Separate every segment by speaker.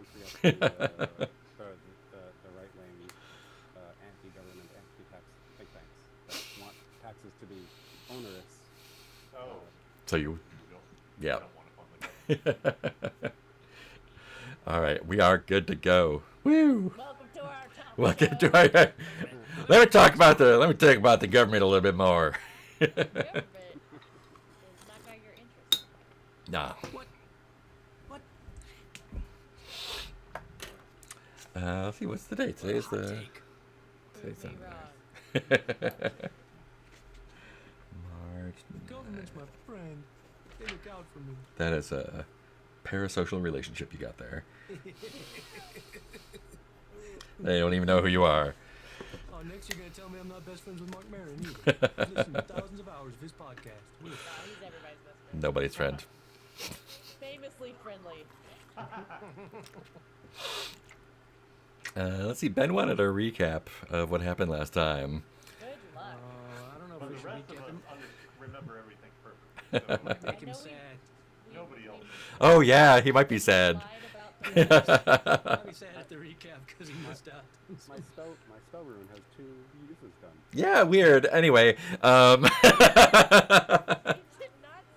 Speaker 1: don't forget the right-wing anti-government, anti-tax think tanks that want taxes to be onerous.
Speaker 2: Oh,
Speaker 3: So you,
Speaker 2: we don't,
Speaker 3: yeah.
Speaker 2: we don't want to fund the government.
Speaker 3: All right, we are good to go. Woo!
Speaker 4: Welcome to our top
Speaker 3: Welcome
Speaker 4: show.
Speaker 3: to our. Let me talk about the government a little bit more.
Speaker 4: Government is not got your interest.
Speaker 3: Nah.
Speaker 5: What? What?
Speaker 3: Let's see, what's the date? Today's
Speaker 5: Hot
Speaker 3: the.
Speaker 5: take.
Speaker 3: Today's
Speaker 4: Prove
Speaker 3: the
Speaker 4: me wrong.
Speaker 3: March.
Speaker 5: The government's my friend. They look out for me.
Speaker 3: That is a parasocial relationship you got there. They don't even know who you are.
Speaker 5: Oh, next you're gonna tell me I'm not best friends with Mark Maron either. I've listened to thousands of hours of his podcast.
Speaker 4: No, he's everybody's best friend.
Speaker 3: Nobody's friend.
Speaker 4: Famously friendly.
Speaker 3: Let's see. Ben wanted a recap of what happened last time.
Speaker 4: Good luck.
Speaker 5: I don't know
Speaker 2: But
Speaker 5: if we
Speaker 2: the
Speaker 5: should
Speaker 2: rest of
Speaker 5: recap
Speaker 2: us
Speaker 5: him.
Speaker 2: remember everything perfectly. So
Speaker 5: Might make
Speaker 4: I
Speaker 5: him
Speaker 4: know
Speaker 5: sad.
Speaker 2: nobody else.
Speaker 3: Oh yeah, he might be sad.
Speaker 4: Lied about the
Speaker 5: I'll be sad at the recap because he missed out.
Speaker 1: My spell rune has 2 uses done.
Speaker 3: Yeah, weird. Anyway,
Speaker 4: He did not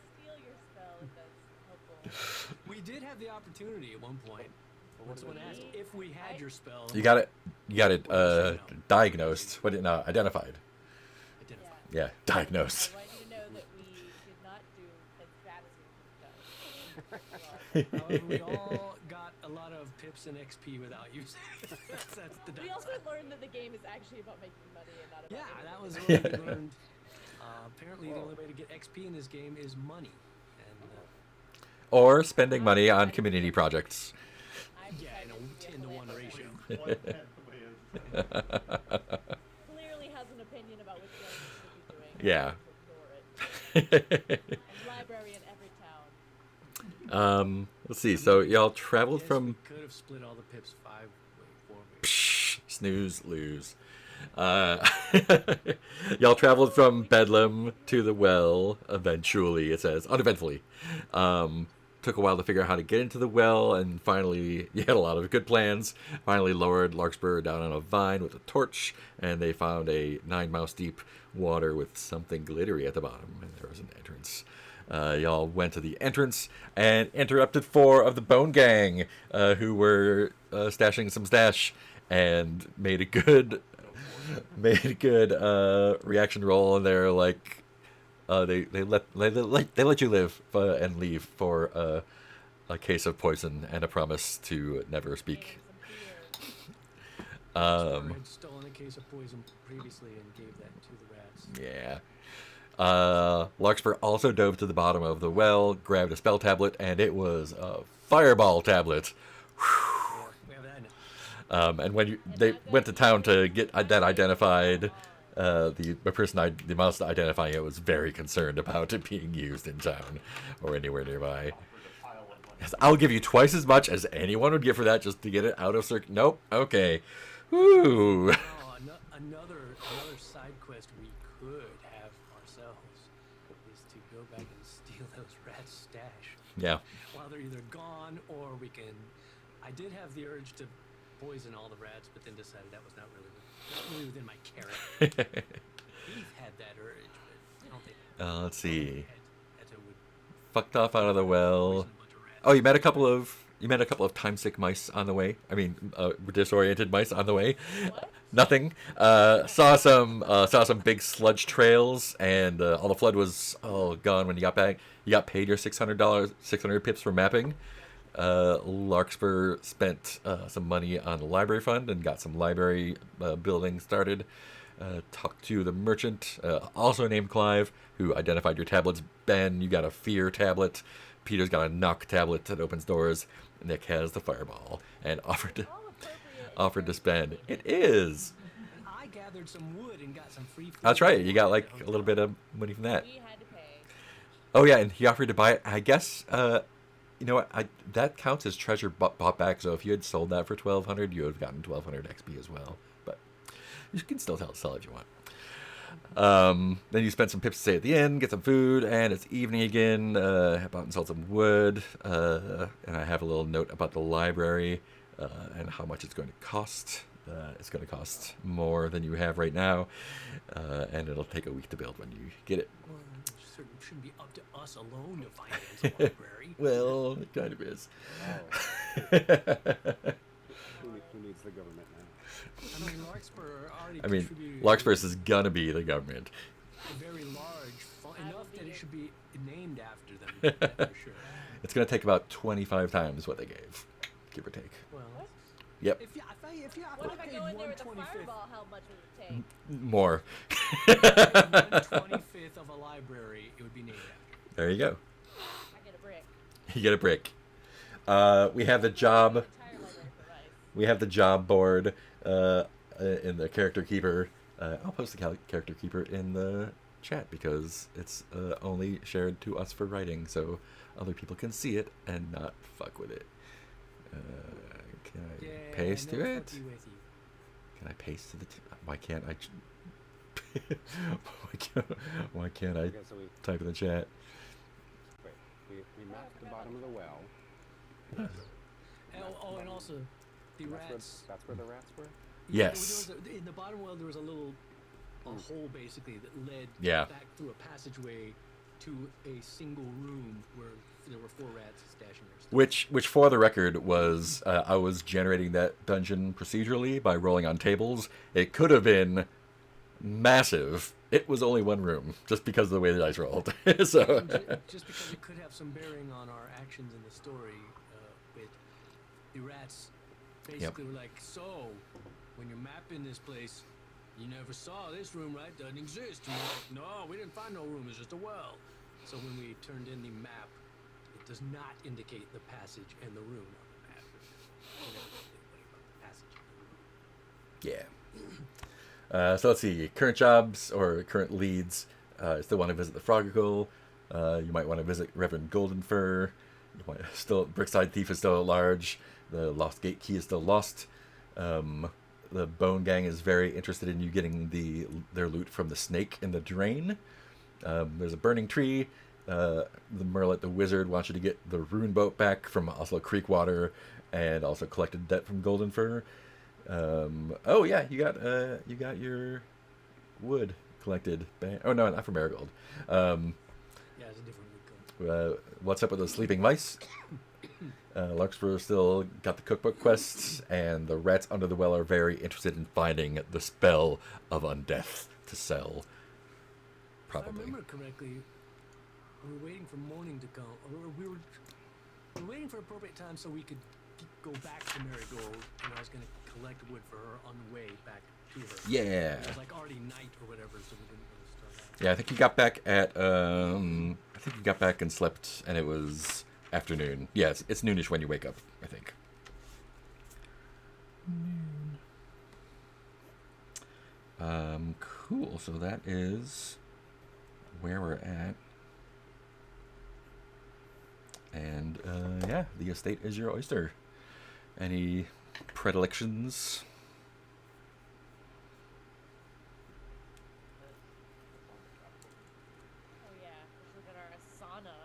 Speaker 4: steal your spell, if that's helpful.
Speaker 5: We did have the opportunity at one point. When someone asked if we had your spell.
Speaker 3: you got it diagnosed. What? No, identified.
Speaker 5: Identify.
Speaker 3: Yeah, diagnosed.
Speaker 4: I want you to know that we did not do as bad as we could have done.
Speaker 5: However, we all got a lot of pips and XP without using it. That's the
Speaker 4: We also
Speaker 5: downside.
Speaker 4: learned that the game is actually about making money and not about
Speaker 5: Yeah,
Speaker 4: anything
Speaker 5: that was
Speaker 4: else.
Speaker 5: what we learned. Apparently, the only way to get XP in this game is money. And
Speaker 3: Or spending money on community projects.
Speaker 4: I've
Speaker 5: yeah, in
Speaker 4: decided to
Speaker 5: a
Speaker 4: be
Speaker 5: 10-to-1 ratio.
Speaker 2: 1/10 the way is.
Speaker 4: Clearly has an opinion about which one we should be doing.
Speaker 3: Yeah.
Speaker 4: Ignore it. A library in every town.
Speaker 3: Let's see. So y'all traveled
Speaker 5: Yes,
Speaker 3: from
Speaker 5: we could have split all the pips 4 ways.
Speaker 3: Psh, snooze, lose. Y'all traveled from Bedlam to the well eventually, it says, uneventfully. Took a while to figure out how to get into the well, and finally, you had a lot of good plans. Finally lowered Larkspur down on a vine with a torch, and they found a 9 mouse deep water with something glittery at the bottom, and there was an entrance. Y'all went to the entrance and interrupted 4 of the Bone Gang, who were stashing some stash, and made a good reaction roll, and they're like, they let you live and leave for a case of poison and a promise to never speak.
Speaker 4: Some fear.
Speaker 5: Had stolen a case of poison previously and gave that to the rats.
Speaker 3: Yeah. Larkspur also dove to the bottom of the well, grabbed a spell tablet, and it was a fireball tablet.
Speaker 5: Yeah, we have that now.
Speaker 3: And when they went to town to get that identified, the mouse identifying it was very concerned about it being used in town or anywhere nearby.
Speaker 2: Offered a pile of money.
Speaker 3: Yes, I'll give you twice as much as anyone would give for that just to get it out of circ. Nope. Okay. Woo.
Speaker 5: Oh, another side quest we could have ourselves is to go back and steal those rats' stash
Speaker 3: Yeah.
Speaker 5: while they're either gone, or we can. I did have the urge to poison all the rats, but then decided that was not really within my character. Heath had that urge, but I don't think.
Speaker 3: Let's see.
Speaker 5: Had to would
Speaker 3: Fucked off out of the well.
Speaker 5: poison a bunch of rats.
Speaker 3: Oh, you met a couple of time sick mice on the way. I mean, disoriented mice on the way.
Speaker 4: What?
Speaker 3: Nothing. Saw some big sludge trails, and all the flood was all gone when you got back. You got paid your $600, 600 pips for mapping. Larkspur spent some money on the library fund and got some library building started. Talked to the merchant, also named Clive, who identified your tablets. Ben, you got a fear tablet. Peter's got a knock tablet that opens doors. Nick has the fireball and offered
Speaker 4: All appropriate.
Speaker 3: to spend. It is.
Speaker 5: And I gathered some wood and got some free. Food.
Speaker 3: That's right. You got like a little bit of money from that.
Speaker 4: We had to pay.
Speaker 3: Oh yeah, and he offered to buy it. I guess. You know what? That counts as treasure bought back. So if you had sold that for 1,200, you would have gotten 1,200 XP as well. But you can still sell if you want. Then you spend some pips to stay at the inn, get some food, and it's evening again. Have bought and sold some wood, and I have a little note about the library. and how much it's going to cost. It's going to cost more than you have right now, and it'll take a week to build when you get it.
Speaker 5: Well, it certainly shouldn't be up to us alone to finance a library.
Speaker 3: Well, it kind of is.
Speaker 1: Who needs the government now?
Speaker 5: I mean, Larkspur already
Speaker 3: I mean,
Speaker 5: contributed
Speaker 3: Larkspur is gonna be the government.
Speaker 5: a very large fund,
Speaker 4: I
Speaker 5: enough
Speaker 4: will
Speaker 5: that
Speaker 4: be
Speaker 5: it
Speaker 4: it.
Speaker 5: should be named after them, for sure.
Speaker 3: It's gonna take about 25 times what they gave, give or take.
Speaker 5: Well,
Speaker 4: What?
Speaker 3: Yep,
Speaker 5: if
Speaker 4: What if I
Speaker 5: paid
Speaker 4: go in there with a
Speaker 5: 1/25
Speaker 4: fireball? How much would it take?
Speaker 3: more.
Speaker 5: 1/25 of a library, it would be named after.
Speaker 3: There you go.
Speaker 4: I get a brick.
Speaker 3: You get a brick. We have the job.
Speaker 4: Entire library for rice.
Speaker 3: We have the job board in the character keeper. I'll post the character keeper in the chat because it's only shared to us for writing, so other people can see it and not fuck with it. Can I paste
Speaker 5: no
Speaker 3: to it?
Speaker 5: fucky with you.
Speaker 3: Can I paste to the? Why can't I? why can't I
Speaker 1: Okay, so we
Speaker 3: type in the chat?
Speaker 1: we mapped the bottom of the well.
Speaker 5: And also, the rats.
Speaker 1: That's where the rats were.
Speaker 5: Yeah,
Speaker 3: Yes.
Speaker 5: in the bottom well, there was a hole basically that led
Speaker 3: Yeah.
Speaker 5: back through a passageway to a single room where there were 4 rats stashing their stuff.
Speaker 3: Which for the record was I was generating that dungeon procedurally by rolling on tables. It could have been massive. It was only one room, just because of the way the dice rolled. So
Speaker 5: Just because it could have some bearing on our actions in the story, with the rats basically were like, so when you're mapping this place, you never saw this room, right? Doesn't exist. And we're like, no, we didn't find no room. It's just a well. So when we turned in the map, it does not indicate the passage and the room on the map. We never did anything about the passage and the room.
Speaker 3: yeah. So let's see. Current jobs or current leads. Still want to visit the Frogicle. You might want to visit Reverend Goldenfur. You might Brickside Thief is still at large. The Lost Gate Key is still lost. The Bone Gang is very interested in you getting their loot from the snake in the drain. There's a burning tree. The Merlet the Wizard wants you to get the rune boat back from Oslo Creek Water, and also collected debt from Goldenfur. Oh yeah, you got your wood collected. Oh no, not from Marigold.
Speaker 5: Yeah, it's a different wood code.
Speaker 3: What's up with the sleeping mice? Larkspur still got the cookbook quests, and the rats under the well are very interested in finding the spell of undeath to sell.
Speaker 5: If I
Speaker 3: Probably.
Speaker 5: remember correctly, we were waiting for morning to come. Or we were waiting for appropriate time so we could go back to Marigold, and I was going to collect wood for her on the way back to her.
Speaker 3: Yeah.
Speaker 5: It was like already night or whatever, so we didn't really start out.
Speaker 3: Yeah, I think you got back at I think you got back and slept, and it was afternoon. Yeah, it's noonish when you wake up, I think. Cool. So that is where we're at. And yeah, the estate is your oyster. Any predilections?
Speaker 4: Oh yeah, let's look at our Asana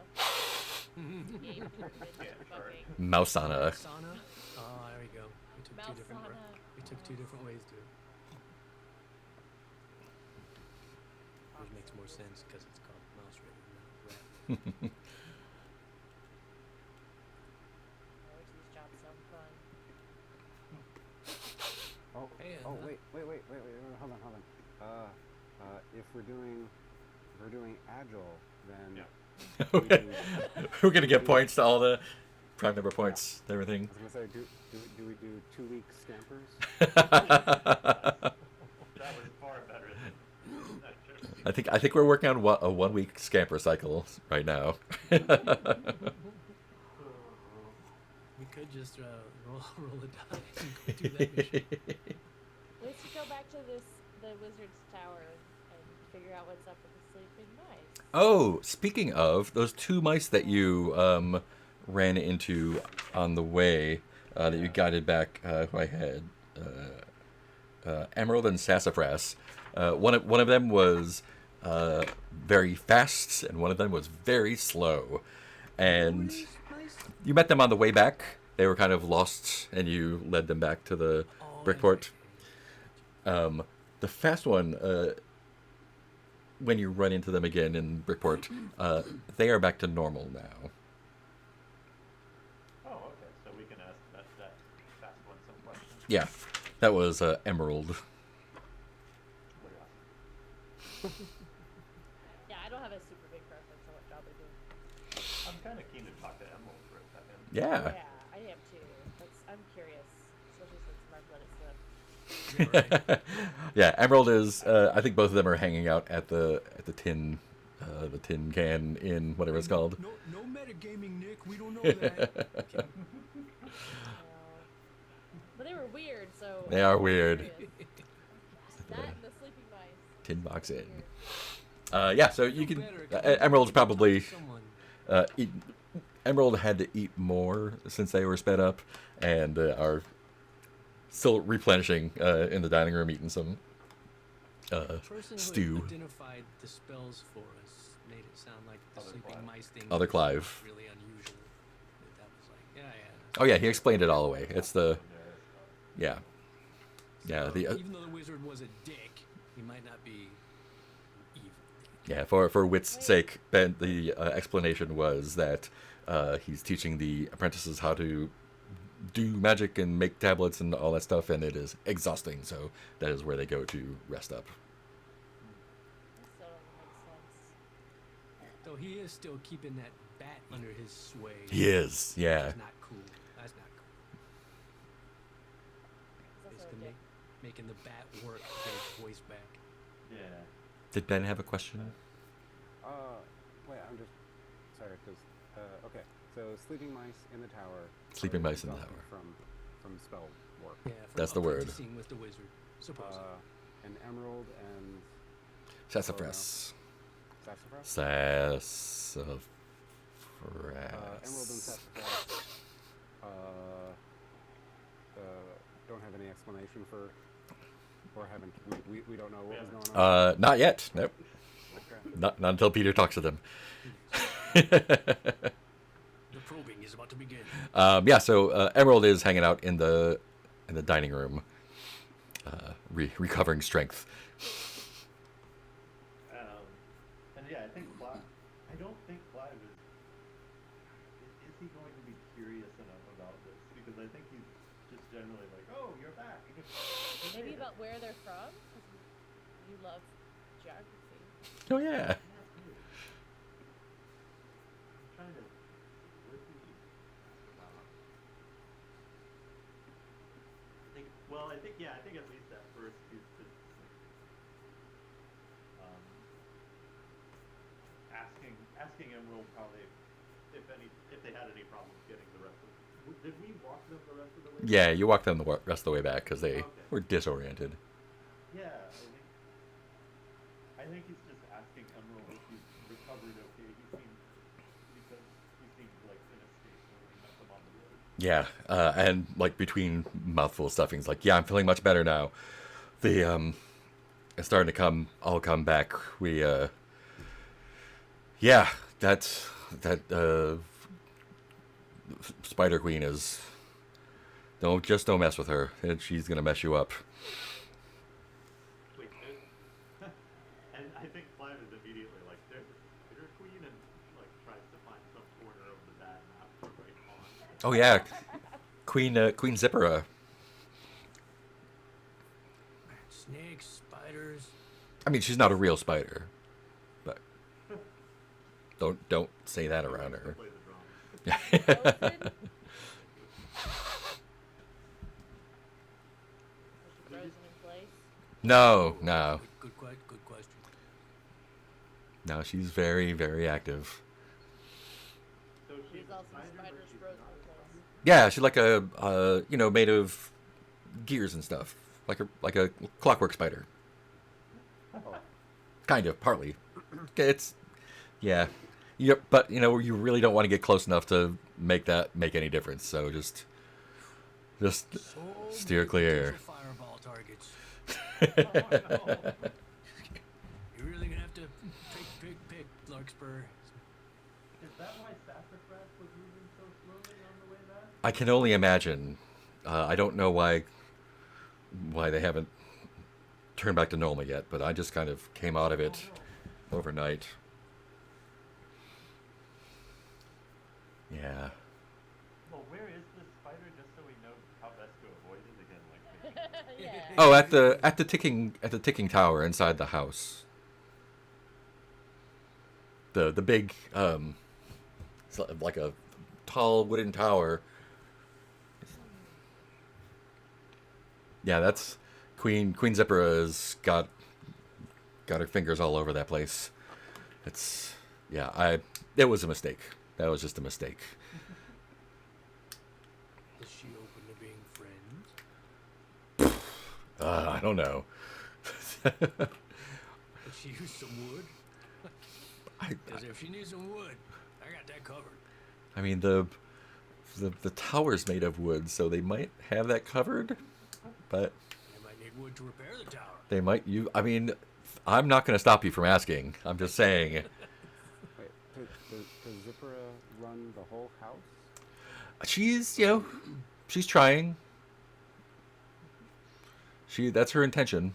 Speaker 4: game turned into
Speaker 2: Yeah, sure.
Speaker 4: fucking
Speaker 3: Mausana.
Speaker 5: Sauna? Oh, there we go. We took two different.
Speaker 4: Mausana.
Speaker 5: We took 2 different ways to it. Which makes more sense because it's called Mausritter, not Rat.
Speaker 4: Which of these jobs sound fun?
Speaker 1: Oh,
Speaker 5: Hey,
Speaker 1: wait, hold on. If we're doing agile, then
Speaker 2: Yeah.
Speaker 3: We're gonna get points to all the prime number points and everything.
Speaker 1: I was gonna say, do we do 2-week stampers?
Speaker 2: That was far better than that should have been.
Speaker 3: I think we're working on a 1 week scamper cycle right now.
Speaker 5: We could just roll a die and go do that mission.
Speaker 4: Let's go back to the wizard's tower and figure out what's up with the sleeping mice.
Speaker 3: Oh, speaking of those 2 mice that you ran into on the way, that you guided back, who I had, Emerald and Sassafras. One of them was very fast, and one of them was very slow. And
Speaker 5: Nice.
Speaker 3: you met them on the way back. They were kind of lost, and you led them back to the
Speaker 5: Oh,
Speaker 3: Brickport.
Speaker 5: okay.
Speaker 3: The fast one, when you run into them again in Brickport, they are back to normal now.
Speaker 2: Oh, okay. So we can ask that fast one some questions.
Speaker 3: Yeah, that was Emerald.
Speaker 2: What else?
Speaker 4: Yeah, I don't have a super big preference on what job they do.
Speaker 2: I'm kind of keen to talk to Emerald for a second.
Speaker 3: Yeah.
Speaker 4: Yeah, I am too. I'm curious, especially since Mark let it slip.
Speaker 5: Yeah, right.
Speaker 3: Yeah, Emerald is. I think both of them are hanging out at the tin can in whatever it's called.
Speaker 5: No metagaming, Nick. We don't know that.
Speaker 4: No. But they were weird, so
Speaker 3: They
Speaker 4: I'm
Speaker 3: are
Speaker 4: really
Speaker 3: weird.
Speaker 4: curious. That and the sleeping mice.
Speaker 3: Tin box in.
Speaker 4: Weird.
Speaker 3: Yeah, so you
Speaker 5: Feel
Speaker 3: can.
Speaker 5: better, 'cause
Speaker 3: Emerald's
Speaker 5: we can talk to
Speaker 3: probably.
Speaker 5: someone.
Speaker 3: Eat, Emerald had to eat more since they were sped up, and are still replenishing in the dining room, eating some
Speaker 5: The person
Speaker 3: stew.
Speaker 5: who identified the spells for us made it sound like the
Speaker 2: Other
Speaker 5: sleeping
Speaker 2: Clive.
Speaker 5: mice thing
Speaker 3: Other
Speaker 5: was
Speaker 3: Clive.
Speaker 5: really unusual. That was like, yeah.
Speaker 3: Oh yeah, he explained it all away. It's the
Speaker 2: Yeah,
Speaker 3: yeah
Speaker 5: So,
Speaker 3: the
Speaker 5: even though the wizard was a dick, he might not be evil.
Speaker 3: yeah for wit's
Speaker 4: Wait.
Speaker 3: sake. Ben, the explanation was that he's teaching the apprentices how to do magic and make tablets and all that stuff, and it is exhausting. So that is where they go to rest up.
Speaker 4: That still doesn't make sense.
Speaker 5: So he is still keeping that bat under his sway.
Speaker 3: He is, yeah.
Speaker 5: Which is not cool. That's not cool.
Speaker 4: He's also a
Speaker 5: Basically
Speaker 4: dick.
Speaker 5: making the bat work to get his voice back.
Speaker 2: yeah.
Speaker 3: Did Ben have a question?
Speaker 1: Wait, I'm just sorry, because okay. So sleeping mice in the tower.
Speaker 3: Sleeping
Speaker 1: are
Speaker 3: mice in the
Speaker 1: exhausted
Speaker 3: tower.
Speaker 1: from spell work.
Speaker 5: Yeah, from
Speaker 3: That's the word.
Speaker 5: apprenticing with the wizard, supposedly.
Speaker 1: And Emerald and
Speaker 3: Sassafras.
Speaker 1: Sassafras.
Speaker 3: Sassafras.
Speaker 1: Emerald and Sassafras don't have any explanation for, or haven't. We don't know what was going on.
Speaker 3: Not yet. Nope.
Speaker 1: Okay.
Speaker 3: Not until Peter talks to them.
Speaker 5: The probing is about to begin.
Speaker 3: Yeah. So Emerald is hanging out in the dining room, recovering strength.
Speaker 2: And yeah, I think Clive. I don't think Clive is. Is he going to be curious enough about this? Because I think he's just generally like, oh, you're back.
Speaker 4: Maybe about where they're from, because you love geography.
Speaker 3: Oh yeah.
Speaker 2: I'm trying to. What did he ask about? I think at least at first he's just asking Emerald probably if they had any problems getting the rest of. Did we walk them the rest of the way?
Speaker 3: Yeah. You walk them the rest of the way back because they
Speaker 2: Okay.
Speaker 3: were disoriented.
Speaker 2: Yeah, I think he's just asking Emerald if he's recovered okay. He seemed like in a state when we met them on the road.
Speaker 3: Yeah. And like between mouthful of stuffings, like, yeah, I'm feeling much better now. The it's starting to come back. We yeah, that Spider Queen is. Don't mess with her. She's gonna mess you up.
Speaker 2: Wait, and I think Clive is immediately like, there's a Spider Queen, and like tries to find some corner of the bad map to write on.
Speaker 3: Oh yeah, Queen Zippera.
Speaker 5: Snakes, spiders.
Speaker 3: I mean, she's not a real spider, but don't say that around her.
Speaker 2: Play the drums.
Speaker 4: Frozen? Was she frozen in place?
Speaker 3: No.
Speaker 5: Good question.
Speaker 3: No, she's very, very active.
Speaker 2: So she's
Speaker 4: She's
Speaker 2: a
Speaker 4: also
Speaker 2: spider, but
Speaker 4: spiders
Speaker 2: she's
Speaker 4: frozen
Speaker 2: not
Speaker 4: in
Speaker 2: a
Speaker 4: place.
Speaker 2: spider?
Speaker 3: Yeah, she's like a made of gears and stuff, like a clockwork spider.
Speaker 1: Oh,
Speaker 3: Kind of, partly. It's yeah. But you really don't want to get close enough to make any difference. So just
Speaker 5: So
Speaker 3: steer
Speaker 5: many
Speaker 3: clear.
Speaker 5: potential Fireball targets.
Speaker 2: Oh, no.
Speaker 5: You're really gonna have to pick, Larkspur.
Speaker 2: Is that why Sassafras was moving so slowly on the way back?
Speaker 3: I can only imagine. I don't know why they haven't turned back to normal yet, but I just kind of came out of it overnight. Yeah.
Speaker 2: Well, where is this spider, just so we know how best to avoid it again? Like, maybe.
Speaker 4: Yeah.
Speaker 3: Oh, at the ticking tower inside the house. The big it's like a tall wooden tower. Yeah, that's Queen Zipporah's got her fingers all over that place. It's yeah, it was a mistake. That was just a mistake.
Speaker 5: Is she open to being friends?
Speaker 3: I don't know.
Speaker 5: Could she use some wood?
Speaker 3: I
Speaker 5: Because if she needs some wood, I got that covered.
Speaker 3: I mean the tower's made of wood, so they might have that covered, but
Speaker 5: They might need wood to repair the tower.
Speaker 3: they might you. I mean, I'm not going to stop you from asking. I'm just saying.
Speaker 1: Wait, does Zipporah run the whole house?
Speaker 3: She's she's trying. That's her intention.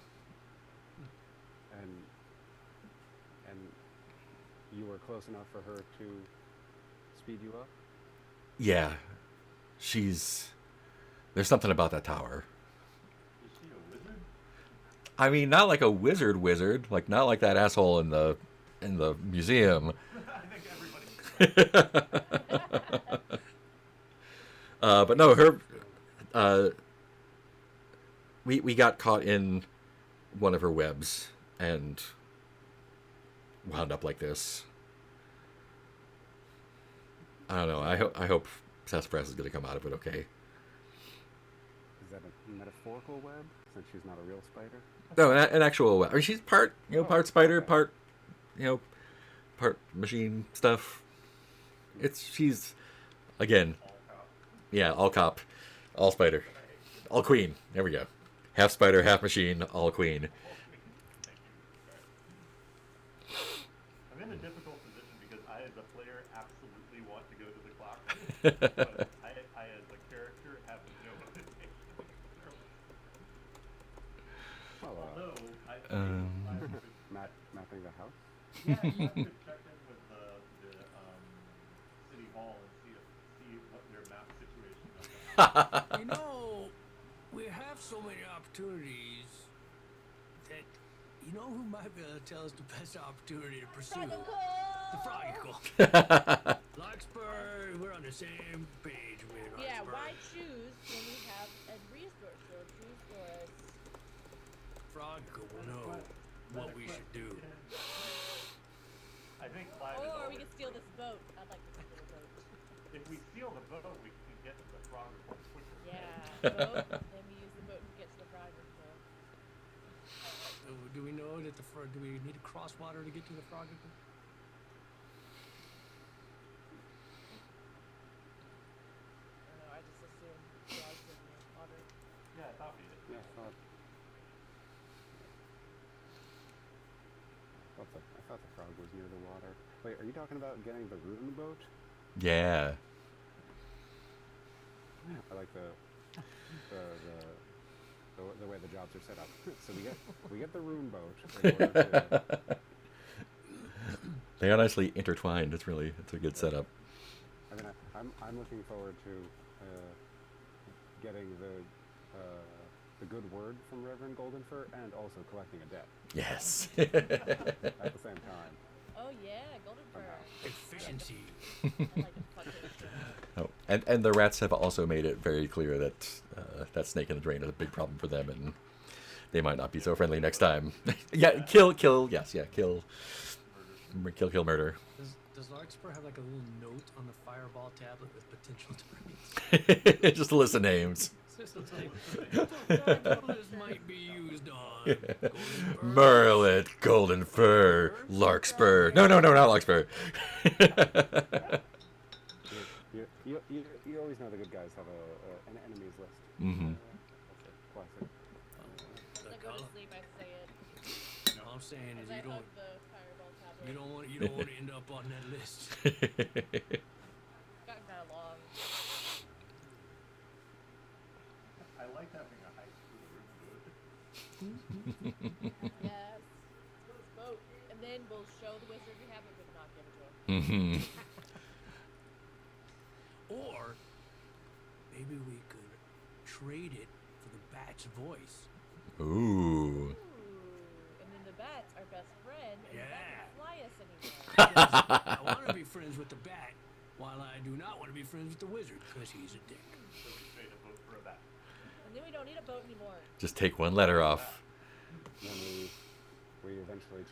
Speaker 1: And you were close enough for her to speed you up?
Speaker 3: Yeah, there's something about that tower.
Speaker 2: Is she a wizard?
Speaker 3: I mean, not like a wizard, like not like that asshole in the museum.
Speaker 2: I think everybody.
Speaker 3: But no, her. We got caught in one of her webs and wound up like this. I don't know. I hope Sassafras is going to come out of it okay.
Speaker 1: Is that a metaphorical web, since she's not a real spider?
Speaker 3: No, an actual web. I mean, she's part part spider,
Speaker 1: okay.
Speaker 3: part part machine stuff. She's again, yeah, all cop, all spider, all queen. There we go. Half spider, half machine, all queen.
Speaker 2: I'm in a difficult position because I, as a player, absolutely want to go to the clock, but I as a character, have no motivation.
Speaker 1: Well,
Speaker 2: Although I
Speaker 1: mapping the house?
Speaker 2: yeah, you have to check in with the city hall and see what their map situation is.
Speaker 5: You know, we have so many opportunities that who might be able to tell us the best opportunity to pursue? The Frogicle. Larkspur, we're on the same page with Larkspur.
Speaker 4: Yeah, why choose when we have a resource? So choose for us.
Speaker 5: Frogicle will know what we should do.
Speaker 2: I think Clive is
Speaker 4: Or we
Speaker 2: always
Speaker 4: can steal
Speaker 2: right.
Speaker 4: this boat. I'd like to steal the boat.
Speaker 2: If we steal the boat, we can get to the frog quicker.
Speaker 4: Yeah, boat. Then we use the boat to get to the frog.
Speaker 5: So do we know that do we need to cross water to get to the Frogicle?
Speaker 4: I don't know. I just assume frogs live near water.
Speaker 2: Yeah, I thought we did.
Speaker 1: Yeah, I thought the frog was near the water. Wait, are you talking about getting the rune boat?
Speaker 3: Yeah.
Speaker 1: I like the way the jobs are set up. So we get the rune boat. In order to,
Speaker 3: They are nicely intertwined. It's a good setup.
Speaker 1: I mean, I'm looking forward to getting the good word from Reverend Goldenfur and also collecting a debt
Speaker 3: Yes.
Speaker 1: at the same time.
Speaker 4: Oh yeah, golden fur.
Speaker 5: Efficiency.
Speaker 4: I like to fuck it.
Speaker 3: Oh, and the rats have also made it very clear that that snake in the drain is a big problem for them, and they might not be so friendly next time. Yeah, kill, yes, yeah, kill, murder.
Speaker 5: Does Larkspur have like a little note on the fireball tablet with potential targets?
Speaker 3: Just a list of names.
Speaker 5: It's like, this might be used on
Speaker 3: Merlet, Golden Fur, Larkspur. No, not Larkspur.
Speaker 1: You always know the good guys have an enemies list.
Speaker 3: Mm-hmm.
Speaker 1: That's a classic.
Speaker 4: As I go to sleep, I say it.
Speaker 5: All I'm saying is
Speaker 4: As I
Speaker 5: you
Speaker 4: hug the fireball tablet.
Speaker 5: don't want to end up on that list.
Speaker 4: Gotten kind of long. Yes. Let's vote. And then we'll show the wizard we have it, but not give it to him.
Speaker 3: Mhm.
Speaker 5: Or maybe we could trade it for the bat's voice.
Speaker 3: Ooh.
Speaker 4: Ooh. And then the bat's our best friend, and the bat
Speaker 5: Yeah.
Speaker 4: can fly us anywhere.
Speaker 5: I want to be friends with the bat, while I do not want to be friends with the wizard because he's a dick.
Speaker 2: So we trade a vote for a bat.
Speaker 4: And then we don't need a boat anymore.
Speaker 3: Just take one letter off.
Speaker 1: Then we eventually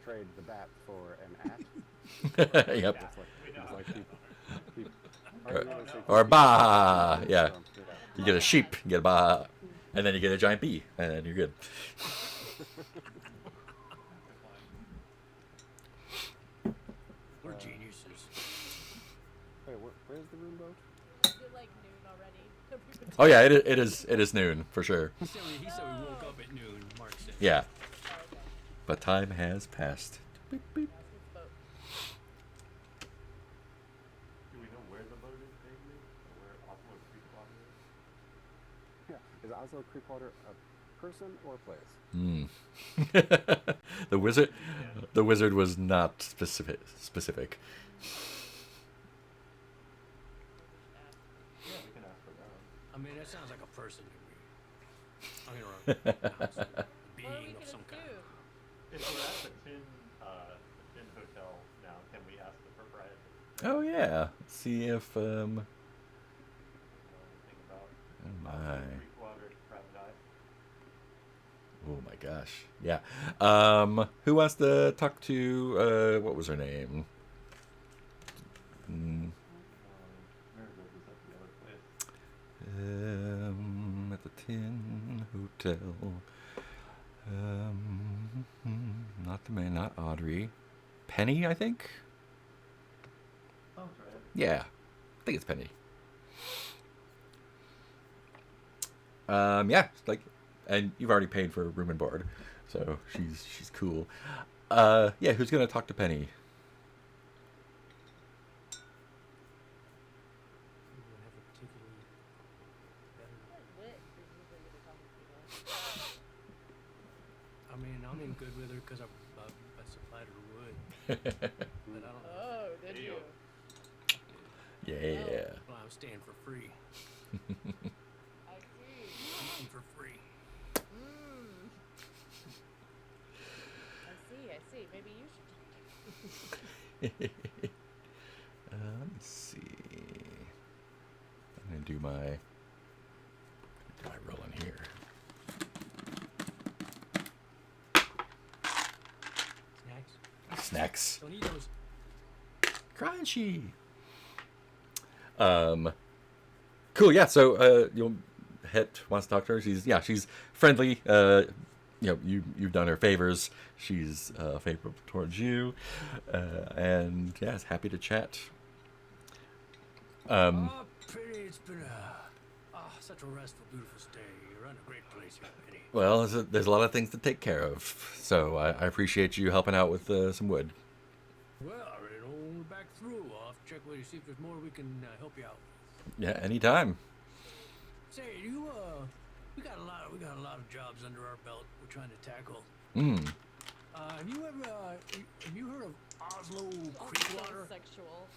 Speaker 1: trade the bat for an at.
Speaker 3: Yep.
Speaker 1: It's like
Speaker 3: Or ba. Yeah. You get a sheep, you get a ba, and then you get a giant bee, and then you're good.
Speaker 5: We're geniuses.
Speaker 1: Wait, where's the room boat?
Speaker 4: Is it like noon already?
Speaker 3: Oh yeah, it is noon for sure.
Speaker 5: He said we woke up at noon, Mark said.
Speaker 3: Yeah,
Speaker 4: Oh, okay.
Speaker 3: but time has passed. Beep, beep.
Speaker 4: That's his boat.
Speaker 2: Do we know where the boat is, vaguely? Or where Oslo Creek Water is?
Speaker 1: Yeah. Is Oslo Creekwater a person or a place?
Speaker 3: Hmm. The wizard was not specific.
Speaker 2: Yeah, we can ask for that.
Speaker 5: I mean, that sounds like a person to me. I mean, or a
Speaker 4: Or
Speaker 5: being
Speaker 4: we
Speaker 5: of
Speaker 4: can
Speaker 5: some kind.
Speaker 4: assume.
Speaker 2: If we're at the Tin Hotel now, can we ask the proprietor?
Speaker 3: Oh yeah. Let's see if
Speaker 2: Know anything about
Speaker 3: Oh my.
Speaker 2: Creek Water Private Eye?
Speaker 3: Oh my gosh. Yeah. Who wants to talk to what was her name?
Speaker 2: Meredith was at the other place.
Speaker 3: At the Tin Hotel. Not the man, not Audrey. Penny, I think?
Speaker 2: Sounds right.
Speaker 3: Yeah. I think it's Penny. Yeah, like, and you've already paid for room and board, so she's cool. Yeah, who's gonna talk to Penny?
Speaker 5: Anyone have a particularly better?
Speaker 4: What wit is usually good at talking to people?
Speaker 5: I mean, I'm in good with her because I supplied her wood, but I don't know.
Speaker 4: Oh, did you?
Speaker 3: Yeah.
Speaker 5: Well, I'm staying for free.
Speaker 4: I see.
Speaker 5: Eating for free.
Speaker 4: Mm. I see. Maybe you should.
Speaker 3: Let me see. I'm gonna do my roll in here.
Speaker 5: Snacks?
Speaker 3: Snacks.
Speaker 5: Don't eat those.
Speaker 3: Crunchy. Cool. Yeah. So, Het wants to talk to her. She's friendly. You've done her favors. She's favorable towards you, and yeah, is happy to chat.
Speaker 5: Oh, Penny, it's been such a restful, beautiful stay. You're in a great place here, Penny.
Speaker 3: Well, there's a lot of things to take care of, so I appreciate you helping out with some wood.
Speaker 5: Well, I already know when we're back through. I'll have to check with you, see if there's more we can help you out with.
Speaker 3: Yeah, anytime.
Speaker 5: Say, we got a lot of jobs under our belt we're trying to tackle. Have you heard of Oslo Creek
Speaker 4: So
Speaker 5: Water?
Speaker 4: sexual.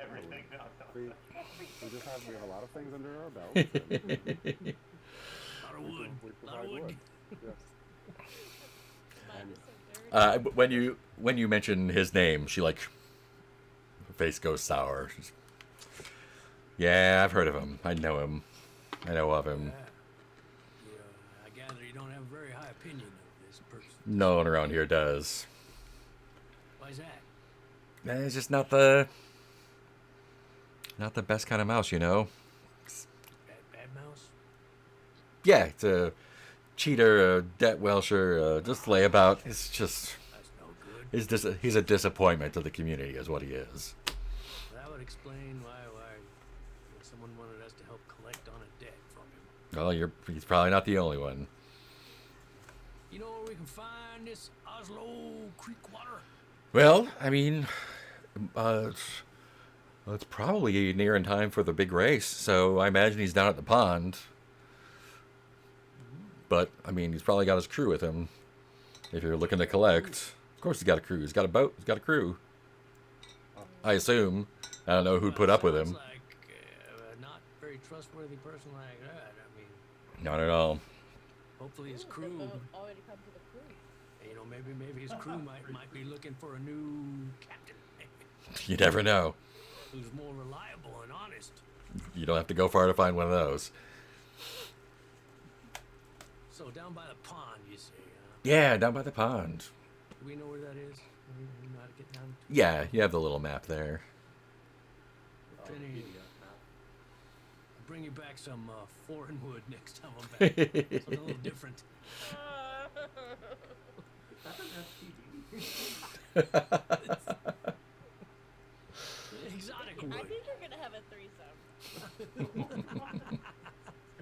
Speaker 2: Everything now.
Speaker 1: We have a lot of things under our belt.
Speaker 5: A lot of wood.
Speaker 1: We
Speaker 5: A lot
Speaker 1: provide
Speaker 5: of wood.
Speaker 1: wood. Yes.
Speaker 4: Mine is so dirty.
Speaker 3: When you mention his name, she her face goes sour. Yeah, I've heard of him. I know him. I know of him.
Speaker 5: Yeah, I gather you don't have a very high opinion of this person.
Speaker 3: No one around here does.
Speaker 5: Why's that?
Speaker 3: It's just not the best kind of mouse, you know.
Speaker 5: Bad mouse?
Speaker 3: Yeah, it's a cheater, a debt welcher, just layabout. It's just
Speaker 5: That's no good.
Speaker 3: he's a disappointment to the community, is what he is.
Speaker 5: That would explain why someone wanted us to help collect on a debt from him.
Speaker 3: Well, he's probably not the only one.
Speaker 5: You know where we can find this Oslo Creek Water?
Speaker 3: Well, I mean, Well, it's probably near in time for the big race, so I imagine he's down at the pond. But, I mean, he's probably got his crew with him. If you're looking to collect. Of course he's got a crew. He's got a boat. He's got a crew. I assume. I don't know who'd put up with
Speaker 5: sounds
Speaker 3: him.
Speaker 5: like a not very trustworthy person like that. I mean,
Speaker 3: Not at all.
Speaker 5: hopefully his
Speaker 4: Ooh,
Speaker 5: crew,
Speaker 4: the boat already come to the crew.
Speaker 5: you know, maybe his crew might be looking for a new captain
Speaker 3: You never know.
Speaker 5: who's more reliable and honest.
Speaker 3: You don't have to go far to find one of those.
Speaker 5: So down by the pond, you say?
Speaker 3: Yeah, down by the pond.
Speaker 5: Do we know where that is? We know how to get down.
Speaker 3: Yeah, you have the little map there.
Speaker 5: Penny, I'll bring you back some foreign wood next time I'm back. Something a little different.
Speaker 2: Is that an STD?
Speaker 5: Exotic
Speaker 4: I
Speaker 5: wood.
Speaker 4: think you're gonna have a threesome.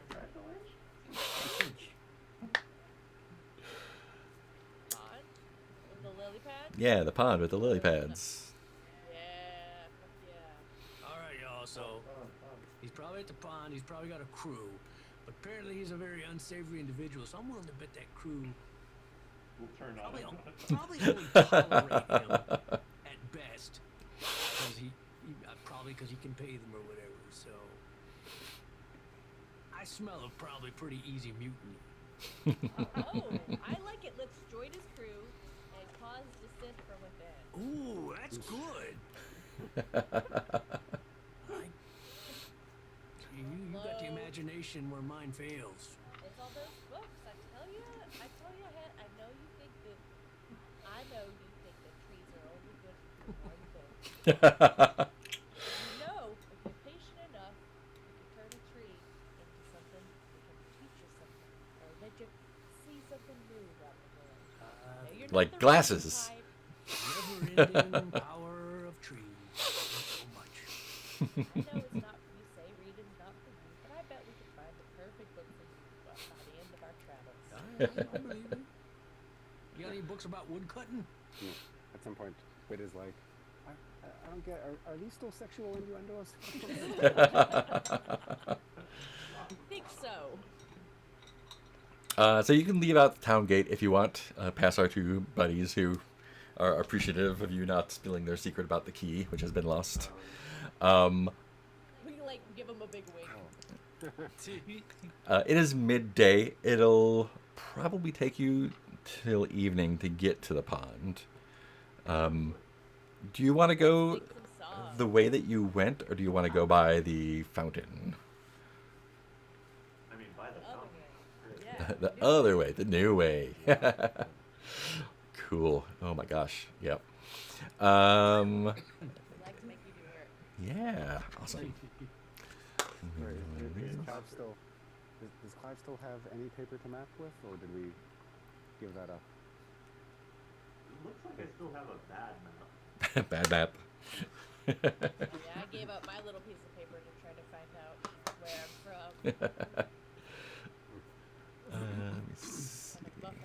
Speaker 2: Congratulations.
Speaker 4: Pond with the lily pad.
Speaker 3: Yeah, the pond with the lily pads.
Speaker 4: Yeah, fuck yeah.
Speaker 5: All right, y'all. So he's probably at the pond. He's probably got a crew, but apparently he's a very unsavory individual. So I'm willing to bet that crew
Speaker 2: We'll turn on
Speaker 5: probably
Speaker 2: it.
Speaker 5: only tolerate him at best, because he can pay them or whatever. So I smell a probably pretty easy mutiny.
Speaker 4: Oh, I like it. Let's join his crew and cause dissent from within.
Speaker 5: Ooh, that's good. I, you got the imagination where mine fails.
Speaker 4: It's all those books. I tell you, I know you think that trees are only good for one thing. You know, if you're patient enough, you can turn a tree into something that can teach you something, or let you see something new about the world. Now, you're not
Speaker 3: Like
Speaker 4: the
Speaker 3: glasses.
Speaker 4: type-
Speaker 5: Never-ending power of trees. So much.
Speaker 4: I know it's not you say reading's not for you, but I bet we could find the perfect book for you by the end of our travels.
Speaker 5: I believe it. You got any books about wood cutting?
Speaker 1: Yeah. At some point, Wit is like, I don't get. Are these still sexual innuendos?
Speaker 4: I think so.
Speaker 3: So you can leave out the town gate if you want, past our two buddies who are appreciative of you not spilling their secret about the key, which has been lost.
Speaker 4: We can like give them a big wink.
Speaker 3: It is midday. It'll probably take you till evening to get to the pond. Do you want to go
Speaker 4: Sing some songs.
Speaker 3: the way that you went, or do you want to go by the fountain?
Speaker 2: I mean, by the
Speaker 4: Other
Speaker 2: fountain.
Speaker 4: way. Yeah.
Speaker 3: The
Speaker 4: new
Speaker 3: other way, the new way. Cool. Oh my gosh. Yep.
Speaker 4: We like to make you do work.
Speaker 3: Yeah. Awesome.
Speaker 1: Sorry, does Clive still have any paper to map with, or did we give that up?
Speaker 2: It looks like I still have a bad map.
Speaker 3: Bad map.
Speaker 4: Yeah, I gave up my little piece of paper to try to find out where I'm from.
Speaker 3: Let me see.
Speaker 4: What kind of muffin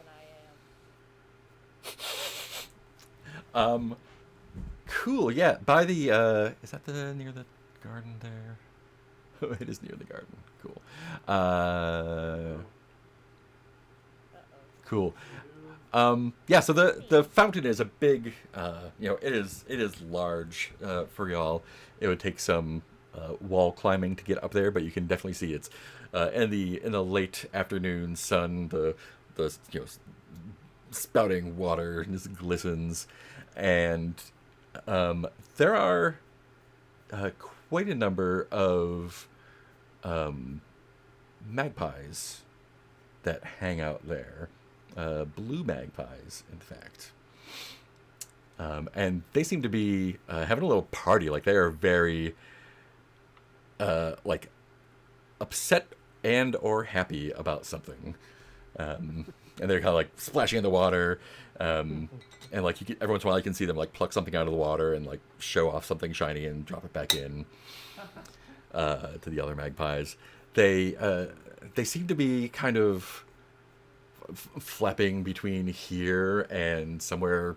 Speaker 4: I am.
Speaker 3: Cool. Yeah. By the is that the near the garden there? Oh, it is near the garden. Cool.
Speaker 4: Uh-oh.
Speaker 3: Cool. Yeah, so the fountain is a big, it is large for y'all. It would take some wall climbing to get up there, but you can definitely see it's in the late afternoon sun. The spouting water just glistens, and there are quite a number of magpies that hang out there. Blue magpies, in fact. And they seem to be having a little party. Like, they are very upset and or happy about something. And they're kind of like splashing in the water. And like every once in a while you can see them like pluck something out of the water and like show off something shiny and drop it back in to the other magpies. They seem to be kind of flapping between here and somewhere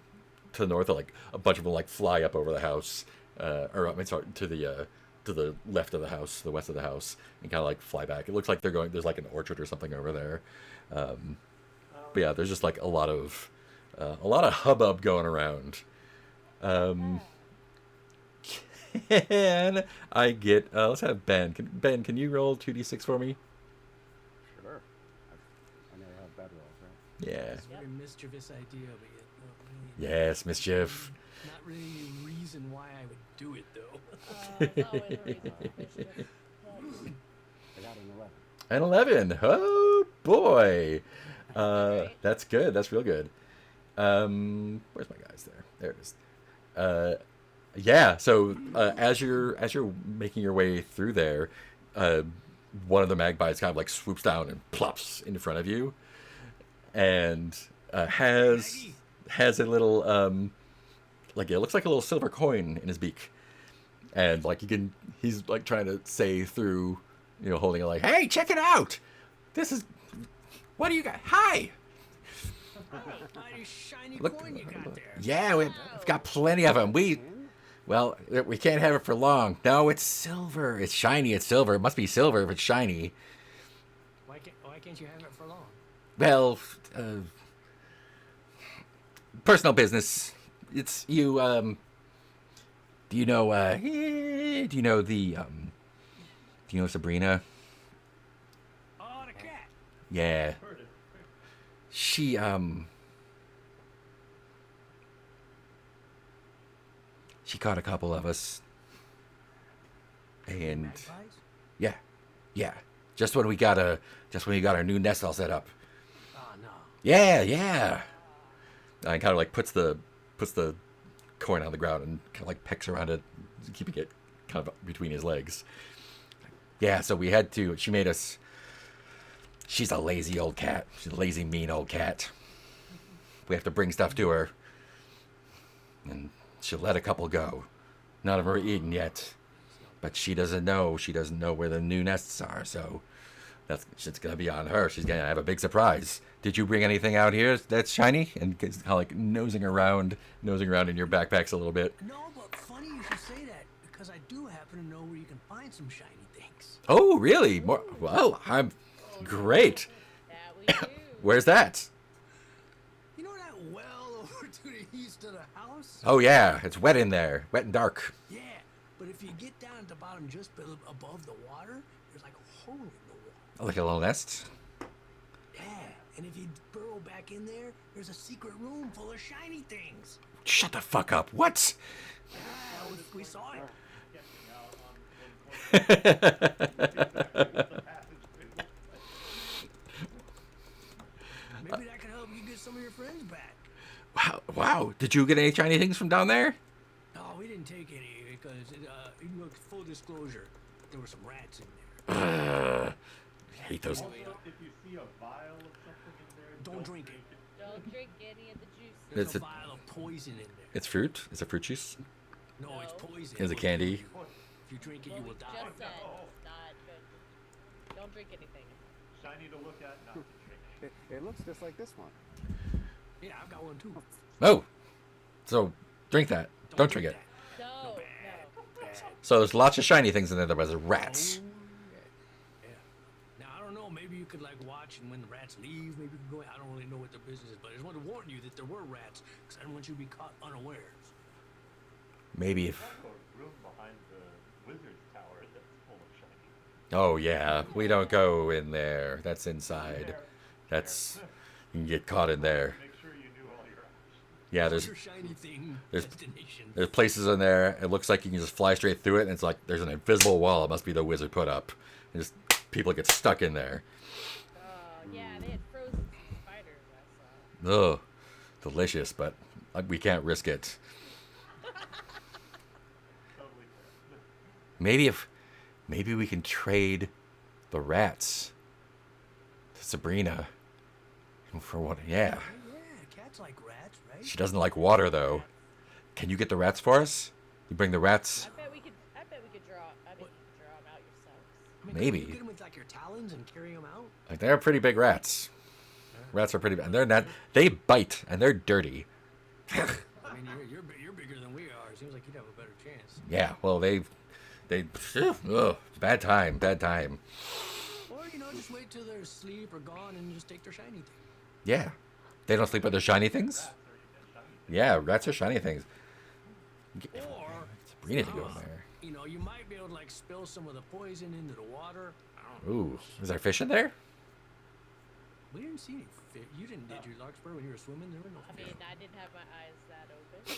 Speaker 3: to the north. Like a bunch of them like fly up over the house or I mean, sorry, to the left of the house, the west of the house, and kind of like fly back. It looks like they're going. There's like an orchard or something over there. But yeah, there's just like a lot of hubbub going around. Can I get? Let's have Ben. Ben, can you roll 2d6 for me?
Speaker 1: Sure. I know how bad rolls, right?
Speaker 3: Yeah.
Speaker 5: It's a very mischievous idea, but yet not
Speaker 3: Yes, mischief.
Speaker 5: really a reason why I would do it, though.
Speaker 4: It's always a reason for mischief.
Speaker 1: I got an 11.
Speaker 3: An 11. Oh boy.
Speaker 4: Right.
Speaker 3: That's good. That's real good. Where's my guys there? There it is. Yeah. So as you're making your way through there, one of the magpies kind of like swoops down and plops in front of you, and has a little like it looks like a little silver coin in his beak, and like he's like trying to say through, holding it like, hey, check it out. This is what do you got? Hi.
Speaker 5: Nice shiny
Speaker 3: Look,
Speaker 5: coin you got there.
Speaker 3: yeah, we've got plenty of them. We can't have it for long. No, it's silver. It's shiny. It's silver. It must be silver if it's shiny.
Speaker 5: Why can't you have it for long?
Speaker 3: Well, personal business. It's you. Do you know? Do you know the? Do you know Sabrina?
Speaker 5: Oh, the cat.
Speaker 3: Yeah.
Speaker 2: Heard it.
Speaker 3: She She caught a couple of us. And
Speaker 5: Magpies?
Speaker 3: yeah. Just when we got our new nest all set up.
Speaker 5: Oh, no.
Speaker 3: Yeah. And kind of like puts the coin on the ground and kind of like pecks around it, keeping it kind of between his legs. Yeah, so we had to. She made us. She's a lazy old cat. She's a lazy, mean old cat. We have to bring stuff to her, and she'll let a couple go. None of them are eaten yet, but she doesn't know. She doesn't know where the new nests are, so it's gonna be on her. She's gonna have a big surprise. Did you bring anything out here that's shiny? And kind of like nosing around in your backpacks a little bit.
Speaker 5: No, but funny you should say that, because I do happen to know where you can find some shiny things.
Speaker 3: Oh, really? More? Well, I'm great.
Speaker 4: That we do.
Speaker 3: Where's that?
Speaker 5: You know that well over to the east of the house?
Speaker 3: Oh yeah, it's wet in there, wet and dark.
Speaker 5: Yeah, but if you get down at the bottom just above the water, there's like a hole in the wall.
Speaker 3: Like a little nest.
Speaker 5: Yeah, and if you burrow back in there, there's a secret room full of shiny things.
Speaker 3: Shut the fuck up. What?
Speaker 5: Yeah, we saw it.
Speaker 2: Sketching out on exactly what the passage is.
Speaker 5: Maybe that could help you get some of your friends back.
Speaker 3: Wow. Did you get any shiny things from down there?
Speaker 5: No, we didn't take any because, look, full disclosure, there were some rats in there.
Speaker 3: I hate those.
Speaker 2: Also, if you see a vial of something in there,
Speaker 5: Don't drink it.
Speaker 4: Don't drink any of the juice.
Speaker 5: There's
Speaker 3: It's
Speaker 5: a
Speaker 3: a-
Speaker 5: vial of poison in there.
Speaker 3: It's fruit. It's a fruit juice.
Speaker 5: No, it's poison.
Speaker 3: Is it candy?
Speaker 5: If you drink it,
Speaker 4: Well,
Speaker 5: you
Speaker 4: we
Speaker 5: will die.
Speaker 4: just said it's not good. Don't drink anything.
Speaker 2: shiny to look at, not to drink.
Speaker 1: It looks just like this one.
Speaker 5: Yeah, I've got one too.
Speaker 3: Oh. So drink that. Don't drink it.
Speaker 5: that.
Speaker 4: No,
Speaker 5: Bad.
Speaker 3: So there's lots of shiny things in there. There was rats.
Speaker 5: Yeah. Now I don't know. Maybe you could like watch, and when the rats leave, maybe you can go. I don't really know what their business is, but I just want to warn you that there were rats because I don't want you to be caught unawares.
Speaker 3: Maybe if.
Speaker 2: There's a room behind the wizard's tower that's full of shiny.
Speaker 3: Oh yeah, we don't go in there. That's inside. That's you can get caught in there.
Speaker 2: Make sure you knew all your options.
Speaker 3: Yeah,
Speaker 5: What's
Speaker 3: there's
Speaker 5: your shiny thing
Speaker 3: there's-
Speaker 5: destination?
Speaker 3: there's places in there. It looks like you can just fly straight through it, and it's like there's an invisible wall. It must be the wizard put up, and just people get stuck in there.
Speaker 4: yeah, they had frozen spiders. I saw.
Speaker 3: Ugh, delicious, but we can't risk it.
Speaker 2: Totally fair.
Speaker 3: Maybe we can trade the rats to Sabrina for what? Yeah,
Speaker 5: Yeah, cats like rats, right?
Speaker 3: she doesn't like water though. Can you get the rats for us? You bring the rats?
Speaker 4: I bet we could draw. I mean, draw them out yourselves.
Speaker 5: I mean,
Speaker 3: Maybe.
Speaker 5: Can you get them with like your talons and carry them out?
Speaker 3: Like they're pretty big rats. Rats are pretty big. And they're not. They bite and they're dirty.
Speaker 5: I mean, you're bigger than we are. It seems like you'd have a better chance.
Speaker 3: Yeah, well, they, ugh, bad time, bad time.
Speaker 5: Or just wait till they're asleep or gone and just take their shiny thing.
Speaker 3: Yeah, they don't sleep with their shiny things.
Speaker 2: Rats are even shiny things.
Speaker 3: Yeah, rats are shiny things.
Speaker 5: Or
Speaker 3: Sabrina to go in there.
Speaker 5: you might be able to like spill some of the poison into the water. I don't know.
Speaker 3: Ooh, is there fish in there?
Speaker 5: We didn't see any fish. You didn't, did you, Larkspur, when you were swimming? There were no
Speaker 4: I
Speaker 5: fish.
Speaker 4: mean, I didn't have my eyes that open.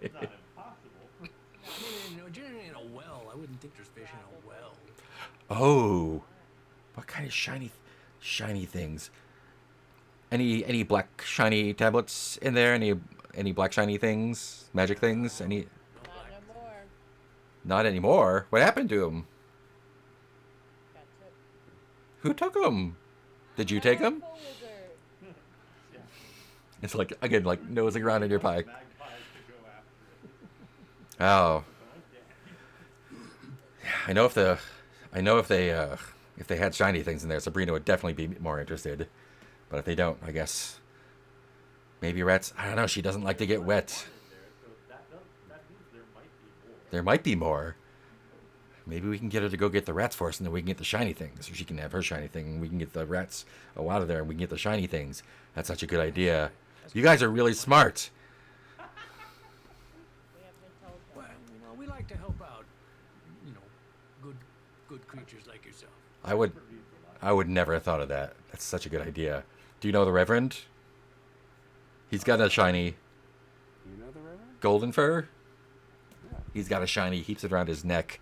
Speaker 2: It's not impossible.
Speaker 5: I mean, generally in a well, I wouldn't think there's fish in a well.
Speaker 3: Oh, what kind of shiny things? Any black shiny tablets in there? Any black shiny things? Magic things? Any?
Speaker 5: No
Speaker 4: Not
Speaker 5: black.
Speaker 4: no more.
Speaker 3: Not anymore. What happened to them?
Speaker 4: Got took.
Speaker 3: Who took them? Did you take them?
Speaker 4: Powerful wizard.
Speaker 2: Yeah.
Speaker 3: It's like again, like nosing around in your pie.
Speaker 2: Magpies to go after it.
Speaker 3: Oh,
Speaker 2: Okay.
Speaker 3: I know if they had shiny things in there, Sabrina would definitely be more interested. But if they don't, I guess maybe rats. I don't know. She doesn't like to get wet.
Speaker 2: There, so that means there might be more.
Speaker 3: There might be more. Maybe we can get her to go get the rats for us, and then we can get the shiny things. Or she can have her shiny thing, and we can get the rats out of there, and we can get the shiny things. That's such a good idea. You guys are really smart.
Speaker 4: We haven't been told that.
Speaker 5: Well, we like to help out, good creatures like yourself.
Speaker 3: I would never have thought of that. That's such a good idea. Do you know the Reverend? He's got a shiny
Speaker 1: You know the Reverend?
Speaker 3: golden fur.
Speaker 1: Yeah.
Speaker 3: He's got a shiny, keeps it around his neck.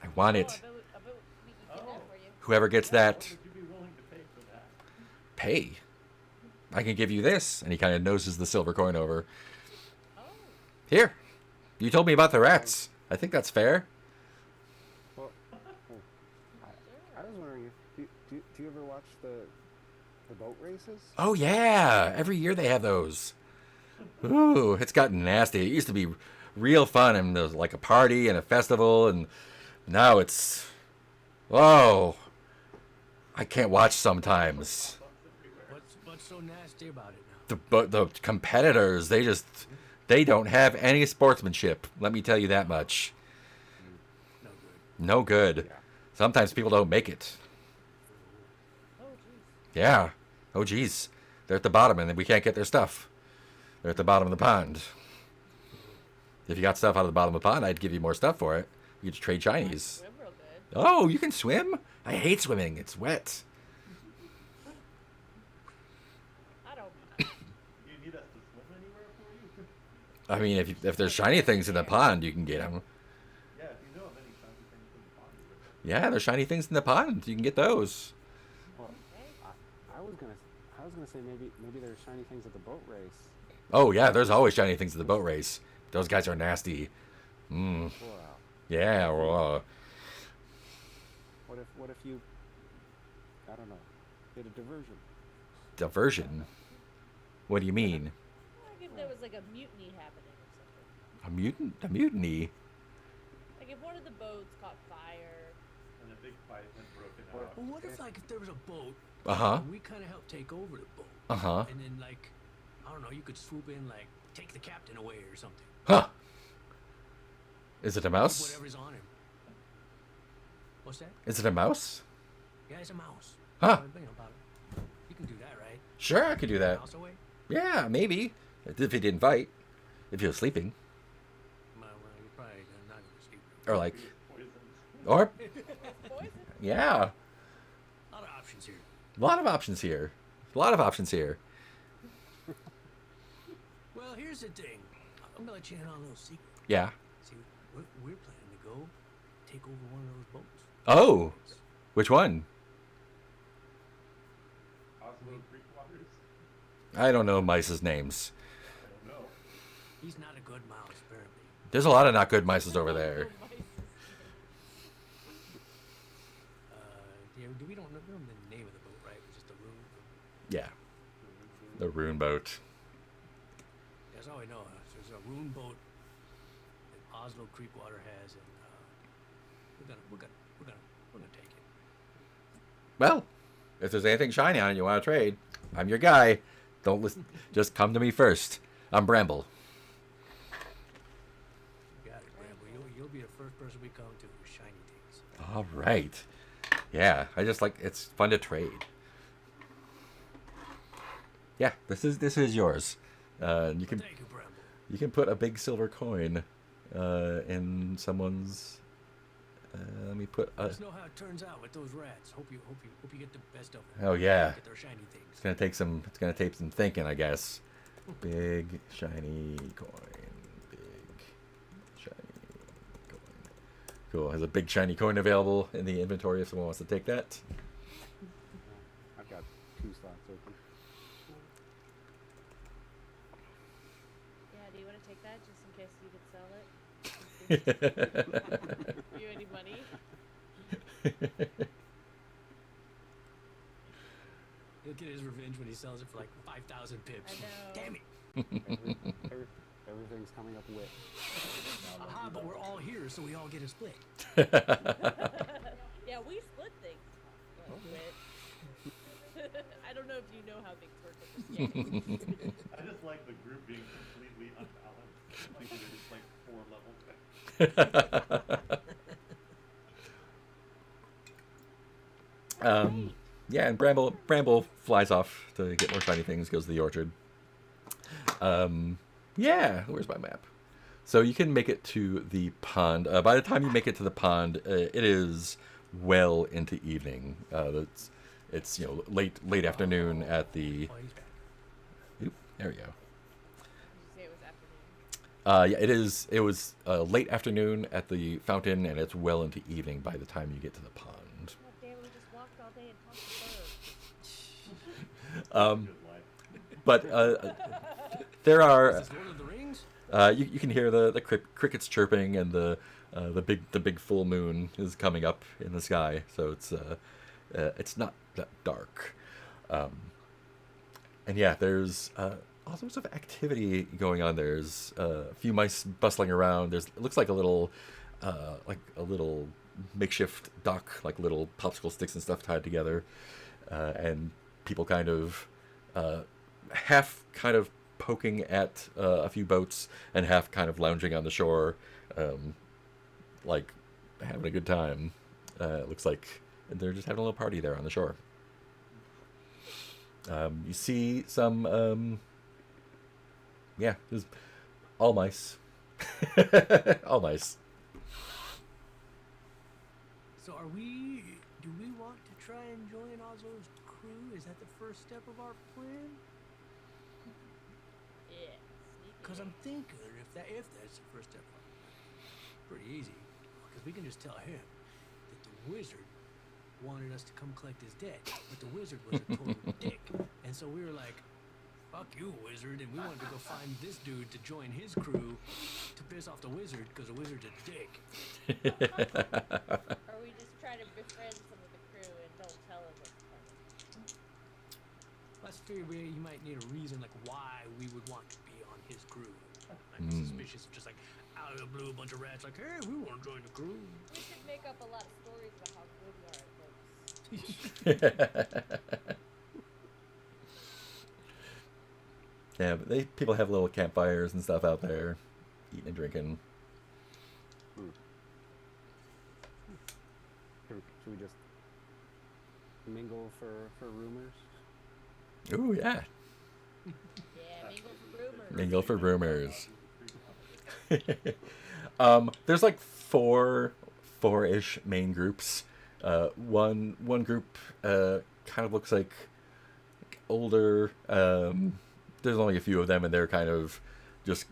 Speaker 3: I want
Speaker 4: Oh,
Speaker 3: it.
Speaker 4: I bet we can get that for you.
Speaker 3: Whoever gets
Speaker 2: What
Speaker 3: that,
Speaker 2: would you be willing to pay for that?
Speaker 3: pay. I can give you this. And he kind of noses the silver coin over.
Speaker 4: Oh,
Speaker 3: Here. You told me about the rats. I think that's fair.
Speaker 1: Well, I was wondering if do you ever watch the boat races?
Speaker 3: Oh, yeah. Every year they have those. Ooh, it's gotten nasty. It used to be real fun, and there was like a party and a festival, and now it's... Oh, I can't watch sometimes.
Speaker 5: What's so nasty about it now?
Speaker 3: The competitors, they don't have any sportsmanship. Let me tell you that much.
Speaker 5: No good.
Speaker 3: No good.
Speaker 1: Yeah.
Speaker 3: Sometimes people don't make it.
Speaker 4: oh, jeez.
Speaker 3: Yeah. Oh, geez. They're at the bottom, and we can't get their stuff. They're at the bottom of the pond. If you got stuff out of the bottom of the pond, I'd give you more stuff for it. You could trade shinies.
Speaker 4: Swim real good.
Speaker 3: Oh, you can swim? I hate swimming. It's wet.
Speaker 4: I don't.
Speaker 2: Do you need us to swim anywhere for you?
Speaker 3: I mean, if there's shiny things in the pond, you can get them.
Speaker 2: Yeah, if you know of any shiny things in the pond, you would.
Speaker 3: Yeah, there's shiny things in the pond. You can get those.
Speaker 1: Well, I was gonna say maybe there's shiny things at the boat race.
Speaker 3: Oh, yeah, there's always shiny things at the boat race. Those guys are nasty. Mm.
Speaker 1: Wow.
Speaker 3: Yeah, well,
Speaker 1: What if you, I don't know, did a diversion?
Speaker 3: diversion. What do you mean?
Speaker 4: Like if there was like a mutiny happening or something.
Speaker 3: A mutant? A mutiny?
Speaker 4: Like if one of the boats caught fire.
Speaker 2: And a big fight had broken
Speaker 1: Or-
Speaker 2: out.
Speaker 5: Well, what if if there was a boat
Speaker 3: Uh-huh.
Speaker 5: and we kind of helped take over the boat,
Speaker 3: Uh-huh.
Speaker 5: and then I don't know, you could swoop in take the captain away or something.
Speaker 3: Huh. Is it a
Speaker 5: Keep
Speaker 3: mouse?
Speaker 5: whatever's on him. What's that?
Speaker 3: Is it a mouse?
Speaker 5: Yeah, it's a mouse.
Speaker 3: Huh.
Speaker 5: You can do that, right?
Speaker 3: Sure, I could do that.
Speaker 5: Mouse away?
Speaker 3: Yeah, maybe. If he didn't fight. If he was sleeping.
Speaker 5: Well, you're probably not going to sleep.
Speaker 3: Or like...
Speaker 2: Poisons.
Speaker 3: Or...
Speaker 4: Poison.
Speaker 3: Yeah.
Speaker 5: A lot of options here.
Speaker 3: A lot of options here. A lot of options here.
Speaker 5: Well, here's the thing. I'm going to let you in on a little secret.
Speaker 3: Yeah.
Speaker 5: See, we're planning to go take over one of those boats.
Speaker 3: Oh. Which one?
Speaker 2: Oslo Creek Waters?
Speaker 3: I don't know mice's names.
Speaker 2: I don't know.
Speaker 5: He's not a good mouse, apparently.
Speaker 3: There's a lot of not good mices over there.
Speaker 5: Yeah, we don't know the name of the boat, right? It was just a rune.
Speaker 3: Yeah. The rune boat.
Speaker 5: That's all I know. There's a rune boat that Oslo Creekwater has, and we're gonna take it.
Speaker 3: Well, if there's anything shiny on it you want to trade, I'm your guy. Don't listen. Just come to me first. I'm Bramble.
Speaker 5: You got it, man. person we come to for shiny things.
Speaker 3: All right. Yeah, I just like it's fun to trade. Yeah, this is yours. You can
Speaker 5: Thank you, Bramble.
Speaker 3: you can put a big silver coin in someone's. Let me put a.
Speaker 5: Let us know how it turns out with those rats. Hope you get the best of them.
Speaker 3: Oh yeah,
Speaker 5: Get their shiny things.
Speaker 3: it's gonna take some. It's gonna take some thinking, I guess. Big shiny coin. Big shiny coin. Cool. Has a big shiny coin available in the inventory if someone wants to take that.
Speaker 1: I've got 2 slots open.
Speaker 4: Yeah, do you want to take that just in case you could sell it? You any money?
Speaker 5: He'll get his revenge when he sells it for like 5,000 pips.
Speaker 4: I know.
Speaker 5: Damn it.
Speaker 1: Everything's coming up with.
Speaker 5: Aha, but we're all here, so we all get a split.
Speaker 4: Yeah, we split things. Well, quit. I don't know if you know how things work in this game.
Speaker 2: I just like the group being completely unbalanced. Like there's just like 4 levels.
Speaker 3: Yeah, and Bramble flies off to get more shiny things. Goes to the orchard. Yeah, where's my map? So you can make it to the pond. By the time you make it to the pond, it is well into evening. It's late afternoon at the.
Speaker 5: Oh, he's back.
Speaker 3: Oop, there we go.
Speaker 4: Did you say it was afternoon?
Speaker 3: Yeah, it is. It was late afternoon at the fountain, and it's well into evening by the time you get to the pond.
Speaker 4: God damn, we just walked all day and talked to birds.
Speaker 2: Good life.
Speaker 3: But there are.
Speaker 5: Is this Lord of the Rings?
Speaker 3: You can hear the crickets chirping, and the big full moon is coming up in the sky. So it's not that dark, and yeah, there's all sorts of activity going on. There's a few mice bustling around. It looks like a little makeshift dock, like little popsicle sticks and stuff tied together, and people kind of half kind of poking at a few boats and half kind of lounging on the shore, like having a good time. It looks like they're just having a little party there on the shore. You see some, there's all mice. All mice.
Speaker 5: So do we want to try and join Oslo's crew? Is that the first step of our plan?
Speaker 4: Yeah.
Speaker 5: Because I'm thinking if that's the first step, pretty easy. Because we can just tell him that the wizard wanted us to come collect his debt, but the wizard was a total dick, and so we were like, "Fuck you, wizard!" And we wanted to go find this dude to join his crew to piss off the wizard because the wizard's a dick.
Speaker 4: Or we just try to befriend some of the crew and don't tell them what's coming.
Speaker 5: Let's figure you might need a reason like why we would want to be on his crew. I'd be suspicious of just like out of the blue a bunch of rats like, hey, we want to join the crew.
Speaker 4: We should make up a lot of stories about how good we are at books.
Speaker 3: Yeah, but people have little campfires and stuff out there, eating and drinking.
Speaker 1: Should we just mingle for rumors?
Speaker 3: Ooh, yeah.
Speaker 4: Yeah, mingle for rumors.
Speaker 3: Mingle for rumors. There's like four-ish main groups. One group kind of looks like older. There's only a few of them, and they're kind of just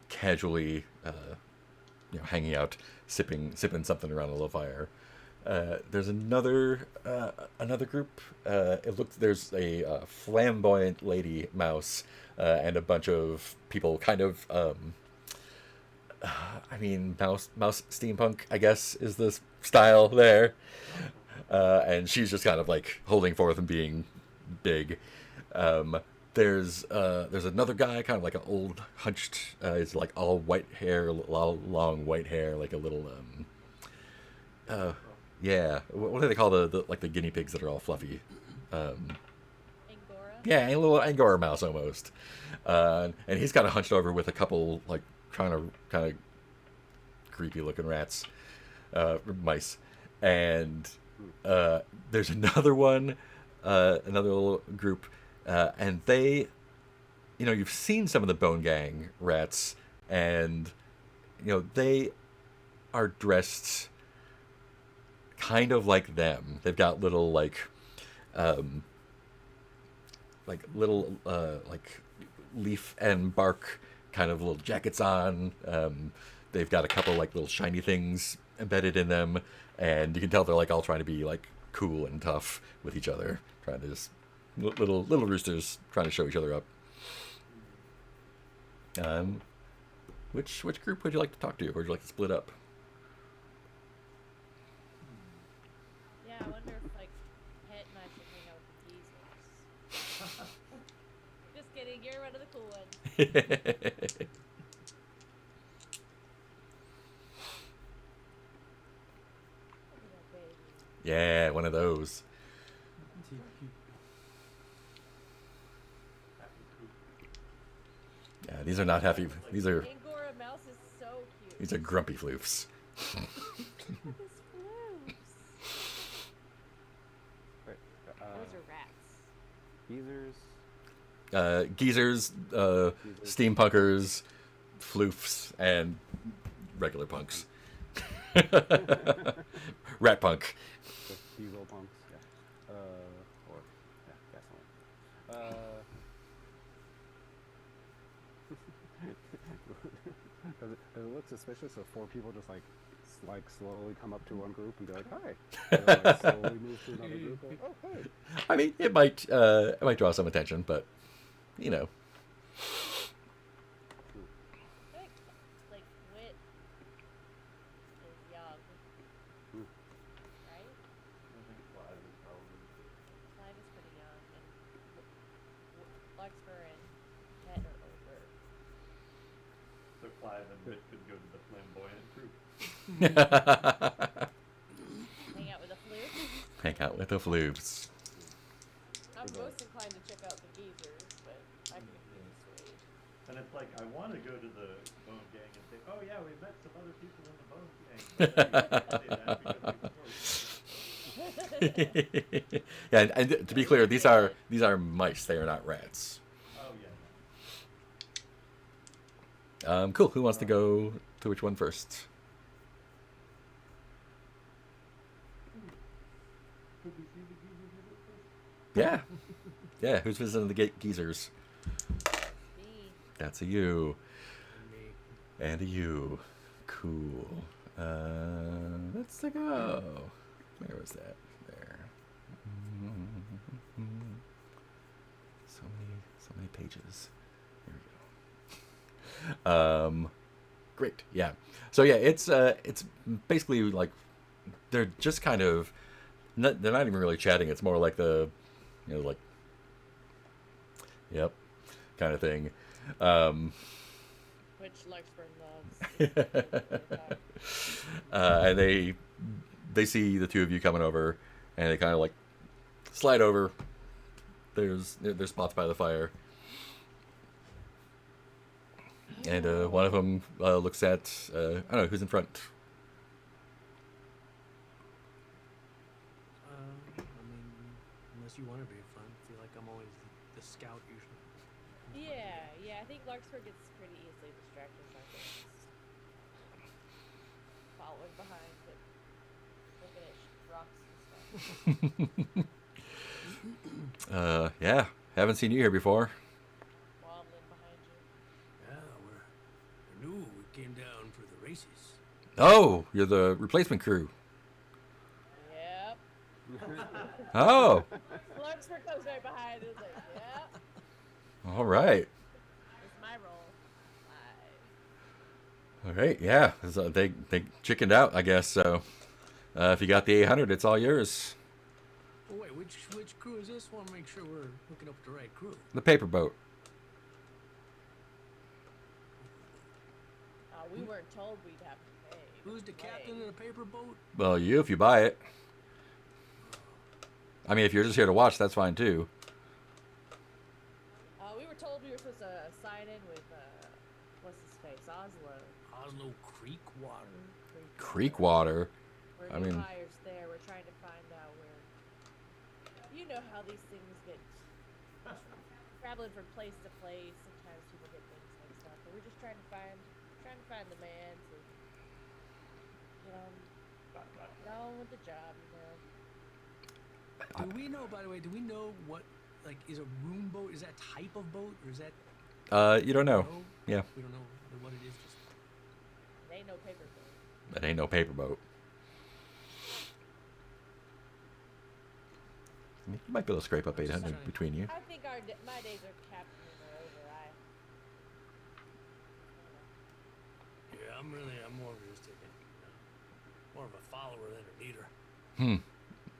Speaker 3: casually, hanging out, sipping something around a little fire. There's another group. There's a flamboyant lady mouse and a bunch of people, kind of. Mouse steampunk, I guess, is the style there. And she's just kind of like holding forth and being big. There's another guy, kind of like an old hunched. He's like all white hair, long white hair, like a little. Yeah. What do they call the guinea pigs that are all fluffy?
Speaker 4: Angora?
Speaker 3: Yeah, a little Angora mouse almost. And he's kind of hunched over with a couple, like, trying to kind of creepy looking rats, mice, and there's another one, another little group, and they, you've seen some of the Bone Gang rats, and they are dressed kind of like them. They've got little little like leaf and bark kind of little jackets on. They've got a couple like little shiny things embedded in them, and you can tell they're like all trying to be like cool and tough with each other, trying to just little roosters trying to show each other up. Which group would you like to talk to, or would you like to split up?
Speaker 4: Yeah, I wonder if like Het and I should hang out with the geezers. Just kidding, you're one of the cool ones. Look at that baby.
Speaker 3: Yeah, one of those. Yeah, these are not happy. These are
Speaker 4: Angora Mouse is so cute.
Speaker 3: these are grumpy floofs.
Speaker 4: Look at his floofs.
Speaker 1: Wait,
Speaker 4: Those are rats.
Speaker 1: geezers.
Speaker 3: Geezers, steampunkers, floofs, and regular punks. Rat punk.
Speaker 1: The diesel punks. Yeah. Or yeah, gasoline. Does it look suspicious if four people just like slowly come up to one group and be like, "Hi," and then, like, slowly move to another group? Like, "Oh, hey."
Speaker 3: I mean, it might draw some attention, but
Speaker 4: I think like Wit is young,
Speaker 1: Hmm.
Speaker 4: right?
Speaker 2: I think Clive is probably.
Speaker 4: Clive is pretty young, and Larkspur and Het are older.
Speaker 2: So Clive and Wit could go to the flamboyant group.
Speaker 4: Hang out with the flute.
Speaker 3: hang out with the floofs.
Speaker 4: I'm most inclined to check out the geezers, but I could be swayed.
Speaker 2: And it's like, I want to go to the Bone Gang and say, oh yeah, we met some other people in the Bone Gang. But then you can't say that because we
Speaker 3: Yeah, and to be clear, these are mice. They are not rats.
Speaker 2: oh yeah.
Speaker 3: Cool. Who wants to go to which one first?
Speaker 2: Could we see the geezers a bit first?
Speaker 3: Yeah, yeah. Who's visiting the geezers?
Speaker 4: Me.
Speaker 3: That's a you
Speaker 5: Me.
Speaker 3: and a you. Cool. Let's go. Where was that? There. So many pages. Here we go. Great. Yeah. So yeah, it's basically like they're just kind of they're not even really chatting. It's more like the like yep kind of thing.
Speaker 4: Which Larkspur loves.
Speaker 3: And they see the two of you coming over, and they kind of like slide over. There's spots by the fire, and one of them looks at I don't know who's in front.
Speaker 5: I mean, unless you want to be in front, I feel like I'm always the scout usually.
Speaker 4: Yeah, I think Larkspur gets pretty easily distracted by things. Following behind, but looking at rocks and stuff.
Speaker 3: Yeah, haven't seen you here before.
Speaker 4: Waddling behind you.
Speaker 5: Yeah, we're new. We came down for the races.
Speaker 3: Oh, you're the replacement crew.
Speaker 4: Yep.
Speaker 3: Oh,
Speaker 4: Larkspur comes right behind and is like, yep,
Speaker 3: all right.
Speaker 4: it's my role.
Speaker 3: All right, yeah. So they chickened out, I guess. So if you got the 800, it's all yours.
Speaker 5: Oh wait, which crew is this? Want to make sure we're hooking up with the right crew.
Speaker 3: The paper boat.
Speaker 4: We weren't told we'd have to pay.
Speaker 5: Who's the captain of the paper boat?
Speaker 3: Well, you if you buy it. I mean, if you're just here to watch, that's fine too.
Speaker 4: We were told we were supposed to sign in with, what's his face, Oslo.
Speaker 5: Oslo Creek water.
Speaker 3: Creek water.
Speaker 4: We're
Speaker 3: I
Speaker 4: new
Speaker 3: mean-
Speaker 4: hires there. We're trying to find out where. You know how these things get traveling from place to place. Sometimes people get things mixed up, but we're just trying to find the man to get on with the job.
Speaker 5: Do we know, by the way, what, like, is a room boat, is that type of boat, or is that,
Speaker 3: You don't know.
Speaker 5: no?
Speaker 3: Yeah,
Speaker 5: We don't know what it is, just,
Speaker 4: It ain't no paper boat.
Speaker 3: that ain't no paper boat. You might be able to scrape up 800 between you.
Speaker 4: I think my days are captaining are over.
Speaker 5: yeah, I'm more of just more of a follower than a leader.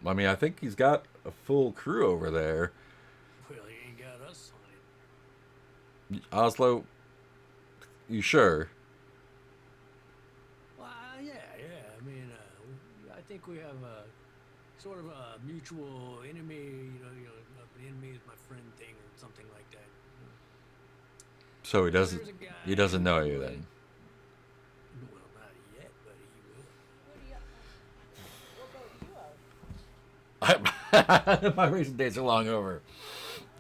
Speaker 3: I mean, I think he's got a full crew over there.
Speaker 5: Well, he ain't got us on it.
Speaker 3: Oslo, you sure?
Speaker 5: Well, yeah. I mean, I think we have a sort of a mutual enemy. An enemy is my friend thing, or something like that.
Speaker 3: So he
Speaker 5: There's
Speaker 3: doesn't.
Speaker 5: a guy
Speaker 3: He doesn't know
Speaker 5: who
Speaker 3: you
Speaker 5: would-
Speaker 3: then.
Speaker 5: Well, not yet, but he will.
Speaker 4: What boat do you own?
Speaker 3: My recent days are long over.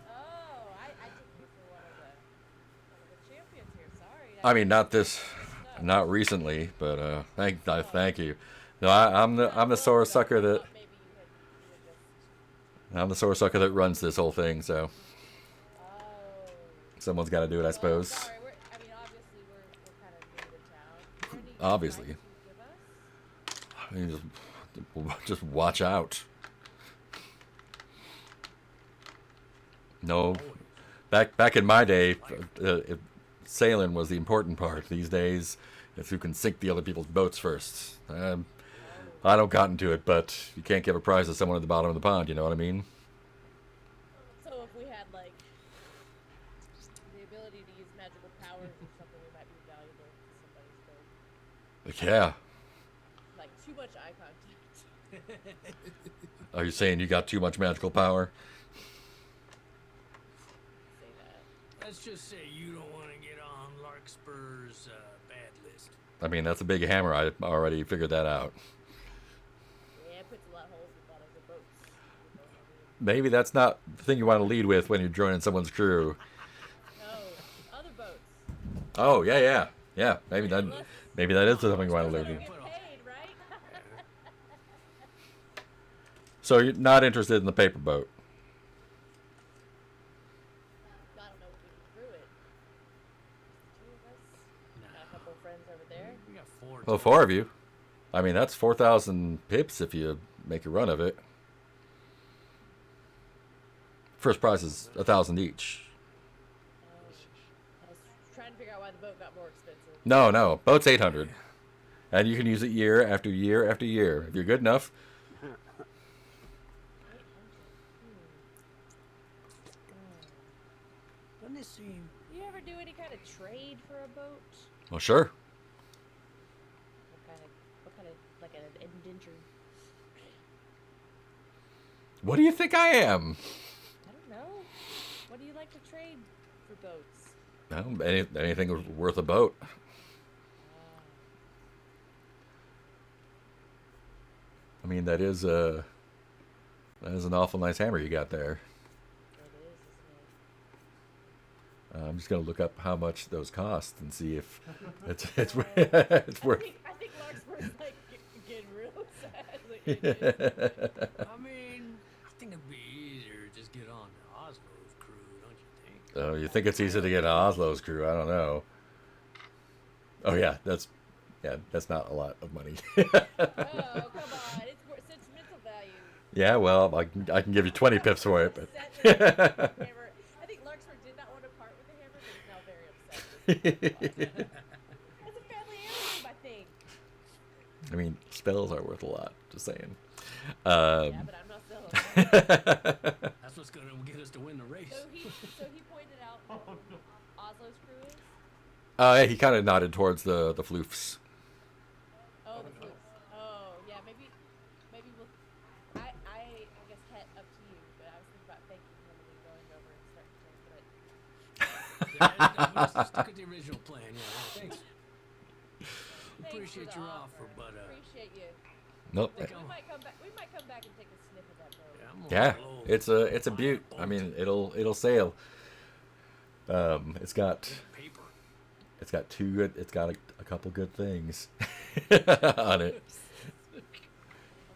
Speaker 4: Oh, I took you for one of the champions here. Sorry.
Speaker 3: I mean, not this,
Speaker 4: No.
Speaker 3: not recently, but thank you. No, I'm the sore sucker that
Speaker 4: Maybe you had just.
Speaker 3: I'm the sore sucker that runs this whole thing. So
Speaker 4: Oh.
Speaker 3: someone's got to do it, I
Speaker 4: Well,
Speaker 3: suppose.
Speaker 4: sorry, obviously we're kind of new to town. Is there any
Speaker 3: Obviously.
Speaker 4: advice you give us?
Speaker 3: I mean, just watch out. No, back in my day, sailing was the important part. These days, it's who can sink the other people's boats first. I don't got into it, but you can't give a prize to someone at the bottom of the pond. You know what I mean?
Speaker 4: So if we had like the ability to use magical powers or something, we might be valuable to somebody's boat.
Speaker 3: Yeah.
Speaker 4: Like too much eye contact.
Speaker 3: Are you saying you got too much magical power?
Speaker 4: Say that.
Speaker 5: Let's just say you don't want to get on Larkspur's bad list.
Speaker 3: I mean, that's a big hammer. I already figured that out.
Speaker 4: Yeah, it puts a lot of holes in the bottoms of boats. You know what I mean?
Speaker 3: Maybe that's not the thing you want to lead with when you're joining someone's crew.
Speaker 4: No, other boats.
Speaker 3: Oh yeah. Maybe that is something you want to lead
Speaker 4: Get
Speaker 3: with.
Speaker 4: paid, right?
Speaker 3: So you're not interested in the paper boat?
Speaker 4: I don't know if we can crew it. Two of us. Got a couple of friends over there.
Speaker 5: We got four.
Speaker 3: Well, 4 of you. I mean, that's 4,000 pips if you make a run of it. First prize is 1,000 each.
Speaker 4: I was trying to figure out why the boat got more expensive.
Speaker 3: No, boat's 800, and you can use it year after year after year if you're good enough.
Speaker 4: 800.
Speaker 5: Doesn't it seem?
Speaker 4: You ever do any kind of trade for a boat?
Speaker 3: Well, sure.
Speaker 4: What kind of, like an indenture?
Speaker 3: What do you think I am?
Speaker 4: I don't know. What do you like to trade for boats?
Speaker 3: Well, anything worth a boat. I mean, that is an awful nice hammer you got there.
Speaker 4: It is, isn't it?
Speaker 3: I'm just gonna look up how much those cost and see if it's it's worth.
Speaker 4: I think Larkspur's like getting real sad. Like, it is.
Speaker 5: I mean, I think it'd be easier to just get on the Oslo's crew, don't you think?
Speaker 3: Oh, you think it's easy to get Oslo's crew? I don't know. Oh yeah, that's not a lot of money.
Speaker 4: Oh, come on. It's sentimental value.
Speaker 3: Yeah, well, I can give you 20 pips for it, but
Speaker 4: Hammer. I think Larkspur did not want to part with the hammer, but is now very upset. That's a family heirloom, I think.
Speaker 3: I mean, spells are worth a lot. Just saying.
Speaker 4: Yeah, but I'm not selling them.
Speaker 5: That's what's gonna get us to win the race.
Speaker 4: So he pointed out Oslo's crew is?
Speaker 3: Yeah, he kind of nodded towards the floofs.
Speaker 4: Oh, the flukes. Oh, yeah, maybe we'll. I guess head up to you, but I was thinking about thanking him and then going over and starting to. But
Speaker 5: Yeah, I'm gonna stick with the original plan. Yeah, thanks. appreciate
Speaker 4: the
Speaker 5: your
Speaker 4: offer.
Speaker 5: offer, but
Speaker 4: Appreciate you.
Speaker 3: Nope.
Speaker 5: think
Speaker 4: We
Speaker 5: I'm,
Speaker 4: might come back. We might come back and take a sniff of that boat.
Speaker 5: yeah, I'm on
Speaker 3: Yeah,
Speaker 5: a roll.
Speaker 3: it's a
Speaker 5: Buy
Speaker 3: beaut. I
Speaker 5: boat.
Speaker 3: mean, it'll sail. It's got
Speaker 5: With paper.
Speaker 3: it's got two good. It's got a couple good things on it.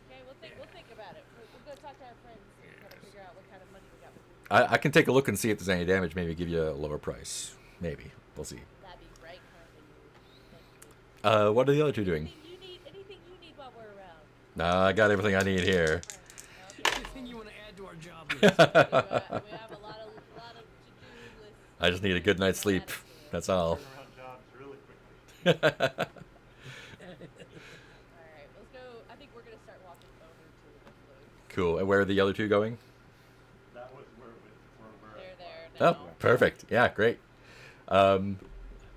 Speaker 4: Okay, we'll think about it. We'll go talk to our friends and kind of figure out what kind of money we got.
Speaker 3: I can take a look and see if there's any damage. Maybe give you a lower price. Maybe we'll see.
Speaker 4: That'd be right, kind of you. Thank you.
Speaker 3: What are the other two doing?
Speaker 4: Anything you need while we're around.
Speaker 3: Nah, I got everything I need here.
Speaker 4: Okay.
Speaker 5: Anything you want to add to our job list?
Speaker 4: We have a lot of to-do lists.
Speaker 3: I just need a good night's sleep. That's all.
Speaker 2: Turn around jobs really quickly.
Speaker 4: All right, let's go. I think we're gonna start walking over to the float.
Speaker 3: Cool. And where are the other two going?
Speaker 2: That was where we're
Speaker 4: They're
Speaker 2: at.
Speaker 4: there
Speaker 3: Oh,
Speaker 4: now.
Speaker 3: perfect. Yeah, great.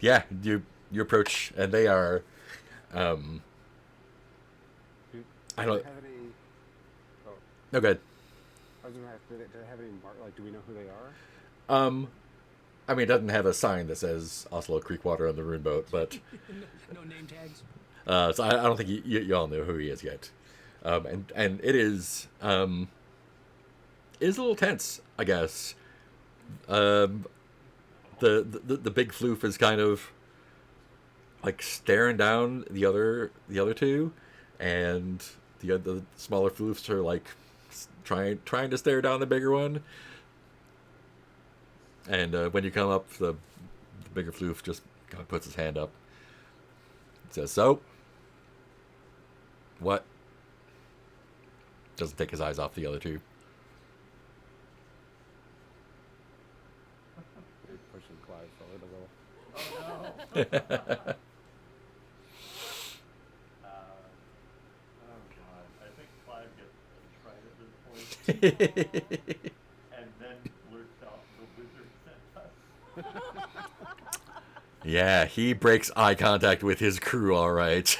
Speaker 3: Yeah, you approach, and they are.
Speaker 1: Do
Speaker 3: I
Speaker 1: they
Speaker 3: don't.
Speaker 1: have any? Oh,
Speaker 3: No good.
Speaker 1: I was gonna ask. Do they have any like? Do we know who they are?
Speaker 3: I mean, it doesn't have a sign that says Oslo Creekwater on the rune boat, but
Speaker 5: No name tags.
Speaker 3: so I don't think you all know who he is yet. And it is a little tense, I guess. The big floof is kind of like staring down the other two, and the smaller floofs are like trying to stare down the bigger one. And when you come up, the bigger floof just kind of puts his hand up. It says, "So, what?" Doesn't take his eyes off the other two.
Speaker 1: They're pushing Clive forward a little.
Speaker 2: Oh god. I think Clive gets contrite at this point, and then blurts out, "The wizard sent us."
Speaker 3: Yeah, he breaks eye contact with his crew, all right.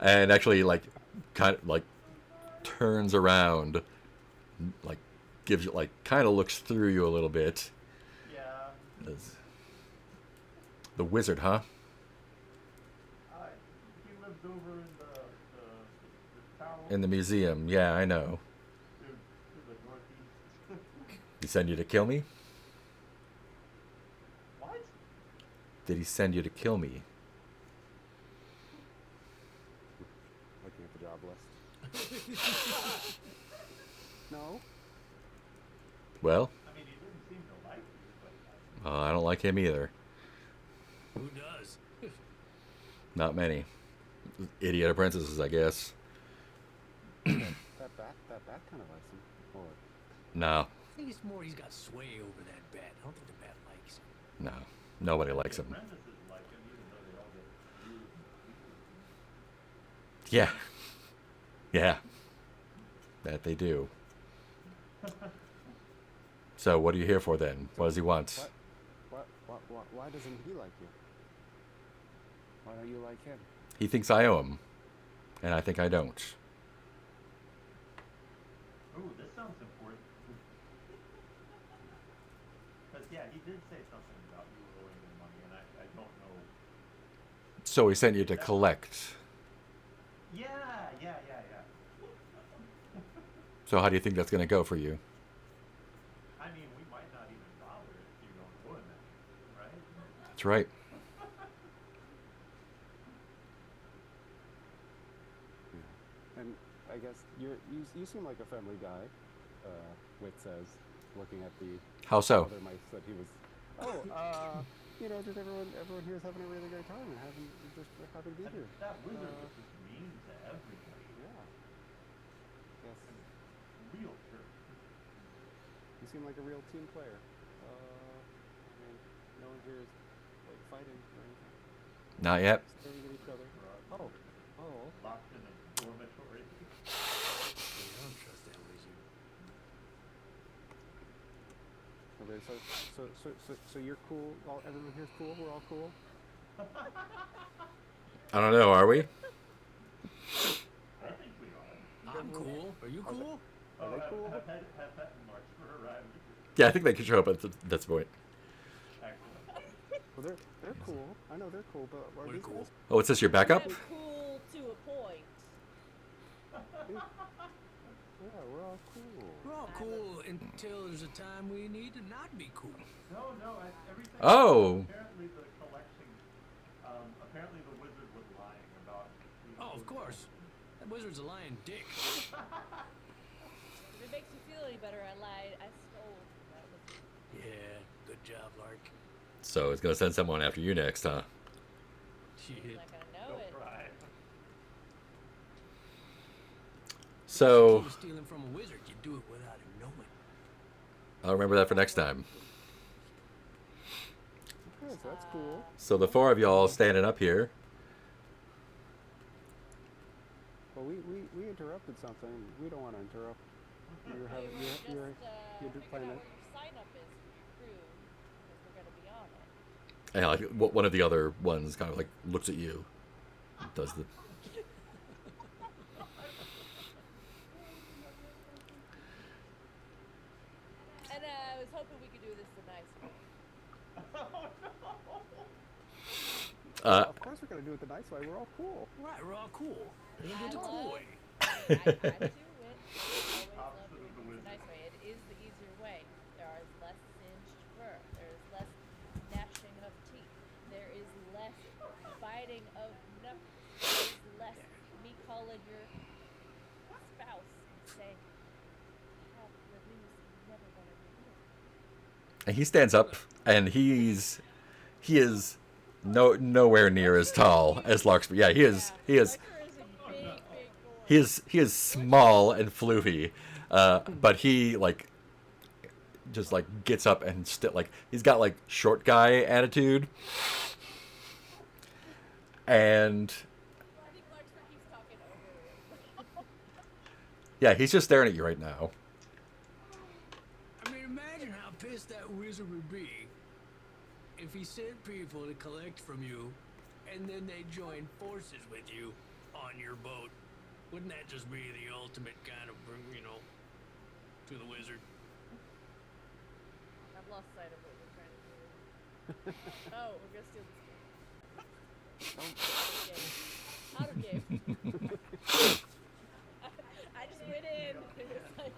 Speaker 3: And actually, like, kind of like turns around, like gives you like kind of looks through you a little bit.
Speaker 2: Yeah.
Speaker 3: The wizard, huh?
Speaker 2: He lives over in the tower
Speaker 3: In the museum. Yeah, I know.
Speaker 2: to the northeast.
Speaker 3: He send you to kill me?
Speaker 2: What?
Speaker 3: Did he send you to kill me?
Speaker 1: Looking at the job list. No.
Speaker 3: Well,
Speaker 2: I mean, he didn't seem to like you, but
Speaker 3: I don't like him either.
Speaker 5: Who does?
Speaker 3: Not many. Idiot apprentices, I guess.
Speaker 1: That bat kind of likes him. Or
Speaker 3: No,
Speaker 5: I think it's more he's got sway over that bat. I don't think the bat likes him.
Speaker 3: no. Nobody likes him.
Speaker 2: apprentices like him, even though they all get weird and
Speaker 3: Yeah. Yeah. That they do. So, what are you here for then? What does he want?
Speaker 1: why doesn't he like you? Why don't you like him?
Speaker 3: He thinks I owe him. And I think I don't.
Speaker 2: Ooh, this sounds important. Because, yeah, he did say something about you owing him money, and I don't know.
Speaker 3: So he sent you to collect.
Speaker 2: Yeah.
Speaker 3: So how do you think that's going to go for you?
Speaker 2: I mean, we might not even bother if you don't owe him anything, right?
Speaker 3: That's right.
Speaker 1: Yeah. And I guess you seem like a friendly guy. Wit says, looking at the
Speaker 3: How so?
Speaker 1: other mice that he was. Just everyone here is having a really great time and just happy to be here.
Speaker 2: That wizard was just mean to everybody.
Speaker 1: Yeah. Yes.
Speaker 2: Real jerk.
Speaker 1: You seem like a real team player. I mean, no one here is like fighting or anything.
Speaker 3: Not yet.
Speaker 1: Staring at each other. Oh.
Speaker 2: Locked in a dormitory.
Speaker 5: I don't trust that wizard.
Speaker 1: Okay, so you're cool. Everyone here's cool. We're all cool.
Speaker 3: I don't know, are we?
Speaker 2: I think we are.
Speaker 5: I'm cool. Are you cool?
Speaker 1: Are they cool?
Speaker 2: Have Pet and March arrived.
Speaker 3: Yeah, I think they could show up at this point.
Speaker 2: Excellent.
Speaker 1: Well, they're cool. I know they're cool, but are
Speaker 5: We're
Speaker 1: these
Speaker 5: cool.
Speaker 1: guys?
Speaker 3: Oh, is this your backup?
Speaker 4: Kind of cool to a point.
Speaker 1: Yeah, we're all cool.
Speaker 5: We're all cool until there's a time we need to not be cool.
Speaker 2: No, everything.
Speaker 3: Oh.
Speaker 2: Apparently the collection. Apparently the wizard was lying about.
Speaker 5: Oh, of course. That wizard's a lying dick.
Speaker 4: If it makes you feel any better, I lied. I stole from that wizard.
Speaker 5: Yeah, good job, Lark.
Speaker 3: So it's gonna send someone after you next, huh?
Speaker 4: He's
Speaker 5: Shit.
Speaker 4: not gonna know
Speaker 2: Don't
Speaker 4: it.
Speaker 2: cry.
Speaker 3: So
Speaker 5: If you were stealing from a wizard, you'd do it without him knowing.
Speaker 3: I'll remember that for next time.
Speaker 1: Okay, so that's cool.
Speaker 3: So the four of y'all standing up here.
Speaker 1: Well, we interrupted something. We don't want to interrupt. You're having
Speaker 4: We were just
Speaker 1: you're
Speaker 4: figuring
Speaker 1: playing
Speaker 4: out
Speaker 1: it.
Speaker 4: where your sign up is for your crew, because we're gonna be on it.
Speaker 3: And like one of the other ones kind of like looks at you, does the.
Speaker 4: And I was hoping we could do this the nice way.
Speaker 1: Of course, we're gonna do it the nice way. We're all cool.
Speaker 5: Right, we're all cool. We're gonna do it the
Speaker 4: I
Speaker 5: cool
Speaker 4: love-
Speaker 5: way.
Speaker 4: I do it. Always love
Speaker 2: Opposite
Speaker 4: doing
Speaker 2: of the
Speaker 4: things the
Speaker 2: wizard.
Speaker 4: nice way. It is the easier way. There is less singed fur. There is less gnashing of teeth. There is less biting of knuckles. There is less me calling your spouse and saying, "I have the news you never want to reveal."
Speaker 3: And he stands up, and he is nowhere near as tall as Larkspur. Yeah, he is.
Speaker 4: Lecter is a big boy.
Speaker 3: He is small and floofy, but he like just like gets up and like he's got like short guy attitude, and
Speaker 4: I think Larkspur keeps talking over.
Speaker 3: yeah, he's just staring at you right now.
Speaker 5: I mean, imagine how pissed that wizard would be if he sent people to collect from you, and then they join forces with you on your boat. Wouldn't that just be the ultimate kind of, to the wizard?
Speaker 4: I've lost sight of what we're trying to do. Oh, we're gonna steal this game. Outer game. I just went in. It's like,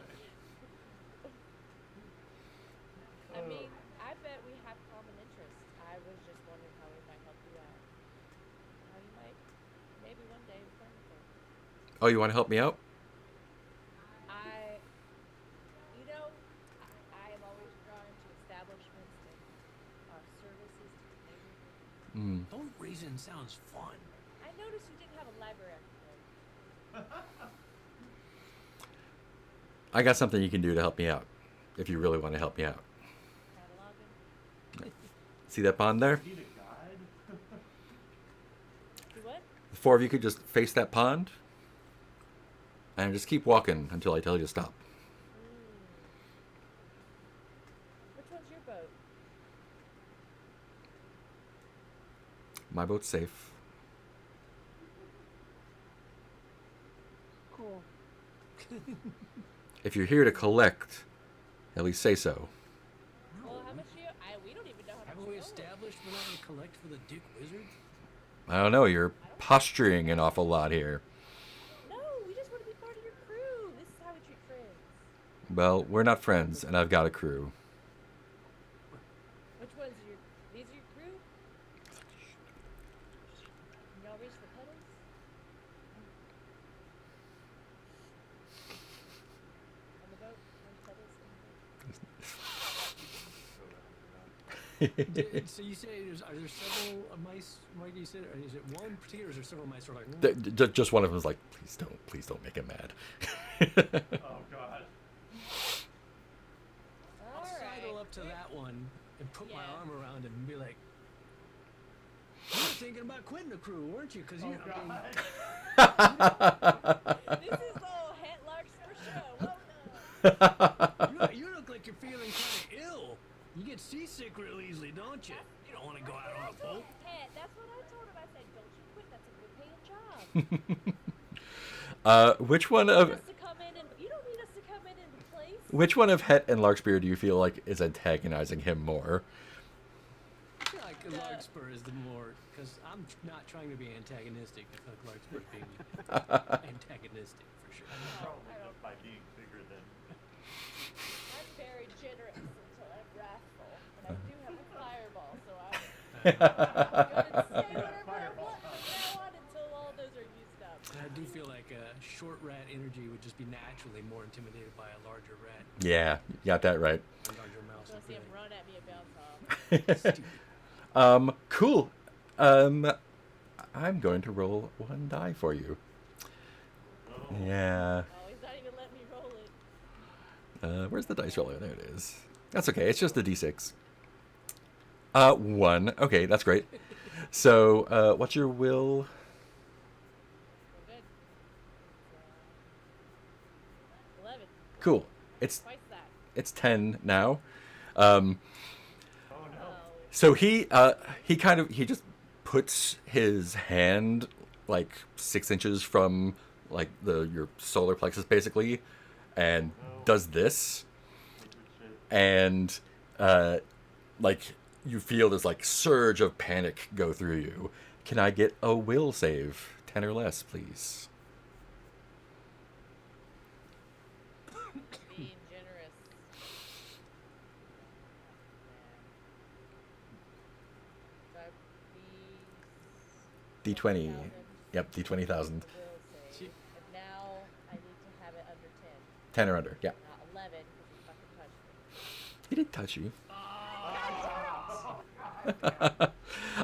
Speaker 4: I mean, I bet we have common interests. I was just wondering how we might help you out. How you might, maybe one day, friend with us.
Speaker 3: Oh, you want to help me out?
Speaker 4: I am always drawn to establishments that are services to the neighborhood.
Speaker 3: Mm.
Speaker 5: Boat raising sounds fun.
Speaker 4: I noticed you didn't have a library up there.
Speaker 3: I got something you can do to help me out, if you really want to help me out.
Speaker 4: Cataloging.
Speaker 3: See that pond there?
Speaker 2: Need a guide?
Speaker 4: Do what?
Speaker 3: The four of you could just face that pond, and just keep walking until I tell you to stop.
Speaker 4: Which one's your boat?
Speaker 3: My boat's safe.
Speaker 1: Cool.
Speaker 3: If you're here to collect, at least say so.
Speaker 4: Well, how much do you? We don't even know how much.
Speaker 5: Haven't
Speaker 4: you
Speaker 5: we
Speaker 4: owe us.
Speaker 5: established we're not going to collect for the dick wizard?
Speaker 3: I don't know, you're posturing an awful lot here.
Speaker 4: No, we just want to be part of your crew. This is how we treat friends.
Speaker 3: Well, we're not friends, and I've got a crew.
Speaker 4: Which one's your? These are your crew? Can y'all reach the pedals? On the boat? On the pedals?
Speaker 5: So you say are there several mice? Mike, you said, or is it one particular, or is there several mice? Or like,
Speaker 3: Just one of them is like, please don't make him mad.
Speaker 2: Oh god.
Speaker 5: I'll sidle
Speaker 4: Alright.
Speaker 5: up to that one and put my
Speaker 4: Yeah.
Speaker 5: arm around him and be like, "You were thinking about quitting the crew, weren't you? Because
Speaker 2: Oh
Speaker 5: you, I mean,
Speaker 2: god.
Speaker 4: This is all Het Larkspur show.
Speaker 5: you look like you're feeling kind of ill. You get seasick real easily, don't you? You don't want to go out on a boat."
Speaker 4: Het, that's what I told him. I said, don't you quit. That's a good paying job.
Speaker 3: Which one
Speaker 4: You don't
Speaker 3: of
Speaker 4: need us to come in and you don't need us to come in and replace.
Speaker 3: which one of Het and Larkspur do you feel like is antagonizing him more?
Speaker 5: I feel like a Larkspur is the more, because I'm not trying to be antagonistic. I feel like Larkspur is being antagonistic for sure.
Speaker 2: Probably just by being bigger than.
Speaker 4: I'm very generous until I'm wrathful, and I do have a fireball, so I'm
Speaker 3: Uh,
Speaker 4: gonna say whatever I want from now on until all those are used up.
Speaker 5: I do feel like a short rat energy would just be naturally more intimidated by a larger rat.
Speaker 3: yeah, you got that right.
Speaker 5: A larger mouse.
Speaker 4: So
Speaker 5: would
Speaker 4: see him
Speaker 5: really-
Speaker 4: run at me and bounce off.
Speaker 5: Stupid.
Speaker 3: Cool. I'm going to roll one die for you. Yeah.
Speaker 4: Oh, he's not even letting me roll it.
Speaker 3: Where's the dice roller? There it is. That's okay. It's just a d6. 1. Okay, that's great. So, what's your will?
Speaker 4: We're good. 11.
Speaker 3: Cool. It's
Speaker 4: Twice that.
Speaker 3: it's 10 now.
Speaker 2: Oh no.
Speaker 3: So he just puts his hand like 6 inches from like your solar plexus basically, and does this, and like you feel this like surge of panic go through you. Can I get a will save, 10 or less, please?
Speaker 4: Being generous. So I'd be
Speaker 3: D20.
Speaker 4: 20,000
Speaker 3: Yep, D20,000.
Speaker 4: will save.
Speaker 5: See-
Speaker 4: And now I need to have it under 10.
Speaker 3: 10 or under. Yeah.
Speaker 4: Not 11 because he fucking touched me.
Speaker 3: He did touch you.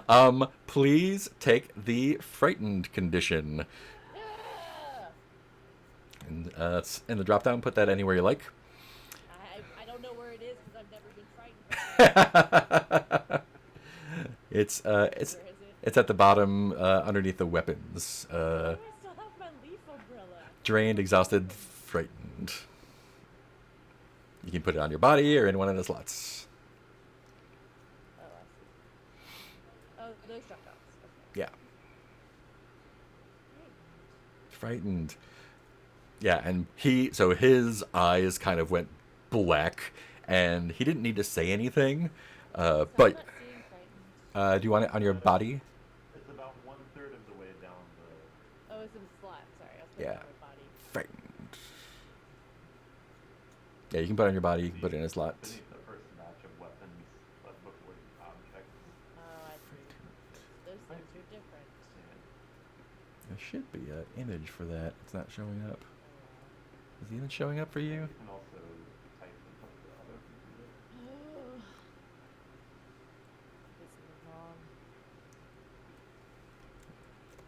Speaker 2: Oh.
Speaker 3: Please take the frightened condition.
Speaker 4: Yeah!
Speaker 3: And it's in the drop down. Put that anywhere you like.
Speaker 4: I don't know where it is because I've never been frightened before.
Speaker 3: It's
Speaker 4: Where is it?
Speaker 3: it's at the bottom underneath the weapons.
Speaker 4: Why do I still have my leaf umbrella?
Speaker 3: Drained, exhausted, frightened. You can put it on your body or in one of the slots.
Speaker 4: Oh, I see. Oh, those drop downs. Okay.
Speaker 3: Yeah. Frightened. Yeah, and his eyes kind of went black, and he didn't need to say anything.
Speaker 4: So I'm
Speaker 3: But
Speaker 4: not seeing frightened.
Speaker 3: do you want it on your body?
Speaker 2: It's about 1/3 of the way down the.
Speaker 4: Oh, it's in the slot. Sorry, I was putting
Speaker 3: Yeah.
Speaker 4: it on my body.
Speaker 3: Frightened. Yeah, you can put it on your body. You can put it in a slot.
Speaker 2: Beneath the first batch of weapons, but before the objects.
Speaker 4: Oh, I see. Those things are different.
Speaker 3: There should be an image for that. It's not showing up.
Speaker 4: Oh,
Speaker 3: Is the image showing up for you?
Speaker 2: You can also type in some of the other computer.
Speaker 4: well. This is wrong.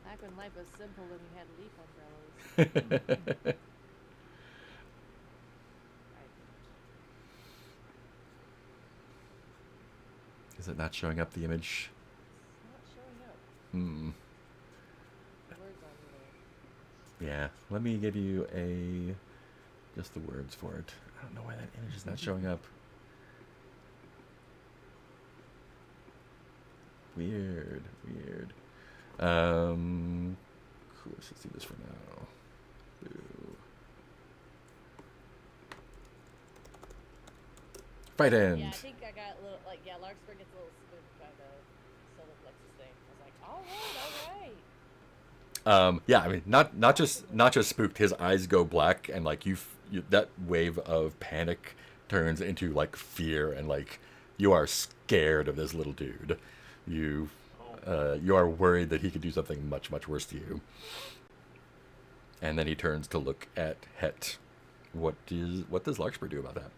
Speaker 4: Back when life was simple and we had leaf umbrellas.
Speaker 3: Is it not showing up the image?
Speaker 4: It's not showing up.
Speaker 3: Hmm.
Speaker 4: The words on there.
Speaker 3: Yeah. Let me give you just the words for it. I don't know why that image is not showing up. Weird. Cool. Let's just do this for now. Boo. Frightened.
Speaker 4: Yeah, I think I got a little, Larkspur gets a little spooked by the solar plexus thing. I was like, alright.
Speaker 3: Yeah, I mean, not just spooked. His eyes go black, and like you that wave of panic turns into like fear, and like you are scared of this little dude. You are worried that he could do something much worse to you. And then he turns to look at Het. What does Larkspur do about that?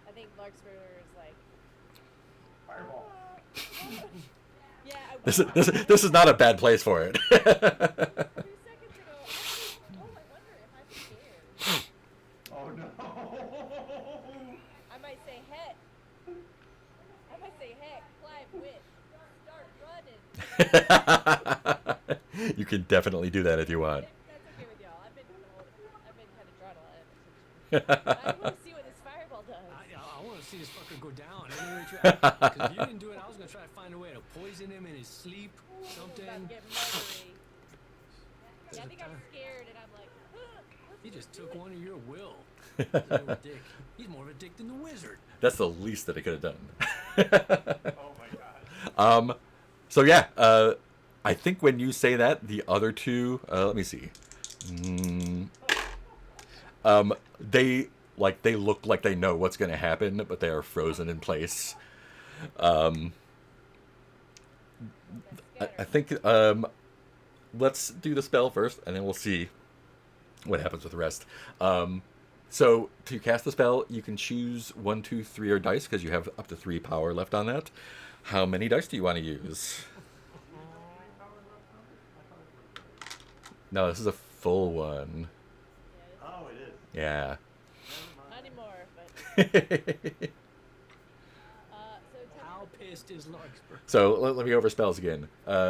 Speaker 4: I think Larkspur is like,
Speaker 2: Fireball.
Speaker 4: yeah,
Speaker 3: This is not a bad place for it.
Speaker 4: 2 seconds ago, I wonder if I'm scared.
Speaker 2: Oh no.
Speaker 4: I might say heck. Clive, wit, start running.
Speaker 3: You can definitely do that if you want.
Speaker 4: That's okay with y'all. I've been kind of drawing a lot of attention. I want to see what this fireball does.
Speaker 5: I want to see this fucker go down. Because if you didn't do it, I was going to try to find a way to poison him in his sleep, something.
Speaker 4: About to get murdery. Yeah, I think I'm scared, and I'm like,
Speaker 5: He just took one of your will. He's a little dick. He's more of a dick than the wizard.
Speaker 3: That's the least that it could have done.
Speaker 2: Oh
Speaker 3: So yeah, I think when you say that, the other two, let me see. Mm, they they look like they know what's going to happen, but they are frozen in place. Um, I think let's do the spell first, and then we'll see what happens with the rest. So to cast the spell, you can choose 1, 2, 3 or dice because you have up to 3 power left on that. How many dice do you want to use? No, this is a full one.
Speaker 2: Oh, it is.
Speaker 3: Yeah.
Speaker 4: Not anymore, but so tell
Speaker 5: How
Speaker 4: me.
Speaker 5: pissed is Larkspur?
Speaker 3: So let me go over spells again.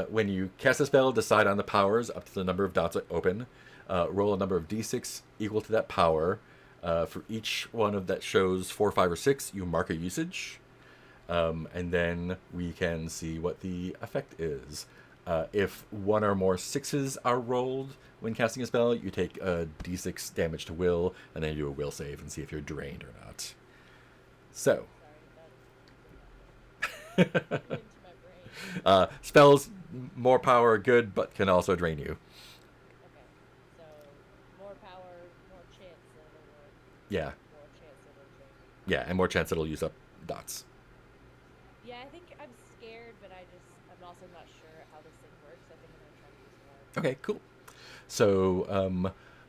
Speaker 3: When you cast a spell, decide on the powers up to the number of dots open. Roll a number of d6 equal to that power. For each one of that shows 4, 5, or 6, you mark a usage. And then we can see what the effect is. If one or more 6s are rolled when casting a spell, you take a d6 damage to will, and then you do a will save and see if you're drained or not. So,
Speaker 4: Sorry, that into my brain.
Speaker 3: spells, more power, good, but can also drain you.
Speaker 4: Okay, so more power, more chance that it'll work.
Speaker 3: Yeah,
Speaker 4: More chance that it'll drain me.
Speaker 3: yeah, and more chance it'll use up dots.
Speaker 4: Yeah, I think I'm scared, but I'm also not sure how this thing works. I think I'm gonna try to use more.
Speaker 3: Okay, cool. So,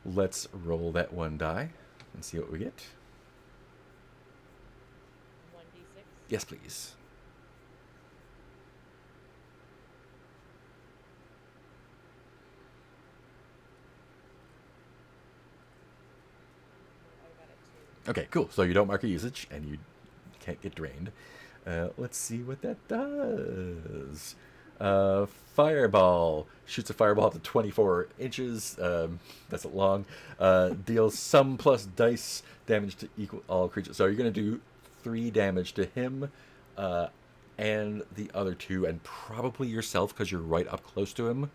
Speaker 3: let's roll that one die and see what we get.
Speaker 4: 1d6.
Speaker 3: Yes, please.
Speaker 4: I got a 2.
Speaker 3: Okay, cool. So you don't mark a usage, and you can't get drained. Let's see what that does. Fireball shoots a fireball to 24 inches. That's long. Deals some plus dice damage to equal all creatures. So you're going to do 3 damage to him and the other 2, and probably yourself because you're right up close to him.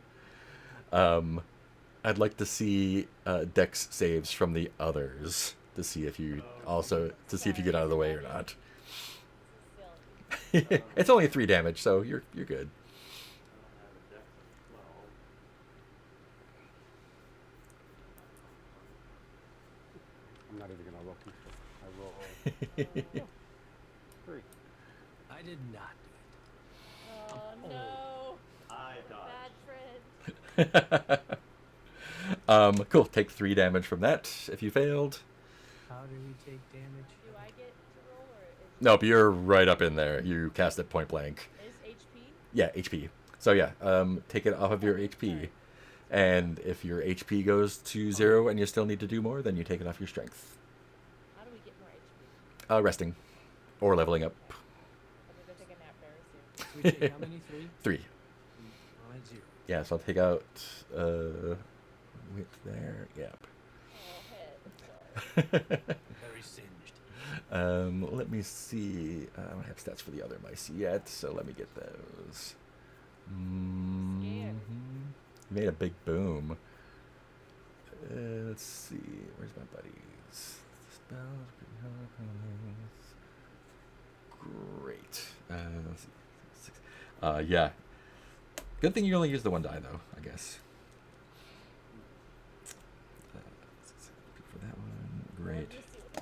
Speaker 3: I'd like to see dex saves from the others to see if you get out of the way or not.
Speaker 4: This is silly.
Speaker 3: It's only 3 damage, so you're good.
Speaker 2: I don't have a dex of 12.
Speaker 1: I'm not even gonna look. I roll 3.
Speaker 5: I did not do it.
Speaker 4: Oh no,
Speaker 2: I
Speaker 4: bad
Speaker 2: dodged.
Speaker 4: friend.
Speaker 3: Cool. Take 3 damage from that if you failed.
Speaker 5: How do we take damage?
Speaker 4: Do I get to roll or is
Speaker 3: Nope, you're right up in there. You cast it point blank.
Speaker 4: HP?
Speaker 3: Yeah, HP. So yeah, take it off of your HP. And if your HP goes to 0 and you still need to do more, then you take it off your strength.
Speaker 4: How do we get more HP?
Speaker 3: Resting. Or leveling up.
Speaker 4: I'm gonna go take a nap very soon.
Speaker 5: So we take how many? 3?
Speaker 3: 3.
Speaker 5: I'm at 0.
Speaker 3: Yeah, so I'll take out width there. Yep.
Speaker 4: Oh, head. Sorry.
Speaker 5: Very singed.
Speaker 3: Let me see. I don't have stats for the other mice yet, so let me get those. Made a big boom. Let's see. Where's my buddies? Spells. Great. Let's see. 6. Yeah. Good thing you only use the 1 die, though, I guess. For that one. Great.
Speaker 4: Let's see what we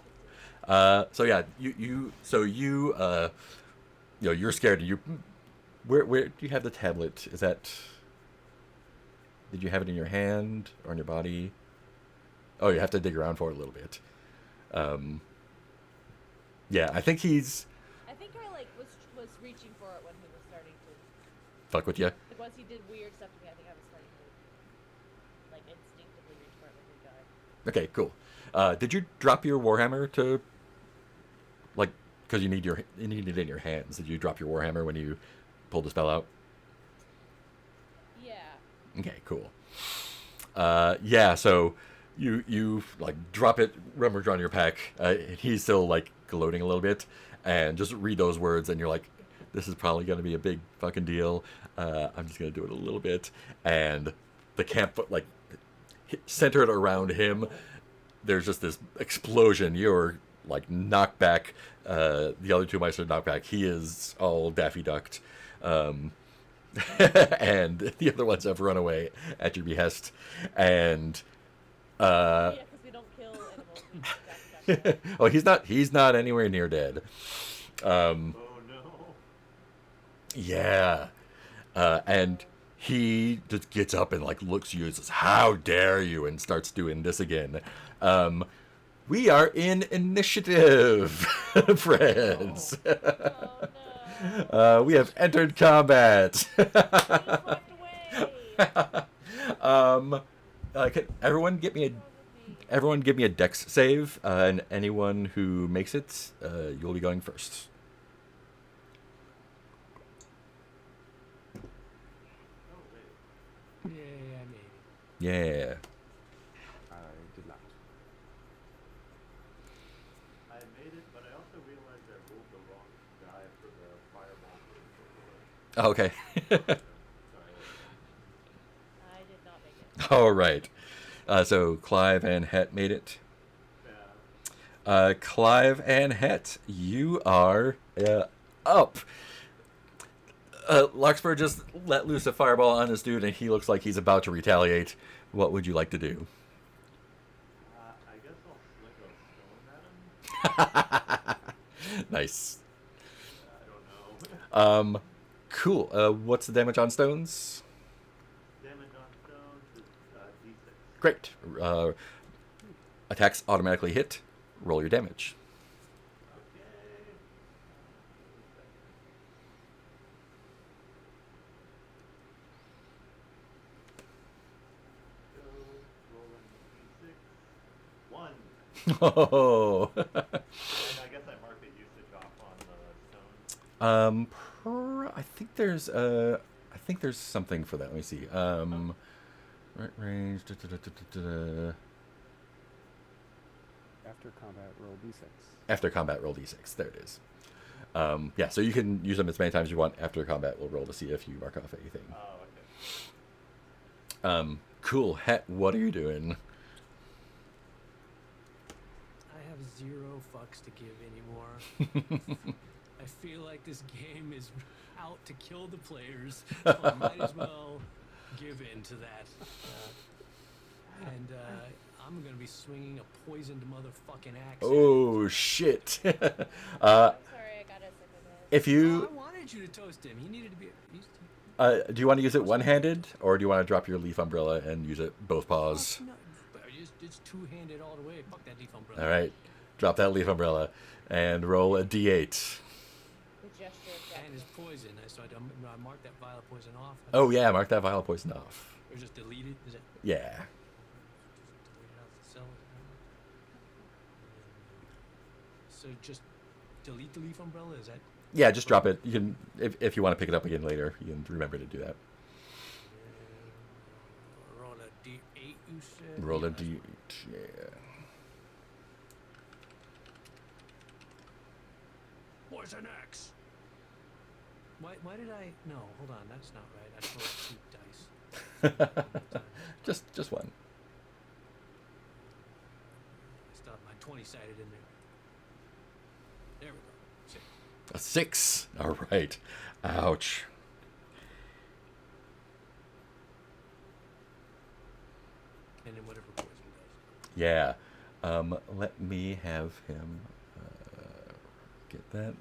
Speaker 4: can do.
Speaker 3: So yeah, you're scared. Where do you have the tablet? Did you have it in your hand or in your body? Oh, you have to dig around for it a little bit. Yeah, I think he's
Speaker 4: I think I was reaching for it when he was starting to.
Speaker 3: fuck with you.
Speaker 4: Like once he did weird stuff to me, I think I was starting to like instinctively reach for it like a guy.
Speaker 3: Okay, cool. Did you drop your warhammer to because you need it in your hands? Did you drop your warhammer when you pulled the spell out?
Speaker 4: Yeah.
Speaker 3: Okay, cool. Yeah, so you drop it, rummage on your pack. He's still gloating a little bit, and just read those words, and you're like, this is probably going to be a big fucking deal. I'm just going to do it a little bit, and the camp centered around him. There's just this explosion. You're knocked back. The other 2 mice are knocked back. He is all Daffy Ducked. and the other ones have run away at your behest. And
Speaker 4: Yeah, because we don't kill animals. We jack.
Speaker 3: oh, he's not anywhere near dead.
Speaker 2: Oh no.
Speaker 3: Yeah. And he just gets up and like looks at you and says, "How dare you?" and starts doing this again. We are in initiative, friends.
Speaker 4: Oh no.
Speaker 3: We have entered combat.
Speaker 4: Please run away.
Speaker 3: Can everyone give me a dex save, and anyone who makes it, you'll be going first.
Speaker 2: Oh wait.
Speaker 5: Yeah, maybe.
Speaker 3: Yeah.
Speaker 1: I did not.
Speaker 2: I made it, but I also realized I rolled the wrong die for the fireball.
Speaker 3: Oh, okay.
Speaker 2: Sorry.
Speaker 4: I did not make it.
Speaker 3: All right. So Clive and Het made it.
Speaker 2: Yeah.
Speaker 3: Clive and Het, you are up. Larkspur just let loose a fireball on this dude, and he looks like he's about to retaliate. What would you like to do?
Speaker 2: I guess I'll flick a stone at him.
Speaker 3: Nice.
Speaker 2: I don't know.
Speaker 3: Cool. What's the damage on stones?
Speaker 2: Damage on stones is D6.
Speaker 3: Great. Attacks automatically hit. Roll your damage.
Speaker 2: Okay. Rolling D6. 1.
Speaker 3: Oh.
Speaker 2: And I guess I mark the usage off on the stone.
Speaker 3: I think there's something for that. Let me see. Right range.
Speaker 1: After combat, roll d6.
Speaker 3: After combat, roll d6. There it is. Yeah, so you can use them as many times as you want. After combat, we'll roll to see if you mark off anything.
Speaker 2: Oh, okay.
Speaker 3: Cool. Het, what are you doing?
Speaker 5: I have 0 fucks to give anymore. I feel like this game is out to kill the players, so I might as well give in to that. I'm gonna be swinging a poisoned motherfucking axe.
Speaker 3: Oh shit.
Speaker 4: I'm sorry, I got a second.
Speaker 3: If you
Speaker 5: I wanted you to toast him. He needed to be.
Speaker 3: do you want to use it one-handed, or do you want to drop your leaf umbrella and use it both paws?
Speaker 5: No, it's two-handed all the way. Fuck that leaf umbrella.
Speaker 3: All right, drop that leaf umbrella and roll a d8.
Speaker 4: The gesture of
Speaker 5: And it's
Speaker 4: death.
Speaker 5: poison. So I mark that vial of poison off.
Speaker 3: Oh yeah, mark that vial of poison off.
Speaker 5: Or just delete it. Is it?
Speaker 3: Yeah.
Speaker 5: Just delete it off the cell. So just delete the leaf umbrella. Is that?
Speaker 3: Yeah, just drop it. You can, if you want to pick it up again later, you can remember to do that.
Speaker 5: Roll a d8. You said.
Speaker 3: Roll a
Speaker 5: Yeah,
Speaker 3: d8. Yeah.
Speaker 5: Poison axe. Why did I? No, hold on. That's not right. I rolled 2 dice.
Speaker 3: just one.
Speaker 5: I still have my 20-sided in there. There we go. 6.
Speaker 3: A 6. All right. Ouch.
Speaker 5: And then whatever poison does.
Speaker 3: Yeah. Let me have him get that.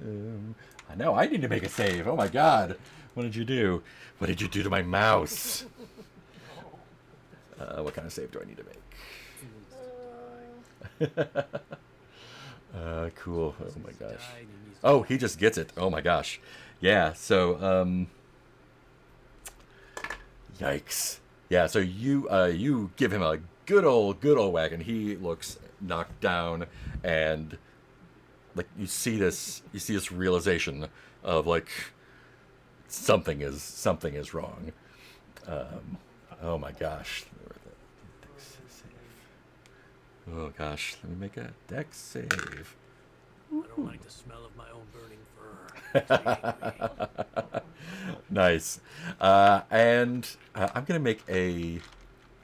Speaker 3: I know. I need to make a save. Oh my god. What did you do? What did you do to my mouse? What kind of save do I need to make? Cool. Oh my gosh. Oh, he just gets it. Oh my gosh. Yeah. So, yikes. Yeah. So you give him a good old whack, and he looks knocked down, and like you see this realization of like something is wrong. Oh my gosh. Oh gosh, let me make a dex save.
Speaker 5: I don't like the smell of my own burning fur.
Speaker 3: Nice. And I'm gonna make a.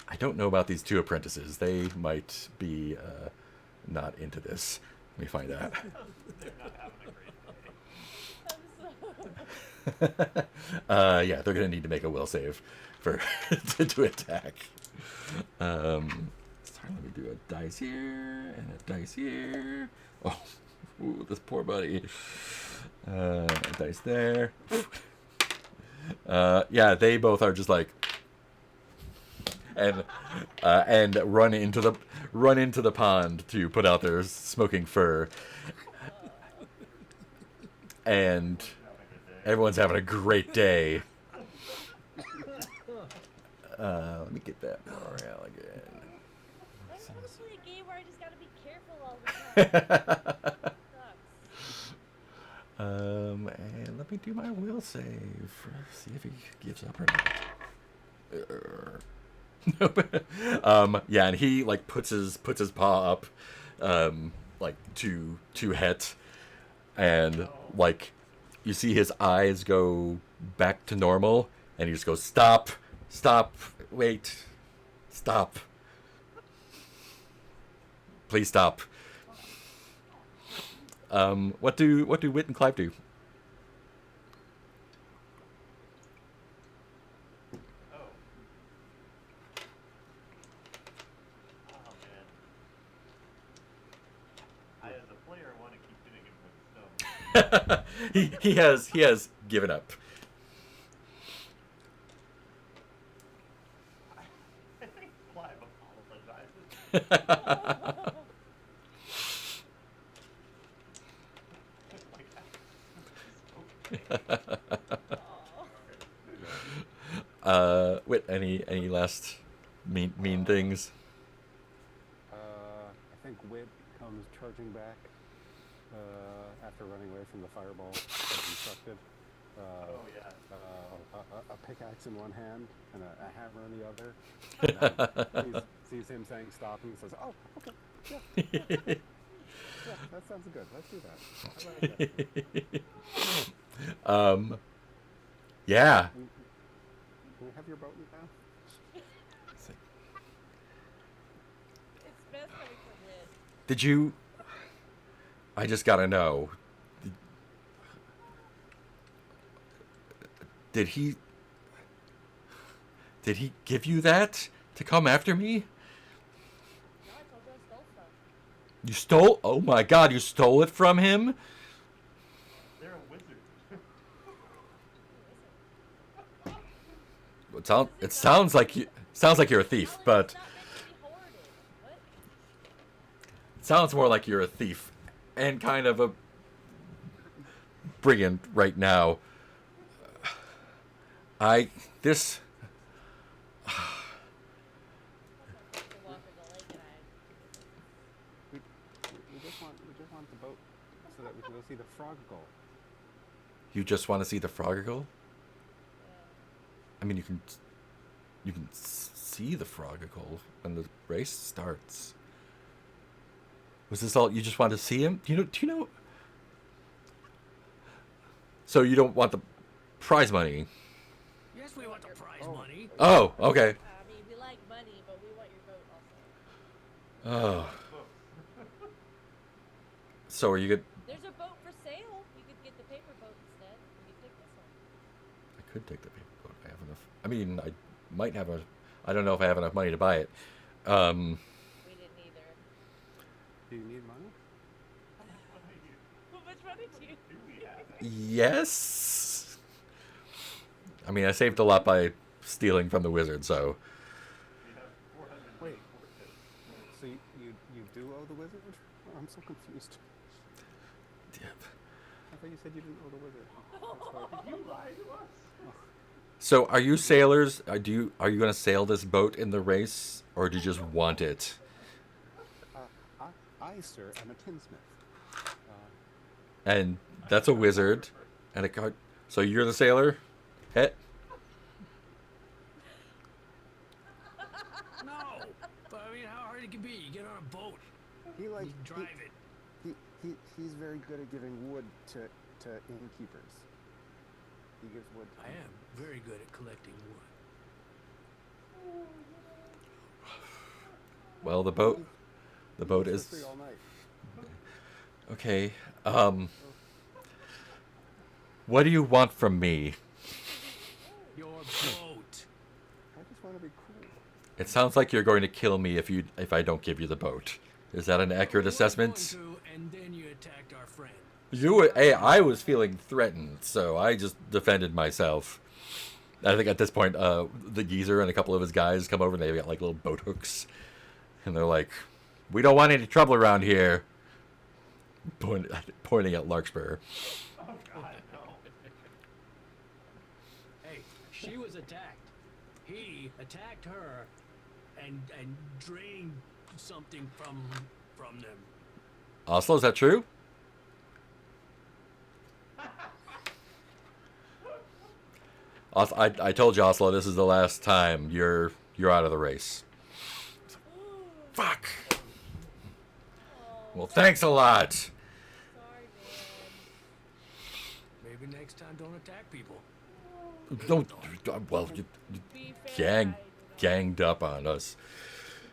Speaker 3: I don't know about these 2 apprentices. They might be not into this. Let me find out.
Speaker 2: They're not having a great day.
Speaker 4: I'm so
Speaker 3: Yeah, they're gonna need to make a will save for to attack. Sorry, let me do a dice here and a dice here. Oh, ooh, this poor buddy. A dice there. Yeah, they both are just like, and run into the pond to put out their smoking fur, and everyone's having a great day. Let me get that morale again.
Speaker 4: I want to play a game where I just gotta be careful all the time. Sucks.
Speaker 3: And let me do my will save. See if he gives up or not. Yeah, and he like puts his paw up, like to Het, and like you see his eyes go back to normal, and he just goes, "Stop, stop, wait, stop, please stop." What do Wit and Clive do?
Speaker 2: Oh. Oh man. I as a player want to keep hitting him with stone.
Speaker 3: he has given up.
Speaker 2: I think Clive apologizes.
Speaker 3: Wit, any last mean things?
Speaker 1: I think Wit comes charging back after running away from the fireball as instructed.
Speaker 2: Oh yeah.
Speaker 1: A pickaxe in one hand and a hammer in the other. And sees him saying stop and he says, "Oh, okay, yeah, yeah, that sounds good. Let's do that. I like that.
Speaker 3: Yeah.
Speaker 1: Can we have your boat now?"
Speaker 4: It's best coming from Wit.
Speaker 3: Did you? I just gotta know. Did he give you that to come after me?
Speaker 4: No, I told you I stole stuff.
Speaker 3: You stole? Oh my God! You stole it from him?
Speaker 2: They're a wizard.
Speaker 3: It sounds like you're a thief,
Speaker 4: No,
Speaker 3: but
Speaker 4: it's not meant to be hoarded. What?
Speaker 3: it sounds more like you're a thief and kind of a brigand right now. This.
Speaker 4: To walk in the lake and
Speaker 1: We just want the boat so that we can go see the frog goal.
Speaker 3: You just want to see the Froggle? I mean, you can see the Froggle when the race starts. Was this all you just wanted to see him? Do you know? So you don't want the prize money?
Speaker 5: Yes, we want the prize money.
Speaker 3: Oh, okay.
Speaker 4: I mean, we like money, but we want your boat also.
Speaker 3: Oh. So are you good?
Speaker 4: There's a boat for sale. You could get the paper boat instead. You could take this one.
Speaker 3: I could take the paper boat. I have enough. I mean, I might have a. I don't know if I have enough money to buy it.
Speaker 4: We didn't either.
Speaker 1: Do you need money?
Speaker 4: How much money do you?
Speaker 3: Yes. I mean, I saved a lot by stealing from the wizard, so.
Speaker 2: We have 400
Speaker 1: Wait. So you do owe the wizard? Oh, I'm so confused. I thought you said you didn't owe the wizard. That's
Speaker 2: Did you lie to us?
Speaker 3: So, are you sailors? Are you going to sail this boat in the race, or do you just want it?
Speaker 1: I, sir, am a tinsmith.
Speaker 3: And that's a wizard, and a card. So you're the sailor, Het?
Speaker 5: No, but I mean, how hard it can be? You get on a boat,
Speaker 1: He like
Speaker 5: you drive it.
Speaker 1: he's very good at giving wood to innkeepers. He gives wood. To
Speaker 5: I am very good at collecting wood.
Speaker 3: Well, the boat
Speaker 1: For
Speaker 3: is
Speaker 1: free all night.
Speaker 3: okay. What do you want from me?
Speaker 5: Your boat.
Speaker 1: I just want to be cool.
Speaker 3: It sounds like you're going to kill me if I don't give you the boat. Is that an accurate
Speaker 5: We were
Speaker 3: assessment?
Speaker 5: going to, and then you attacked our friend.
Speaker 3: Hey, I was feeling threatened, so I just defended myself. I think at this point, the geezer and a couple of his guys come over and they've got like little boat hooks, and they're like, "We don't want any trouble around here." Pointing at Larkspur.
Speaker 2: Oh God, no.
Speaker 5: Hey, she was attacked. He attacked her, and drained something from them.
Speaker 3: Oslo, is that true? I told you, Oslo, this is the last time you're out of the race. Fuck. Well, thanks a lot.
Speaker 4: Sorry, man.
Speaker 5: Maybe next time, don't attack people.
Speaker 3: Don't. Well, you
Speaker 4: Be fair.
Speaker 3: ganged up on us.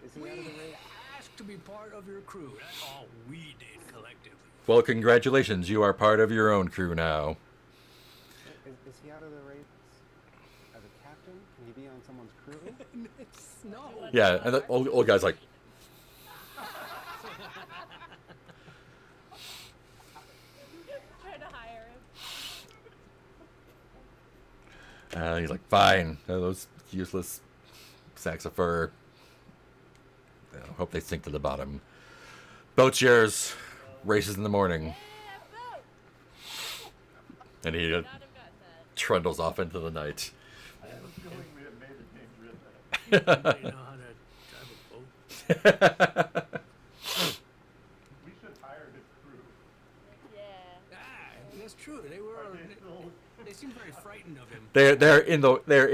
Speaker 1: Is he
Speaker 5: We
Speaker 1: out of the race?
Speaker 5: asked to be part of your crew. That's all we did collectively.
Speaker 3: Well, congratulations. You are part of your own crew now.
Speaker 1: Is he out of the race as a captain? Can he be on someone's crew?
Speaker 5: No.
Speaker 3: Yeah, and the old guy's like,
Speaker 4: Trying to hire him.
Speaker 3: he's like, fine. Those useless sacks of fur. Hope they sink to the bottom. Boat's yours. Races in the morning.
Speaker 4: Yeah, vote.
Speaker 3: And he
Speaker 4: Not have gotten that.
Speaker 3: trundles off into the night.
Speaker 2: I have a feeling we have made the name written.
Speaker 5: They know how to drive a boat.
Speaker 2: We should hire his crew.
Speaker 4: Yeah.
Speaker 5: Ah, that's true. They were.
Speaker 2: Are they still?
Speaker 5: They seemed very frightened of him.
Speaker 3: They're in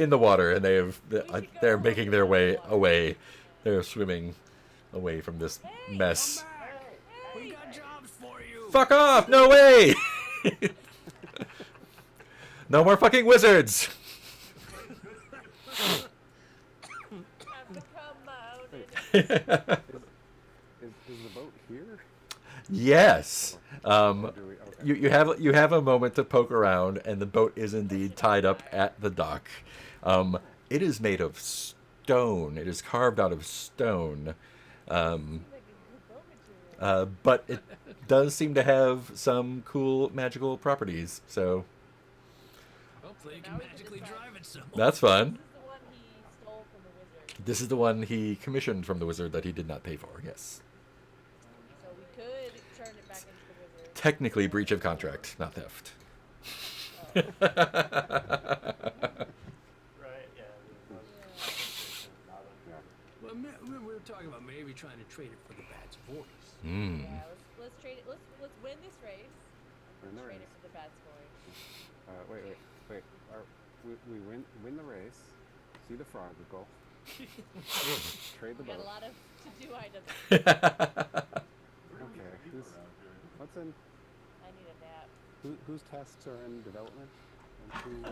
Speaker 3: the water and they're
Speaker 4: go
Speaker 3: making their way away. They're swimming away from this mess.
Speaker 5: Come back. We got jobs for you.
Speaker 3: Fuck off! No way! No more fucking wizards!
Speaker 4: I've become my own enemy.
Speaker 1: Is the boat here?
Speaker 3: Yes.
Speaker 1: Or do we, okay.
Speaker 3: You have a moment to poke around, and the boat is indeed tied up at the dock. It is made of stone. It is carved out of stone,
Speaker 4: Like a good boat material.
Speaker 3: but it does seem to have some cool magical properties. So
Speaker 5: Hopefully, you
Speaker 4: Now
Speaker 5: can
Speaker 4: we can
Speaker 5: magically
Speaker 4: decide.
Speaker 5: drive it somewhere.
Speaker 3: that's fun.
Speaker 4: This is the one he stole from the wizard.
Speaker 3: This is the one he commissioned from the wizard that he did not pay for. Yes,
Speaker 4: So we could turn it back into the wizard.
Speaker 3: technically breach of contract, not theft.
Speaker 2: Right? Yeah. Not
Speaker 1: Yeah.
Speaker 5: Well, we were talking about maybe trying to trade it for the bat's voice.
Speaker 3: Mm.
Speaker 4: Yeah, let's trade it. Let's win this race.
Speaker 1: Win the
Speaker 4: Trade
Speaker 1: race.
Speaker 4: it for the bad voice.
Speaker 1: Wait. We win the race. See the frog golf. Trade the
Speaker 4: We got a
Speaker 1: boat.
Speaker 4: lot of to-do items.
Speaker 1: Okay. What's in?
Speaker 4: I need a nap.
Speaker 1: Whose tasks are in development? And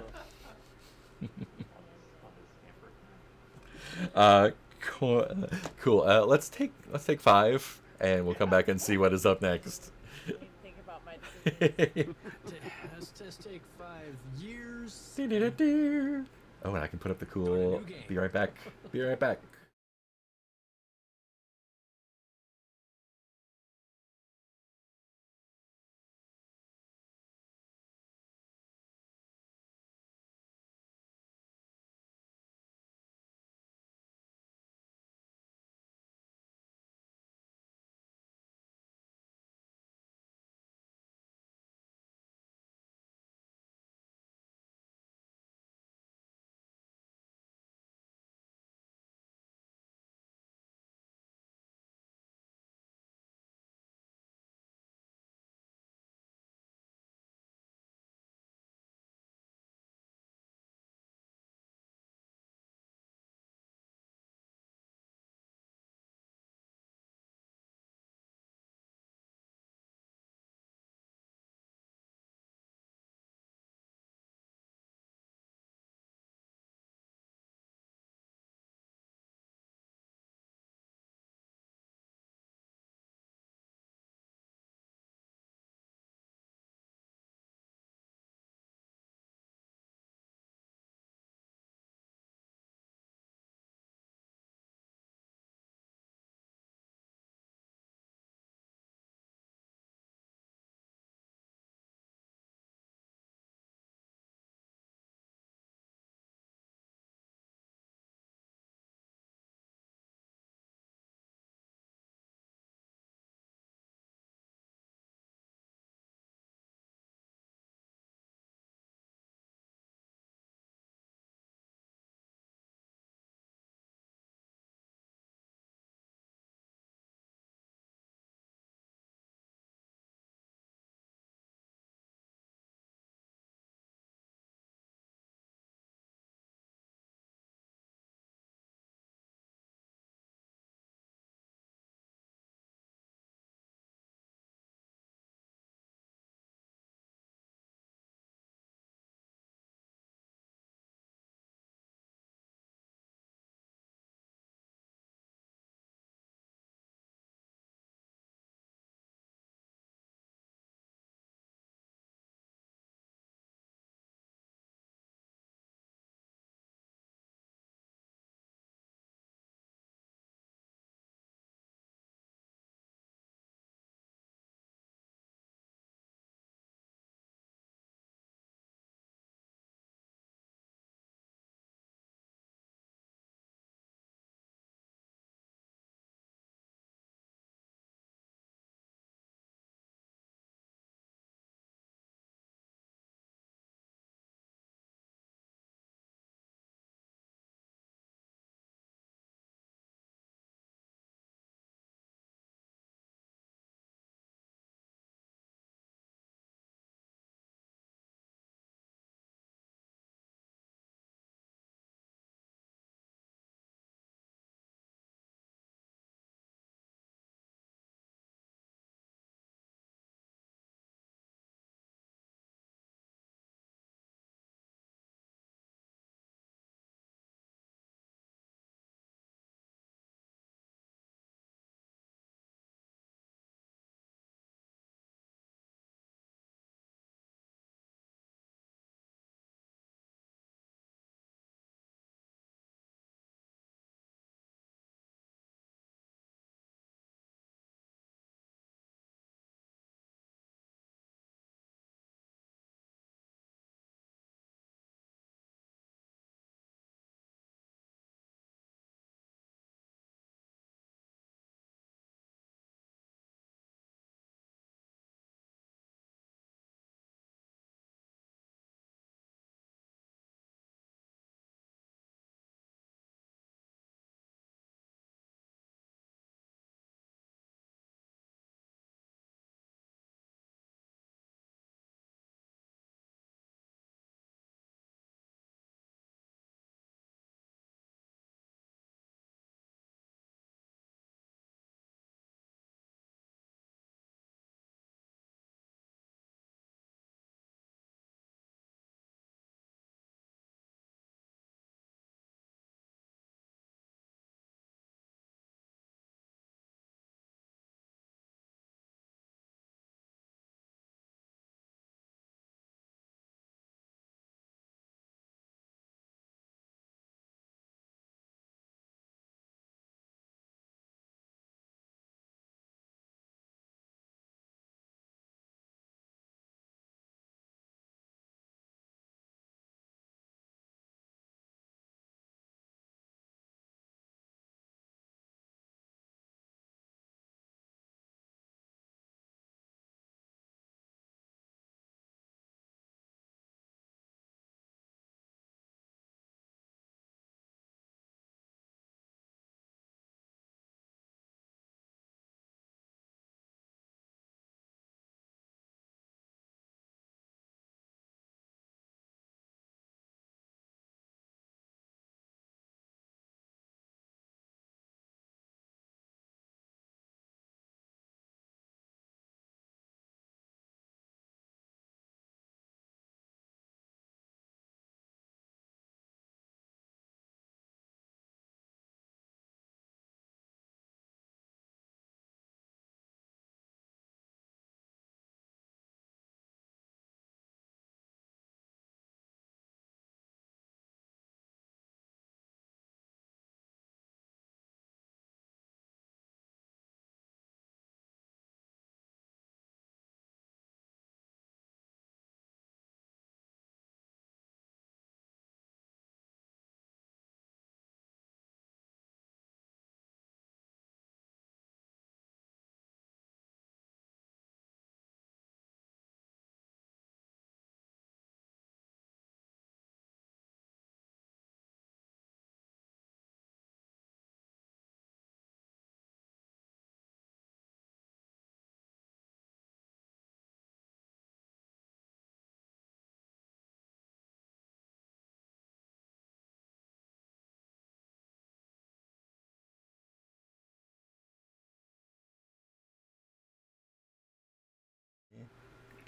Speaker 1: who?
Speaker 3: Cool. Let's take 5, and we'll come back and see what is up next.
Speaker 4: I need to think about my decisions.
Speaker 5: Has to take 5 years.
Speaker 3: Oh, and I can put up the
Speaker 5: Join a
Speaker 3: cool.
Speaker 5: new game.
Speaker 3: Be right back. Be right back.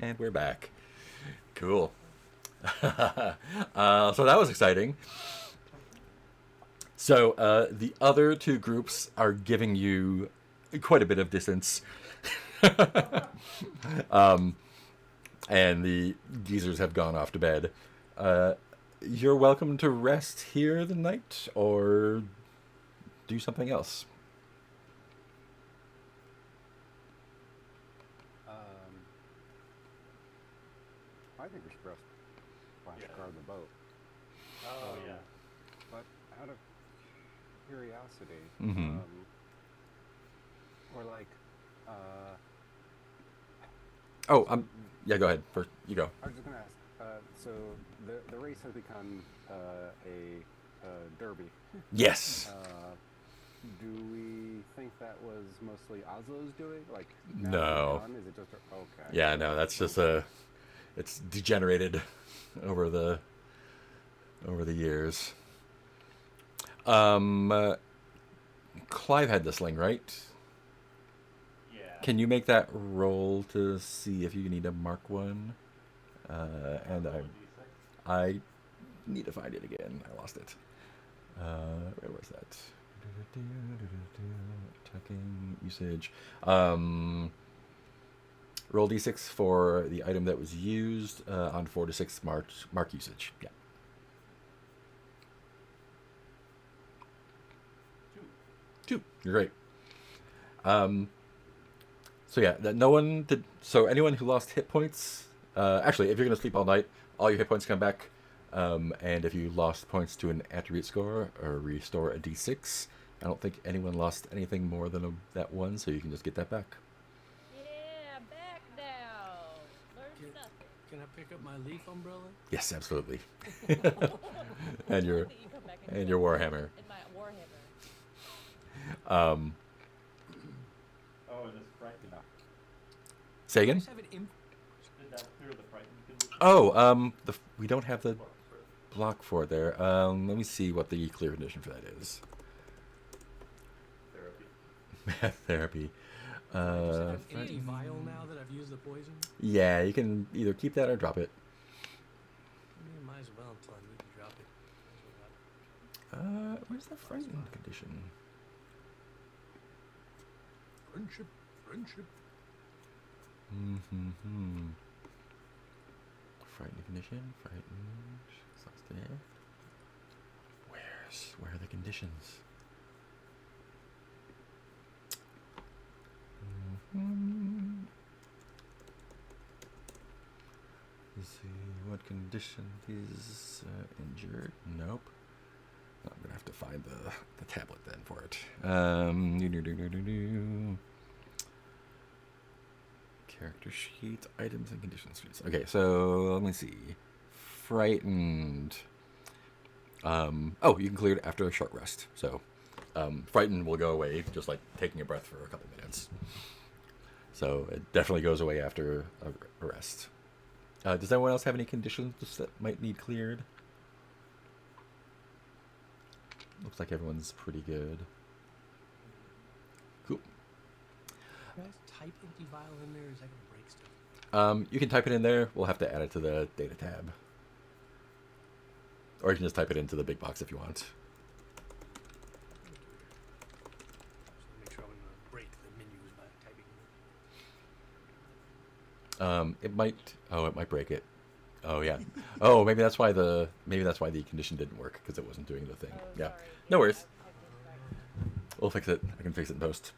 Speaker 3: And we're back. Cool. So that was exciting. So the other two groups are giving you quite a bit of distance. And the geezers have gone off to bed. You're welcome to rest here the night or do something else.
Speaker 1: I think we should rest slash
Speaker 2: Yeah.
Speaker 1: guard the boat.
Speaker 2: Oh yeah.
Speaker 1: But out of curiosity,
Speaker 3: Mhm.
Speaker 1: or like,
Speaker 3: Oh,
Speaker 1: so
Speaker 3: yeah, go ahead. First, you go.
Speaker 1: I was just gonna ask. So the race has become a derby.
Speaker 3: Yes.
Speaker 1: Do we think that was mostly Oslo's doing? Like, now that
Speaker 3: No.
Speaker 1: we're done, is it just okay?
Speaker 3: Yeah, no, that's just it's degenerated over the years. Clive had the sling, right?
Speaker 2: Yeah.
Speaker 3: Can you make that roll to see if you need to mark one? And
Speaker 2: Roll a D6.
Speaker 3: I need to find it again. I lost it. Where was that? Attacking usage. Roll d6 for the item that was used on 4 to 6 mark usage. Yeah.
Speaker 2: 2.
Speaker 3: 2. You're great. So yeah, that no one did. So anyone who lost hit points, actually, if you're gonna sleep all night, all your hit points come back. And if you lost points to an attribute score or restore a d6, I don't think anyone lost anything more than that one, so you can just get that back.
Speaker 4: Yeah, back now. Learn
Speaker 5: Can,
Speaker 4: nothing.
Speaker 5: can I pick up my leaf umbrella?
Speaker 3: Yes, absolutely. And your
Speaker 4: You come back and
Speaker 3: and
Speaker 4: do
Speaker 3: your
Speaker 4: it.
Speaker 3: warhammer.
Speaker 4: In my warhammer.
Speaker 2: Oh, and this frightened.
Speaker 3: Say
Speaker 5: I
Speaker 3: again.
Speaker 5: just have an
Speaker 2: Did that clear the frightened condition?
Speaker 3: Oh, we don't have the
Speaker 2: Or for-
Speaker 3: block for it there. Let me see what the clear condition for that is.
Speaker 2: Therapy.
Speaker 3: Math therapy.
Speaker 5: I just have an
Speaker 4: Frightened.
Speaker 5: empty vial now that I've used the poison.
Speaker 3: Yeah, you can either keep that or drop it.
Speaker 5: Might as well until I need to drop it. Might as well drop it.
Speaker 3: Where's the frightened condition?
Speaker 5: Friendship, friendship.
Speaker 3: Mm-hmm. Frightened condition. Frightened. Exhausted. Where are the conditions? Mm-hmm. Let's see what condition he's injured. Nope. I'm gonna have to find the tablet then for it. Character sheet, items and conditions sheets. Okay, so let me see. Frightened. Oh, you can clear it after a short rest. So, frightened will go away just like taking a breath for a couple minutes. So it definitely goes away after a rest. Does anyone else have any conditions that might need cleared? Looks like everyone's pretty good. Cool.
Speaker 5: Guys, type empty vial in there. Is that gonna break stuff?
Speaker 3: You can type it in there. We'll have to add it to the data tab. Or you can just type it into the big box if you want.
Speaker 5: Just make sure I wouldn't break the menus by typing.
Speaker 3: It might. Oh, it might break it. Oh yeah. Oh, maybe that's why the condition didn't work because it wasn't doing the thing.
Speaker 4: Oh,
Speaker 3: Yeah.
Speaker 4: sorry.
Speaker 3: No worries.
Speaker 4: I typed in
Speaker 3: We'll fix it. I can fix it in post.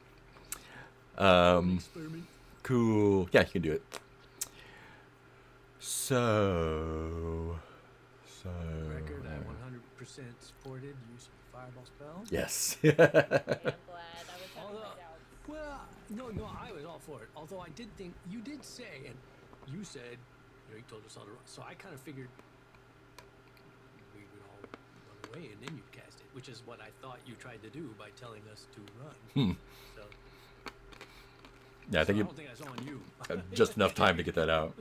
Speaker 5: Experiment.
Speaker 3: Cool. Yeah, you can do it. So.
Speaker 5: Record I 100% supported use of the fireball spell.
Speaker 3: Yes.
Speaker 4: Okay, I'm glad. I was having
Speaker 5: Although,
Speaker 4: my doubts.
Speaker 5: well, no, I was all for it. Although I did think you did say, and you said, you told us all to run. So I kind of figured we would all run away and then you'd cast it, which is what I thought you tried to do by telling us to run. So,
Speaker 3: Yeah, I
Speaker 5: so
Speaker 3: think
Speaker 5: I
Speaker 3: you
Speaker 5: don't think that's on you.
Speaker 3: had just enough time to get that out.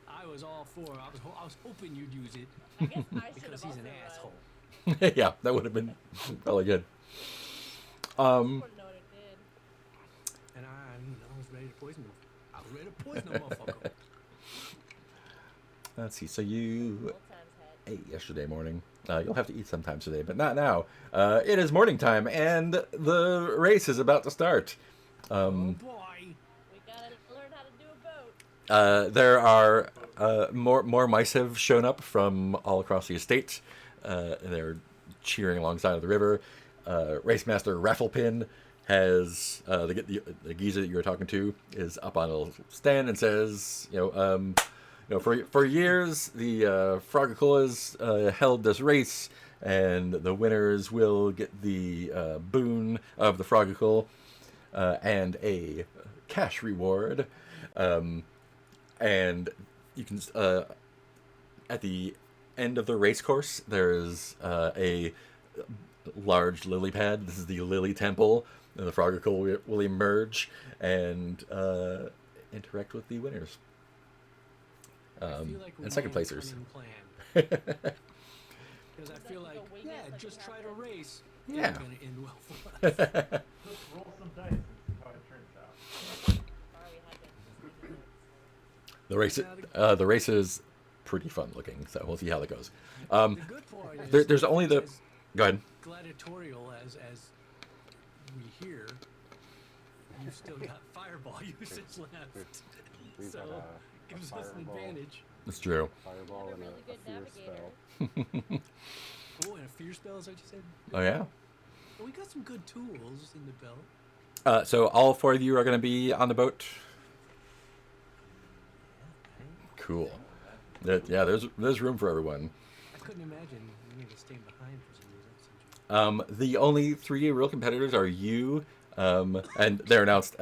Speaker 5: I was all for. I was hoping you'd use it
Speaker 4: I guess I should
Speaker 5: because
Speaker 4: have
Speaker 5: he's
Speaker 4: also
Speaker 5: an
Speaker 4: run.
Speaker 5: asshole.
Speaker 3: Yeah, that would have been really good.
Speaker 4: I wouldn't know what it did.
Speaker 5: And I was ready to poison him. I was ready to poison the motherfucker.
Speaker 3: Let's see. So you
Speaker 4: Old times hat.
Speaker 3: ate yesterday morning. You'll have to eat sometime today, but not now. It is morning time, and the race is about to start.
Speaker 5: Oh boy.
Speaker 4: We gotta learn how to do a boat.
Speaker 3: There are more mice have shown up from all across the estate. And they're cheering alongside of the river. Race Master Rafflepin has the geezer that you were talking to is up on a little stand and says, for years the Frogacolas held this race, and the winners will get the boon of the Frogacle and a cash reward. And you can at the end of the race course, there's a large lily pad. This is the Lily Temple, and the Frogacle will emerge and interact with the winners.
Speaker 5: I feel like we're
Speaker 3: And second
Speaker 5: doing a
Speaker 3: placers.
Speaker 5: cunning plan. Because I feel
Speaker 4: Like,
Speaker 5: like,
Speaker 4: go wing
Speaker 5: yeah,
Speaker 4: it like
Speaker 5: just
Speaker 4: a
Speaker 5: try to
Speaker 4: captain.
Speaker 5: race.
Speaker 3: Yeah.
Speaker 5: It's going to end well for us.
Speaker 2: Let's roll some dice and see how it turns out.
Speaker 4: Sorry, we had to just
Speaker 3: The race is pretty fun looking, so we'll see how that goes.
Speaker 5: The good part is
Speaker 3: There's only the.
Speaker 5: as
Speaker 3: Go ahead.
Speaker 5: gladiatorial as we hear, you've still got fireball usage left.
Speaker 1: We've
Speaker 5: So
Speaker 1: got a
Speaker 5: gives us an
Speaker 1: fireball,
Speaker 5: advantage.
Speaker 3: It's true.
Speaker 1: fireball
Speaker 4: Got a
Speaker 1: and
Speaker 4: really
Speaker 1: a
Speaker 4: good
Speaker 1: fierce
Speaker 4: navigator.
Speaker 1: spell.
Speaker 5: Oh, and a fear spell, is that what you said?
Speaker 3: Oh yeah.
Speaker 5: Well, we got some good tools in the belt.
Speaker 3: So all four of you are going to be on the boat. Cool. Yeah, there's room for everyone.
Speaker 5: I couldn't imagine you need to stay behind for some reason.
Speaker 3: The only three real competitors are you, and they're announced.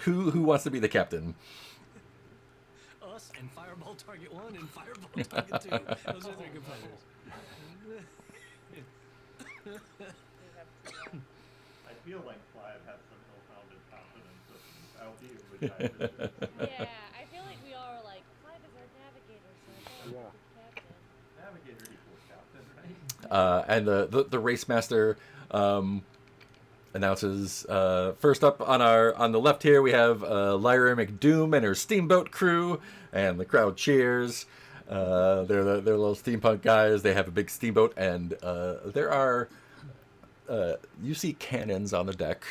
Speaker 3: Who wants to be the captain?
Speaker 5: Us and Fireball Target 1 and Fireball Target 2. Those are the competitors.
Speaker 2: I feel like Clive has some ill-founded confidence about you, which I appreciate.
Speaker 4: Yeah, I feel like we all are like, Clive is our navigator, so I thought
Speaker 1: Yeah.
Speaker 4: he was captain.
Speaker 2: Navigator equals captain, right?
Speaker 3: And the race master announces first up on the left here we have Lyra McDoom and her steamboat crew, and the crowd cheers. They're little steampunk guys. They have a big steamboat, and there are you see cannons on the deck.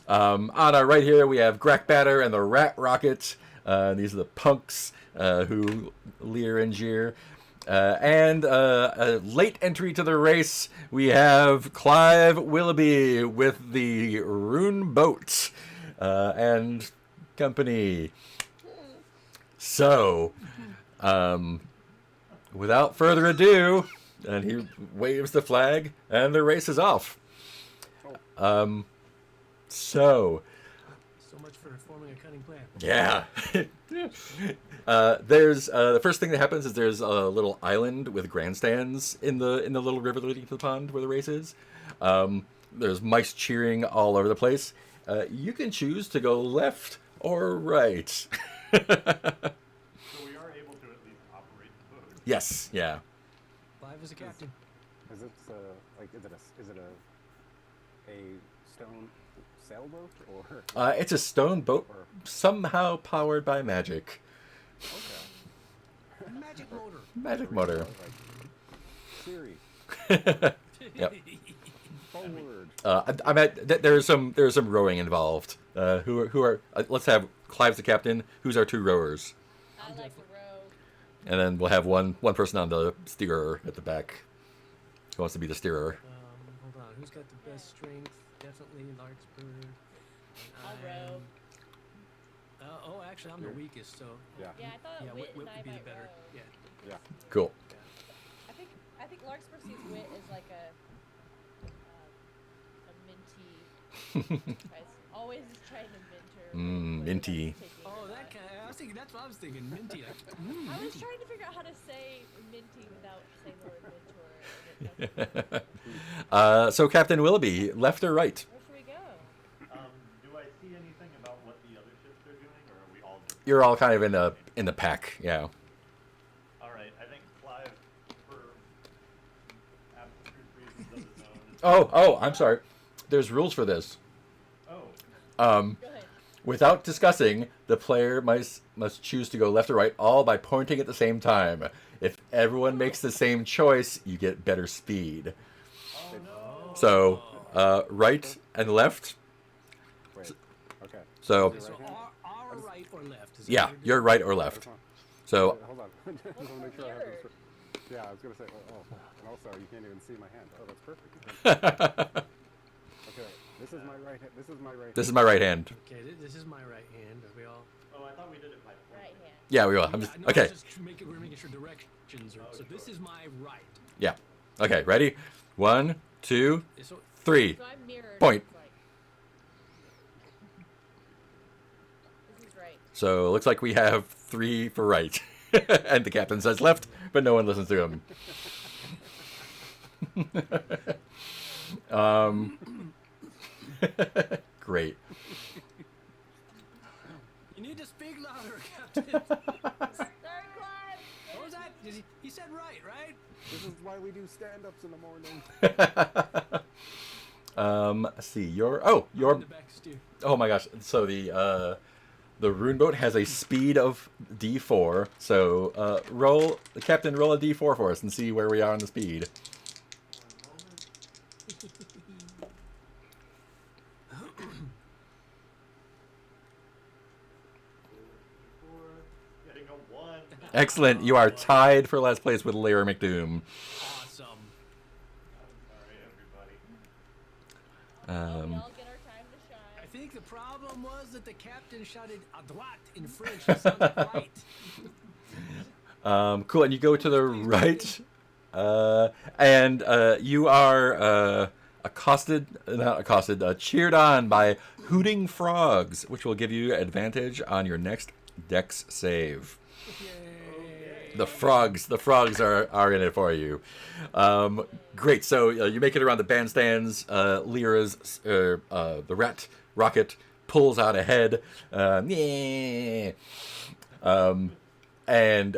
Speaker 3: On our right here we have Grackbatter and the Rat Rocket. These are the punks who leer and jeer. And a late entry to the race, we have Clive Willoughby with the Rune Boat and company. So, without further ado, and he waves the flag, and the race is off. So,
Speaker 5: So much for forming a cunning plan.
Speaker 3: yeah. There's the first thing that happens is there's a little island with grandstands in the little river leading to the pond where the race is. There's mice cheering all over the place. You can choose to go left or right.
Speaker 2: So we are able to at least operate the boat.
Speaker 3: Yes, yeah.
Speaker 5: Clive is a captain.
Speaker 1: Is it is it a stone sailboat or?
Speaker 3: It's a stone boat,
Speaker 1: Or
Speaker 3: somehow powered by magic.
Speaker 1: okay.
Speaker 5: Magic motor.
Speaker 3: Magic motor.
Speaker 1: Like, Siri,
Speaker 3: Yep.
Speaker 1: forward.
Speaker 3: I bet there's some rowing involved. Who are let's have Clive's the captain. Who's our two rowers?
Speaker 4: I like to row.
Speaker 3: And then we'll have one person on the steerer at the back. Who wants to be the steerer?
Speaker 5: Hold on. Who's got the best strength? Definitely Larkspur. And
Speaker 4: I'll row.
Speaker 5: Actually, I'm the weakest, so
Speaker 1: Yeah.
Speaker 4: Yeah, I thought
Speaker 5: yeah,
Speaker 4: Wit
Speaker 5: Whit
Speaker 4: and I
Speaker 5: would be the
Speaker 4: might
Speaker 5: better.
Speaker 4: row.
Speaker 5: Yeah.
Speaker 1: Yeah.
Speaker 3: Cool.
Speaker 4: I think Larkspur sees Wit as like a minty. Always trying to mentor.
Speaker 3: Minty.
Speaker 5: Oh, that kind of, I was thinking, that's what I was thinking. Minty. Like,
Speaker 4: I was trying to figure out how to say minty without saying the word mentor. And it
Speaker 3: So Captain Willoughby, left or right?
Speaker 4: where should we go?
Speaker 2: Do I see anything about what the other ships are doing, or are we all just...
Speaker 3: You're all kind of in the pack, yeah.
Speaker 2: All right, I think Clive, for abstruse reasons of his own...
Speaker 3: Oh, I'm sorry. There's rules for this.
Speaker 2: Oh,
Speaker 3: Um,
Speaker 4: Go ahead.
Speaker 3: Without discussing, the player must choose to go left or right, all by pointing at the same time. If everyone makes the same choice, you get better speed.
Speaker 2: Oh no.
Speaker 3: So, right and left.
Speaker 1: Wait. Okay.
Speaker 3: So,
Speaker 1: Is it
Speaker 5: So
Speaker 1: right hand?
Speaker 5: our right or left? Is that
Speaker 3: yeah,
Speaker 5: what
Speaker 3: you're right or
Speaker 1: I
Speaker 3: left.
Speaker 1: just want-
Speaker 3: So,
Speaker 1: wait, hold on. I just want to make sure I have this. Yeah, I was gonna say. Oh, and also you can't even see my hand. Oh, that's perfect. Okay, this is my right hand. This is my right.
Speaker 3: this is my right hand.
Speaker 5: Okay, this is my right hand. Are we all?
Speaker 2: Oh, I thought we did it by
Speaker 4: Right
Speaker 2: pointing.
Speaker 4: hand.
Speaker 3: Yeah, we will. I'm
Speaker 5: Yeah,
Speaker 3: just,
Speaker 5: no,
Speaker 3: okay.
Speaker 5: we're making sure directions are. So this is my right.
Speaker 3: Yeah. Okay, ready? 1, 2,
Speaker 5: So
Speaker 3: 3.
Speaker 4: So I'm mirrored.
Speaker 3: Point.
Speaker 4: It's like, this is right.
Speaker 3: So it looks like we have 3 for right. And the captain says left, but no one listens to him. Great.
Speaker 5: you need to speak louder, Captain.
Speaker 4: Sorry, Clive.
Speaker 5: What was that? He said right?
Speaker 1: This is why we do stand-ups in the morning.
Speaker 3: Let's see. Your
Speaker 5: In the back steer.
Speaker 3: oh my gosh. So the rune boat has a speed of D4. So roll the captain, roll a D4 for us and see where we are on the speed.
Speaker 2: Getting a 1.
Speaker 3: Excellent. You are tied for last place with Lyra McDoom.
Speaker 5: Awesome.
Speaker 2: I'm sorry, everybody.
Speaker 4: We
Speaker 3: Um,
Speaker 4: all get our time to
Speaker 5: I
Speaker 4: shine.
Speaker 5: think the problem was that the captain shouted "à droite" in French. It sounded right.
Speaker 3: cool. And you go to the right, and you are cheered on by hooting frogs, which will give you advantage on your next Dex save.
Speaker 5: Yay.
Speaker 3: The frogs are in it for you. Great. So you make it around the bandstands. Lyra's the rat rocket pulls out ahead. Yeah. And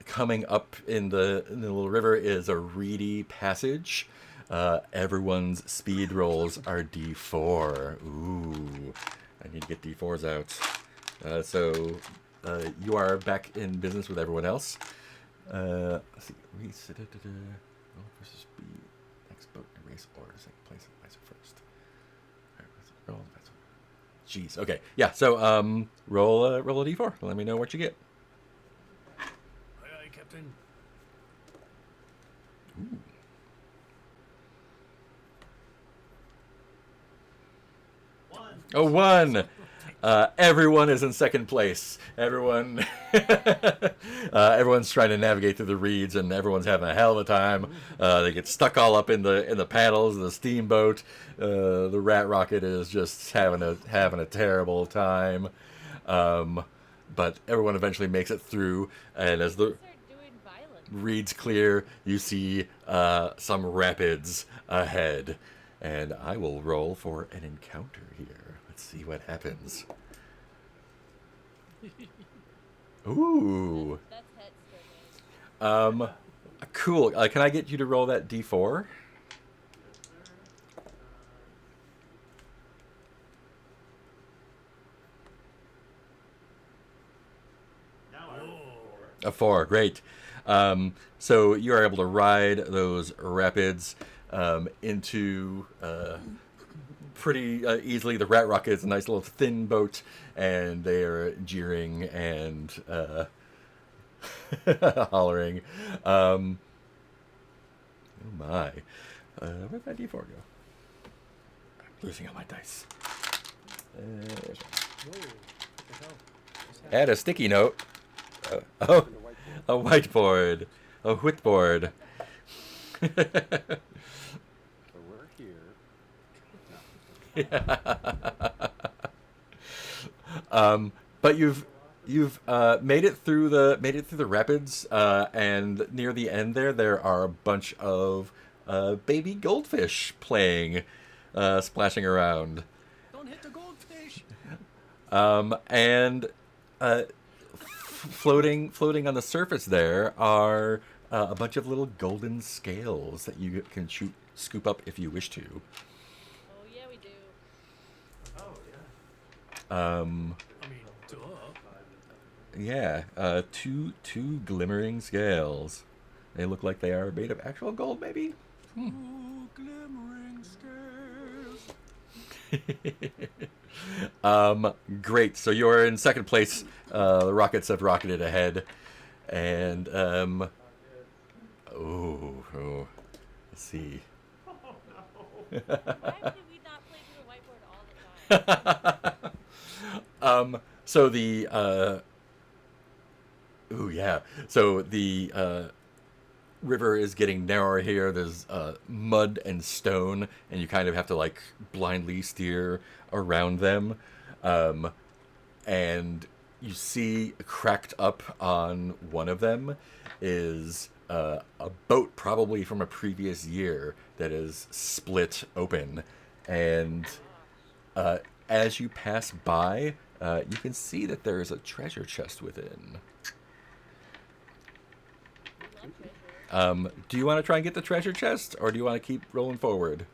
Speaker 3: coming up in the little river is a reedy passage. Everyone's speed rolls are D4. Ooh, I need to get D4s out. So you are back in business with everyone else. Let's see. Roll versus speed. Next boat erase order. Second place. Advisor first. All right, roll. Jeez. Okay. Yeah. So roll a D4. Let me know what you get.
Speaker 5: Aye, aye, Captain.
Speaker 3: Ooh. A 1. Everyone is in second place. Everyone's trying to navigate through the reeds, and everyone's having a hell of a time. They get stuck all up in the paddles of the steamboat. The rat rocket is just having a terrible time. But everyone eventually makes it through, and as the
Speaker 4: Start doing violence.
Speaker 3: reeds clear, you see some rapids ahead. And I will roll for an encounter here. Let's see what happens. Ooh.
Speaker 4: That's head spinning.
Speaker 3: Cool. Can I get you to roll that D4?
Speaker 2: Now I roll
Speaker 3: A 4. Great. So you are able to ride those rapids into pretty easily. The rat rocket is a nice little thin boat, and they are jeering and hollering. Oh my. Where'd that D4 go? I'm losing all my dice.
Speaker 5: Whoa. What the hell? What's happening?
Speaker 3: Add a sticky note. Oh,
Speaker 1: The whiteboard.
Speaker 3: a whiteboard. A whiteboard.
Speaker 1: So we're here.
Speaker 3: But you've made it through the rapids, and near the end there are a bunch of baby goldfish playing, splashing around,
Speaker 5: Don't hit the goldfish.
Speaker 3: and floating on the surface there are a bunch of little golden scales that you can scoop up if you wish to.
Speaker 4: Oh yeah, we do.
Speaker 2: Oh
Speaker 3: Um,
Speaker 5: I mean, duh.
Speaker 3: yeah, two glimmering scales. They look like they are made of actual gold, maybe.
Speaker 5: Ooh, glimmering scales.
Speaker 3: Great. So you're in second place. The Rockets have rocketed ahead, and oh, let's see.
Speaker 2: Oh no.
Speaker 4: Why did we not play to the whiteboard all the time?
Speaker 3: So the ooh yeah. So the river is getting narrower here. There's mud and stone, and you kind of have to like blindly steer around them. And you see cracked up on one of them is a boat, probably from a previous year, that is split open. And as you pass by, you can see that there is a treasure chest within.
Speaker 4: We love treasure.
Speaker 3: Do you want to try and get the treasure chest, or do you want to keep rolling forward?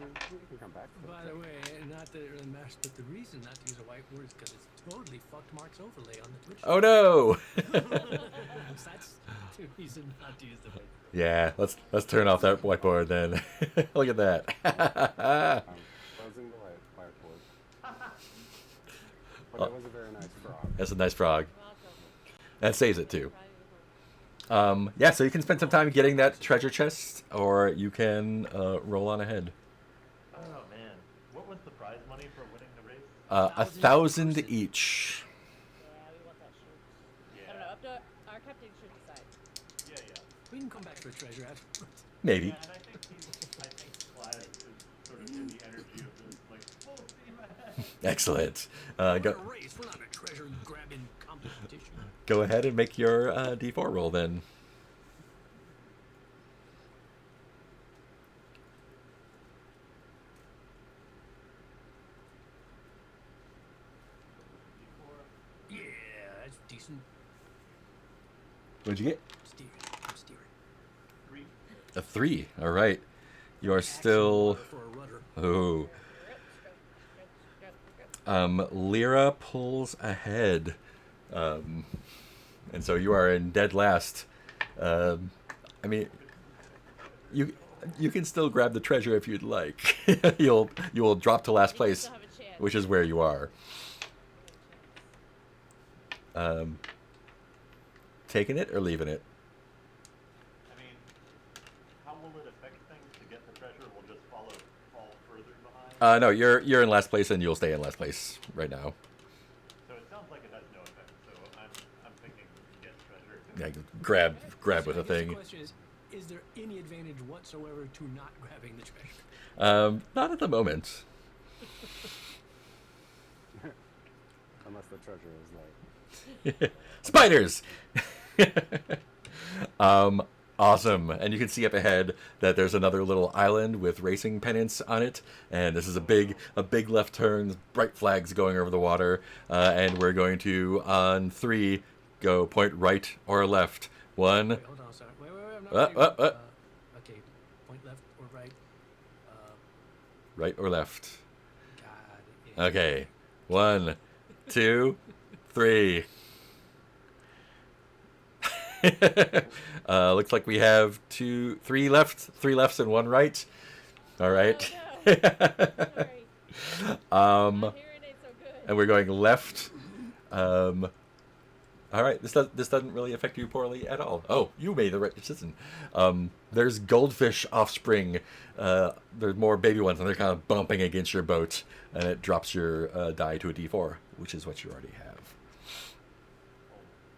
Speaker 1: We can come back to
Speaker 5: By the way, not that it really matters, but the reason not to use a whiteboard is because it's totally fucked Mark's overlay on the Twitch.
Speaker 3: Oh no!
Speaker 5: So that's the reason not to use the whiteboard.
Speaker 3: Yeah, let's turn off that whiteboard then. Look at that.
Speaker 1: closing the whiteboard. But that was a very nice frog.
Speaker 3: That's a nice frog.
Speaker 4: Welcome.
Speaker 3: That saves it too.
Speaker 4: Try it.
Speaker 3: Yeah, so you can spend some time getting that treasure chest, or you can roll on ahead.
Speaker 2: Oh man, what was the prize money for winning the race?
Speaker 3: 1,000 each.
Speaker 4: Yeah, we want that shirt.
Speaker 2: Yeah.
Speaker 4: I don't know. Up to our captain should decide.
Speaker 2: Yeah.
Speaker 5: We can come back for a treasure afterwards.
Speaker 3: Maybe.
Speaker 2: Yeah, and I think Clyde is sort of in the energy of this, like, full steam ahead.
Speaker 3: Excellent.
Speaker 5: We're in
Speaker 3: Go
Speaker 5: a race. We're not a treasure grabbing competition.
Speaker 3: go ahead and make your D4 roll then.
Speaker 5: Yeah, that's decent.
Speaker 3: What'd you get?
Speaker 5: I'm steering.
Speaker 2: 3.
Speaker 3: A 3. All right. You are still.
Speaker 5: For a rudder.
Speaker 3: Oh. Lyra pulls ahead. And so you are in dead last. I mean, you can still grab the treasure if you'd like. you will drop to last
Speaker 4: We
Speaker 3: place,
Speaker 4: still have a chance.
Speaker 3: which is where you are. Taking it or leaving it?
Speaker 2: I mean, how will it affect things to get the treasure? We'll just fall further behind.
Speaker 3: No, you're in last place, and you'll stay in last place right now.
Speaker 2: So it sounds like it has no effect. So I'm thinking we can get treasure.
Speaker 3: Yeah, grab with
Speaker 5: So
Speaker 3: a
Speaker 5: I guess
Speaker 3: thing.
Speaker 5: The question is there any advantage whatsoever to not grabbing the treasure?
Speaker 3: Not at the moment.
Speaker 1: Unless the treasure is like.
Speaker 3: Spiders. Awesome. And you can see up ahead that there's another little island with racing pennants on it, and this is a big left turn, bright flags going over the water, and we're going to on 3 go point right or left. 1.
Speaker 5: Wait, hold on, sorry. Wait, I'm not ready. Okay, point left or right.
Speaker 3: Right or left.
Speaker 5: God. Yeah.
Speaker 3: Okay. 1, 2, 3. Looks like we have 3 lefts and 1 right. All right.
Speaker 4: Oh, no. Sorry. My hearing ain't so good.
Speaker 3: And we're going left. All right. This doesn't really affect you poorly at all. Oh, you made the right decision. There's goldfish offspring. There's more baby ones, and they're kind of bumping against your boat, and it drops your die to a D4, which is what you already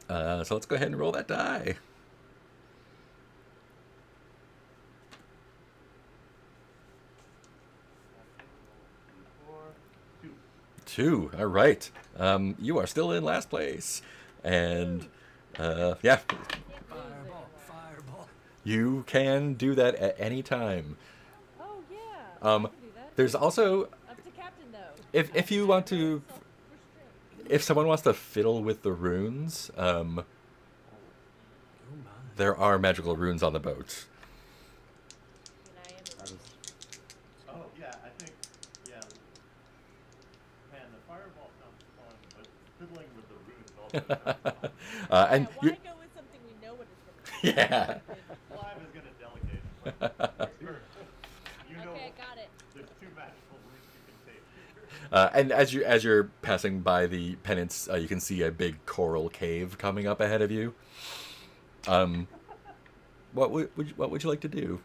Speaker 3: have. So let's go ahead and roll that die.
Speaker 2: 4, 2.
Speaker 3: 2. All right. You are still in last place, and yeah,
Speaker 5: Fireball.
Speaker 3: you can do that at any time.
Speaker 4: Oh yeah. I can do that.
Speaker 3: There's also,
Speaker 4: Up to captain though.
Speaker 3: if you want to,
Speaker 4: Self-restraint.
Speaker 3: if someone wants to fiddle with the runes,
Speaker 5: Oh my.
Speaker 3: there are magical runes on the boat.
Speaker 4: And I am.
Speaker 1: I was,
Speaker 2: Oh yeah, I think yeah. fireball sounds fun, but fiddling with the runes also sounds fun.
Speaker 3: And
Speaker 4: yeah,
Speaker 3: you,
Speaker 4: why go with something we know what it's gonna be?
Speaker 3: yeah.
Speaker 2: Clive is gonna delegate. Larkspur, you know
Speaker 4: Okay, got it.
Speaker 2: there's 2 magical runes you can take here.
Speaker 3: And as you're passing by the penance, you can see a big coral cave coming up ahead of you. What would you like to do?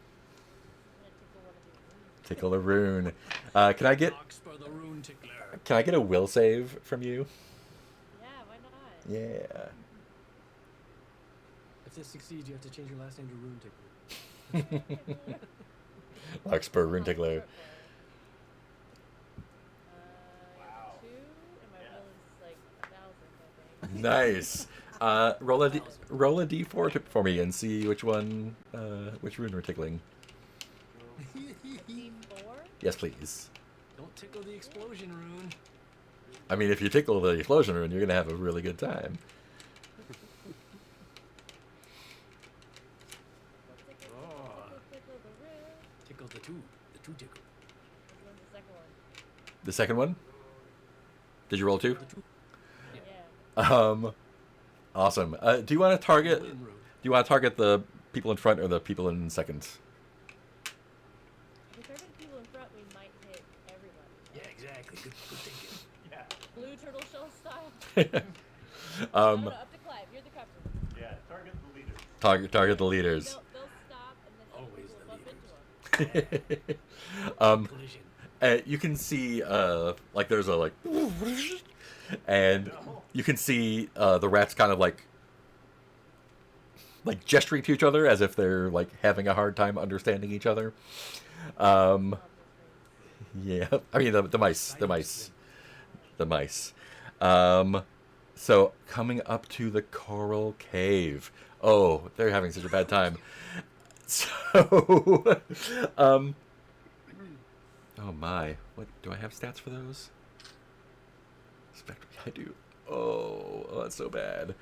Speaker 4: I'm gonna tickle one of these rooms.
Speaker 3: Tickle a rune.
Speaker 5: Larkspur the rune tickler.
Speaker 3: Can I get a will save from you?
Speaker 4: Yeah, why not?
Speaker 3: Yeah.
Speaker 5: If this succeeds, you have to change your last name to Rune Tickler.
Speaker 3: Larkspur rune tickler.
Speaker 2: Wow.
Speaker 4: 2, and my will is like 1,000, I think.
Speaker 3: Nice. Roll a d4 for me and see which one, which rune we're tickling.
Speaker 4: D4?
Speaker 3: Yes, please.
Speaker 5: Don't tickle the explosion rune.
Speaker 3: I mean, if you tickle the explosion rune, you're gonna have a really good time.
Speaker 4: Tickle the room.
Speaker 5: Tickle the two tickle.
Speaker 4: Which one's the second one?
Speaker 3: The second one. Did you roll 2?
Speaker 5: The two.
Speaker 4: Yeah.
Speaker 3: Awesome. Do you want to target?
Speaker 5: Win rune.
Speaker 3: Do you want to target the people in front or the people in second?
Speaker 4: If we target the people in front, we might hit everyone.
Speaker 5: Yeah, exactly. Good thinking.
Speaker 2: Yeah.
Speaker 4: Blue turtle shell style. No, up to Clive. You're the captain.
Speaker 2: Yeah. Target the leaders.
Speaker 3: Target the leaders.
Speaker 4: They'll stop, and then other
Speaker 5: Always
Speaker 4: people
Speaker 5: the
Speaker 4: will bump into them.
Speaker 5: Collision.
Speaker 3: You can see like there's a like, and you can see the rats kind of like gesturing to each other as if they're like having a hard time understanding each other. Yeah, I mean the mice. So coming up to the coral cave. Oh, they're having such a bad time. So, oh my, what do I have stats for those? Spectre, I do. Oh, that's so bad.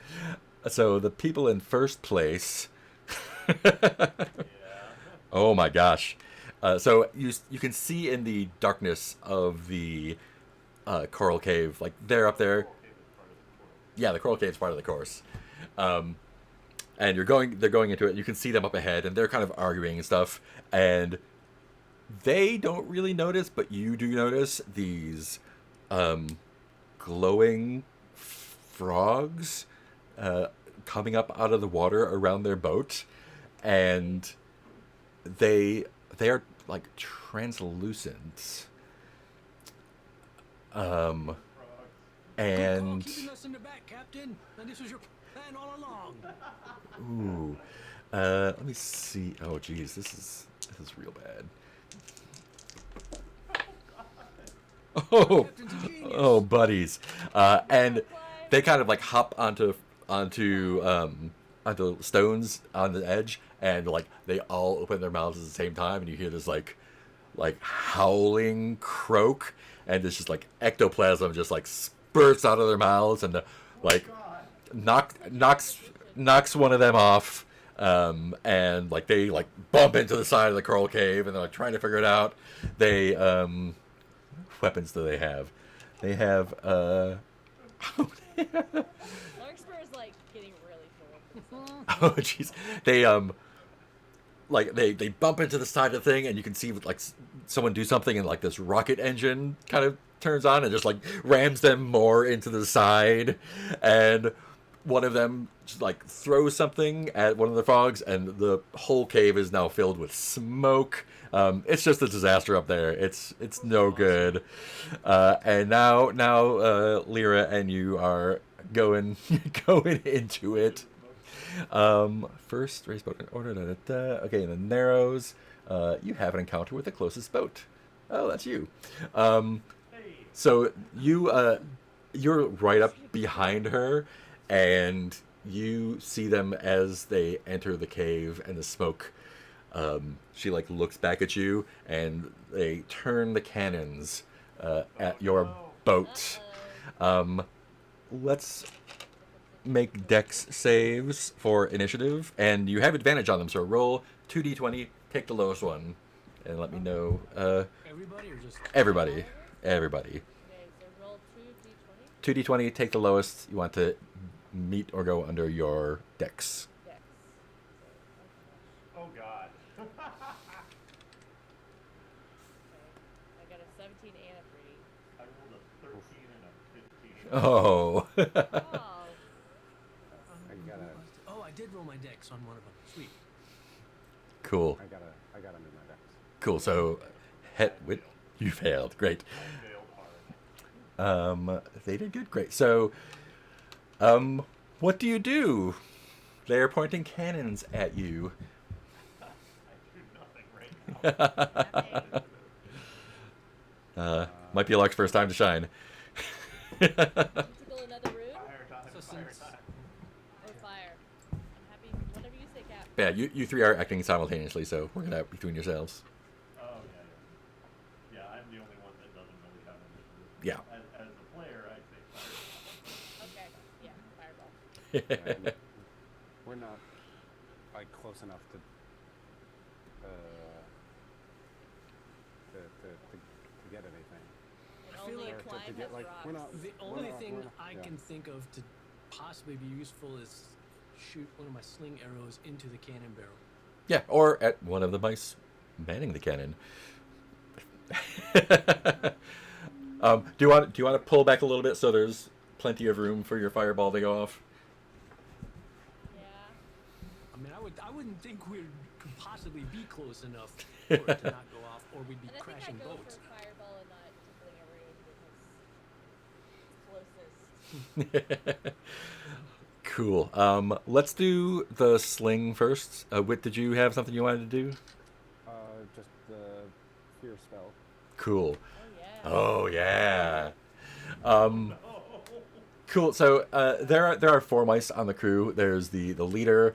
Speaker 3: So the people in first place.
Speaker 2: Yeah.
Speaker 3: Oh my gosh. So you can see in the darkness of the coral cave, like they're up there. Yeah, the coral cave is part of the course. And they're going into it. You can see them up ahead, and they're kind of arguing and stuff. And they don't really notice, but you do notice these glowing frogs coming up out of the water around their boat, and they are like translucent.
Speaker 2: Frogs.
Speaker 3: And
Speaker 5: Keeping us in the back, Captain. And this was your plan all along.
Speaker 3: ooh, let me see. Oh, geez, this is real bad. Oh,
Speaker 5: Captain's a genius.
Speaker 3: oh, buddies, and they kind of like hop onto stones on the edge, and like they all open their mouths at the same time, and you hear this like howling croak, and this just like ectoplasm just like spurts out of their mouths, and like knocks one of them off, and like they like bump into the side of the coral cave, and they're like trying to figure it out. They what weapons do they have? They have
Speaker 4: Larkspur is like getting really full of himself.
Speaker 3: oh jeez, they like they bump into the side of the thing, and you can see like someone do something, and like this rocket engine kind of turns on and just like rams them more into the side, and one of them just like throws something at one of the frogs, and the whole cave is now filled with smoke. It's just a disaster up there. It's no good. And now Lyra and you are going into it. First race boat in order. Okay, in the narrows, you have an encounter with the closest boat. Oh, that's you. So you're right up behind her, and you see them as they enter the cave and the smoke. She like looks back at you, and they turn the cannons at your boat. Let's make dex saves for initiative, and you have advantage on them. So roll 2d20, take the lowest one, and let me know.
Speaker 5: Everybody or just
Speaker 3: Everybody.
Speaker 4: Okay, so roll
Speaker 3: 2d20, take the lowest. You want to meet or go under your dex.
Speaker 4: Dex. So,
Speaker 2: Oh God.
Speaker 4: okay. I got a 17 and a 3.
Speaker 2: I rolled a 13 and a 15.
Speaker 3: Oh.
Speaker 4: Oh.
Speaker 1: I gotta.
Speaker 5: Oh, I did roll my dex on one of them. Sweet.
Speaker 3: Cool.
Speaker 1: I got under my dex.
Speaker 3: Cool. So, you failed. Great.
Speaker 2: I failed hard.
Speaker 3: They did good. Great. So, what do you do? They're pointing cannons at you.
Speaker 2: I do nothing right now.
Speaker 3: Might be Lark's first time to shine.
Speaker 4: To go another route
Speaker 2: Fire time.
Speaker 5: So
Speaker 2: Fire
Speaker 5: since-
Speaker 2: time.
Speaker 4: or fire? I'm happy. Whatever you say, Cap.
Speaker 3: Yeah, you three are acting simultaneously, so work it out between yourselves.
Speaker 2: Oh yeah. Yeah, I'm the only one that doesn't really have initiative.
Speaker 3: Yeah.
Speaker 2: As a player, I say fire.
Speaker 4: Okay. Yeah. Fireball.
Speaker 1: And we're not like close enough to get anything.
Speaker 4: And
Speaker 5: I feel
Speaker 4: only
Speaker 5: like-
Speaker 4: a climb
Speaker 1: to get,
Speaker 4: has
Speaker 1: like,
Speaker 4: rocks.
Speaker 1: we're not-
Speaker 5: The
Speaker 1: We're
Speaker 5: only
Speaker 1: not-
Speaker 5: thing
Speaker 1: we're not-
Speaker 5: I
Speaker 1: yeah.
Speaker 5: can think of to possibly be useful is shoot one of my sling arrows into the cannon barrel.
Speaker 3: Yeah, or at one of the mice manning the cannon. Do you want to pull back a little bit so there's plenty of room for your fireball to go off?
Speaker 4: Yeah.
Speaker 5: I mean, I wouldn't think we could possibly be close enough for it to not go off, or we'd be
Speaker 4: And I think
Speaker 5: crashing
Speaker 4: I go
Speaker 5: boats.
Speaker 4: for fireball and not tickling a rune because it's closest.
Speaker 3: Cool. Let's do the sling first. Whit, did you have something you wanted to do?
Speaker 1: Just the fear spell.
Speaker 3: Cool.
Speaker 4: Oh yeah.
Speaker 3: Oh yeah. Cool. So there are four mice on the crew. There's the leader,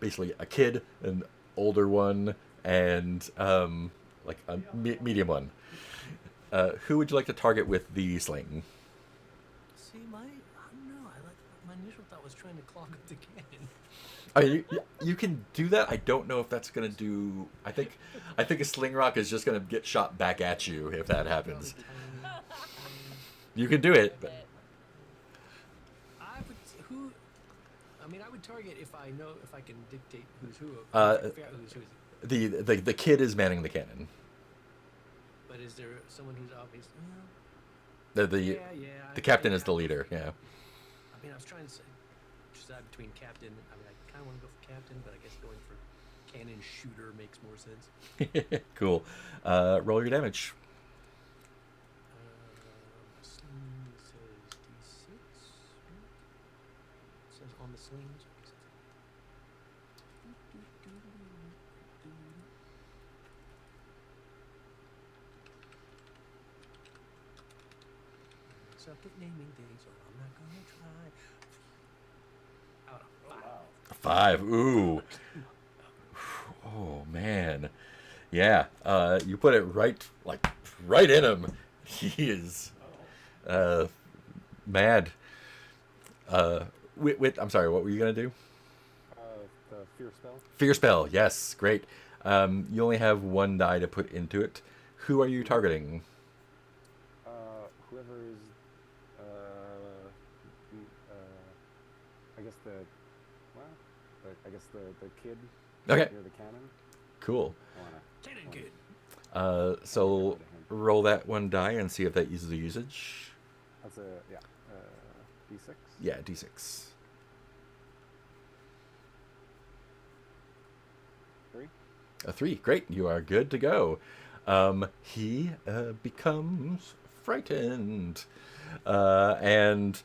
Speaker 3: basically a kid, an older one, and like a medium one. Who would you like to target with the sling?
Speaker 5: See, I don't know. My initial thought was trying to clog up the cannon.
Speaker 3: I mean, you can do that. I don't know if that's gonna do. I think a sling rock is just gonna get shot back at you if that happens. You can do it. But...
Speaker 5: I would target if I can dictate who's who.
Speaker 3: Uh,
Speaker 5: Figure out who's who.
Speaker 3: The kid is manning the cannon.
Speaker 5: But is there someone who's obvious?
Speaker 3: The captain is the leader. Yeah.
Speaker 5: I mean, I was trying to decide between captain. I mean, I kind of want to go for captain, but I guess going for cannon shooter makes more sense.
Speaker 3: Cool. Roll your damage.
Speaker 5: Sling says D6. Right? It says on the slings. Suck at naming things, or I'm not gonna try. Out of 5.
Speaker 3: 5. Ooh. Oh man. Yeah. You put it right in him. He is mad. I'm sorry. What were you gonna do?
Speaker 1: The fear spell.
Speaker 3: Fear spell. Yes. Great. You only have one die to put into it. Who are you targeting?
Speaker 1: Whoever is, I guess the kid
Speaker 3: Okay.
Speaker 1: near the cannon.
Speaker 3: Cool.
Speaker 1: I wanna
Speaker 5: Cannon kid.
Speaker 3: So roll that one die and see if that uses a usage.
Speaker 1: That's D6.
Speaker 3: Yeah, D6.
Speaker 1: 3.
Speaker 3: A 3. Great. You are good to go. He becomes frightened and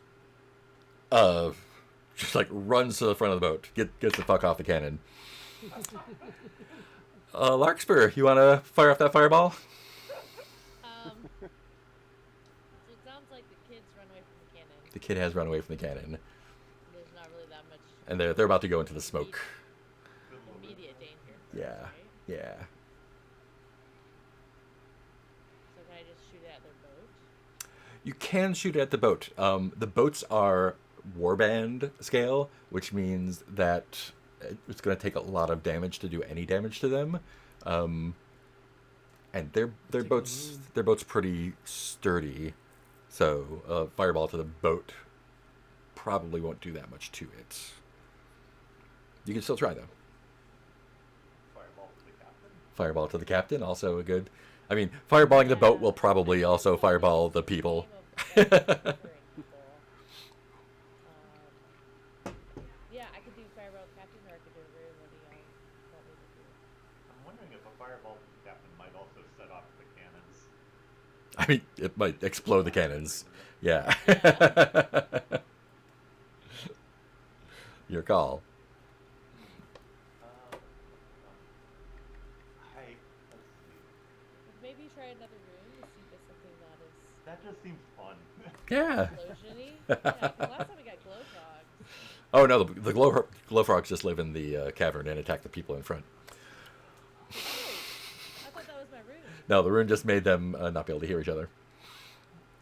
Speaker 3: just like runs to the front of the boat. Gets the fuck off the cannon. Larkspur, you want to fire off that fireball?
Speaker 4: So it sounds like the kids run away from the cannon.
Speaker 3: The kid has run away from the cannon,
Speaker 4: There's not really that much
Speaker 3: and they're about to go into the smoke.
Speaker 4: immediate danger.
Speaker 3: Yeah,
Speaker 4: Right?
Speaker 3: yeah.
Speaker 4: So can I just shoot it at their boat?
Speaker 3: You can shoot at the boat. The boats are warband scale, which means that it's going to take a lot of damage to do any damage to them. And their boats pretty sturdy. So fireball to the boat probably won't do that much to it. You can still try though.
Speaker 2: Fireball to the captain.
Speaker 3: Fireball to the captain, also a good. I mean, fireballing the boat will probably also fireball the people.
Speaker 4: Yeah, I could do fireball captain, or I could do a room. What do y'all want me to do?
Speaker 2: I'm wondering if a fireball to the captain might also set off the cannons.
Speaker 3: I mean, it might explode the cannons. Yeah. Your call.
Speaker 2: Let's see.
Speaker 4: Maybe try another room to see if it's something that is
Speaker 2: That just seems fun.
Speaker 3: Yeah.
Speaker 4: explosion-y. Yeah, 'cause last time we got glow frogs.
Speaker 3: Oh no, the glow frogs just live in the cavern and attack the people in front.
Speaker 4: Oh, I thought that was my room.
Speaker 3: No, the rune just made them not be able to hear each other.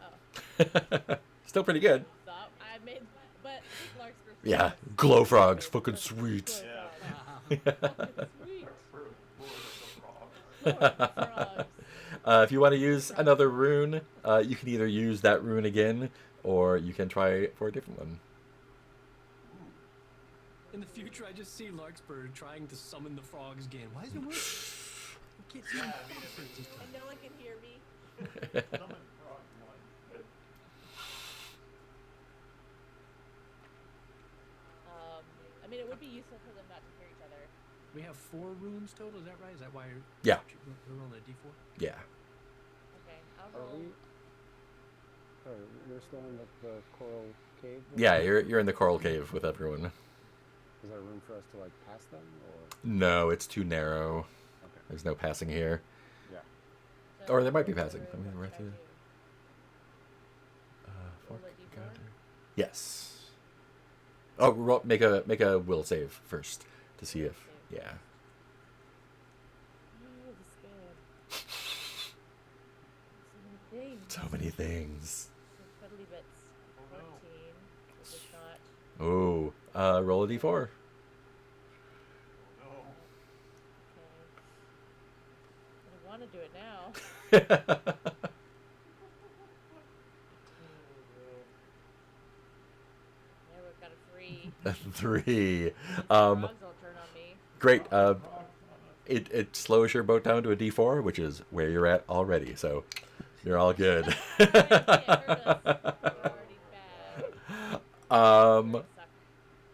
Speaker 4: Oh,
Speaker 3: Still pretty good.
Speaker 4: thought I made, but Larkspur.
Speaker 3: Yeah, glow frogs, fucking sweet.
Speaker 2: Yeah.
Speaker 4: Sweet.
Speaker 2: For Lord of the Frogs.
Speaker 4: Lord of the frogs.
Speaker 3: If you want to use another rune, you can either use that rune again, or you can try for a different one.
Speaker 5: In the future, I just see Larkspur trying to summon the frogs again. Why is it working? I can't summon frogs this time.
Speaker 4: And no one can hear me.
Speaker 2: Summon frog one. But
Speaker 4: I mean, it would be useful for them not to hear each other.
Speaker 5: We have 4 runes total. Is that right? Is that why
Speaker 3: Yeah.
Speaker 5: we're rolling a d4?
Speaker 3: Yeah.
Speaker 4: Okay, I'll
Speaker 1: Are
Speaker 4: roll.
Speaker 1: we? Oh, we're still in the coral cave. then?
Speaker 3: Yeah, you're in the coral cave with everyone.
Speaker 1: Is there room for us to like pass them, or?
Speaker 3: No, it's too narrow.
Speaker 1: Okay.
Speaker 3: There's no passing here.
Speaker 1: Yeah.
Speaker 4: So
Speaker 3: Or there might be
Speaker 4: roll
Speaker 3: passing.
Speaker 4: the
Speaker 3: I mean,
Speaker 4: room,
Speaker 3: right
Speaker 4: try
Speaker 3: there.
Speaker 4: to-
Speaker 3: Fork,
Speaker 4: Roll a d4?
Speaker 3: gather. Yes. Oh, make a will save first to see if yeah.
Speaker 4: Oh, this is good. So many things.
Speaker 3: So many things.
Speaker 4: So cuddly bits.
Speaker 2: Oh, no.
Speaker 4: 14. Which is not.
Speaker 3: Oh, roll a d4.
Speaker 2: oh no.
Speaker 4: Okay. I want to do it now. Yeah, we've got a 3.
Speaker 3: 3.
Speaker 4: Frogs all turn on me.
Speaker 3: Great. It slows your boat down to a d4, which is where you're at already. So you're all good.
Speaker 4: Can't hurt us. We're already bad.
Speaker 3: um,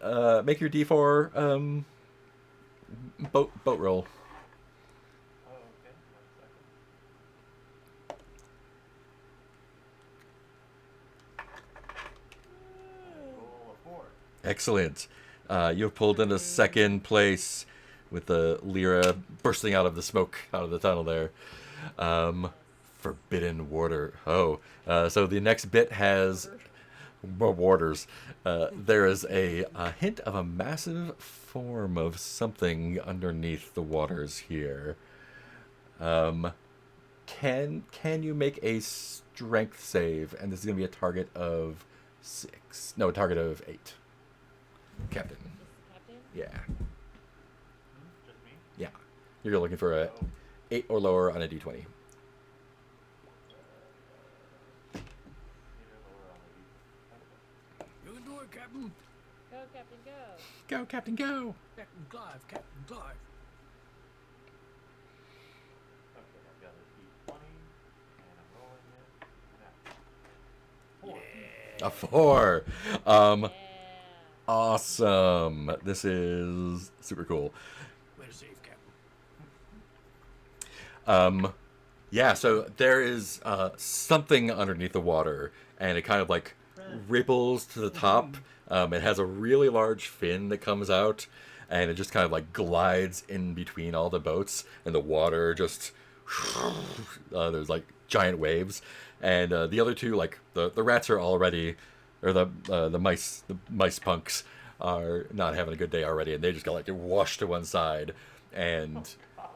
Speaker 4: Suck.
Speaker 3: make your d4 boat roll.
Speaker 2: Oh, okay. 1 second. Roll a 4.
Speaker 3: Excellent. You've pulled into second place with the Lyra bursting out of the smoke out of the tunnel there. Forbidden water. Oh, so the next bit has more waters. There is a hint of a massive form of something underneath the waters here. Can you make a strength save? And this is going to be a target of 6. No, a target of 8. Captain.
Speaker 4: Is Captain?
Speaker 3: Yeah.
Speaker 2: Just me?
Speaker 3: Yeah. You're looking for a 8 or lower on a d20.
Speaker 2: Either lower on the D.
Speaker 5: You can do it, Captain.
Speaker 4: Go, Captain, go.
Speaker 3: Go, Captain, go!
Speaker 5: Captain Clive. Captain Clive.
Speaker 2: Okay, I've got a D20, and I'm rolling it. And
Speaker 3: A 4.
Speaker 4: Yeah.
Speaker 3: Awesome. This is super cool.
Speaker 5: Way to save, Captain.
Speaker 3: Yeah, so there is something underneath the water, and it kind of like ripples to the top. It has a really large fin that comes out, and it just kind of like glides in between all the boats, and the water just there's like giant waves, and the other two, like the rats are already, or the mice punks are not having a good day already, and they just got like washed to one side, and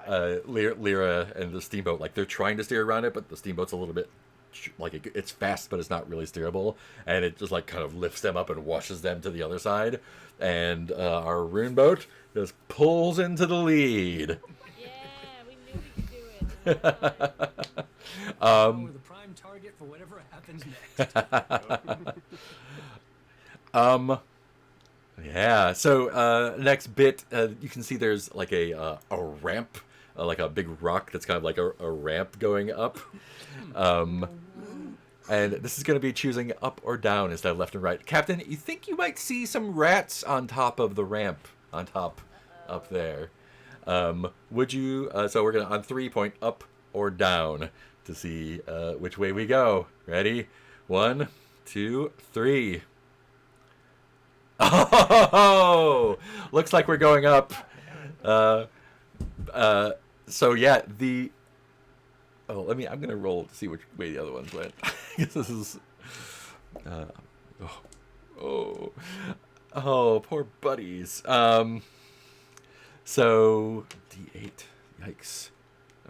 Speaker 3: Lyra and the steamboat, like they're trying to steer around it, but the steamboat's a little bit like it's fast, but it's not really steerable, and it just like kind of lifts them up and washes them to the other side, and our rune boat just pulls into the lead.
Speaker 4: Yeah, we knew we could do
Speaker 5: We're the prime target for whatever happens next.
Speaker 3: Yeah. So next bit, you can see there's like a ramp, like a big rock that's kind of like a ramp going up. And this is going to be choosing up or down instead of left and right. Captain, you think you might see some rats on top of the ramp, on top up there. Would you? So we're gonna on 3 point up or down to see which way we go. Ready? 1, 2, 3. Oh, looks like we're going up. So yeah, the. Oh, I'm gonna roll to see which way the other ones went. I guess this is. Oh, poor buddies. So D8. Yikes.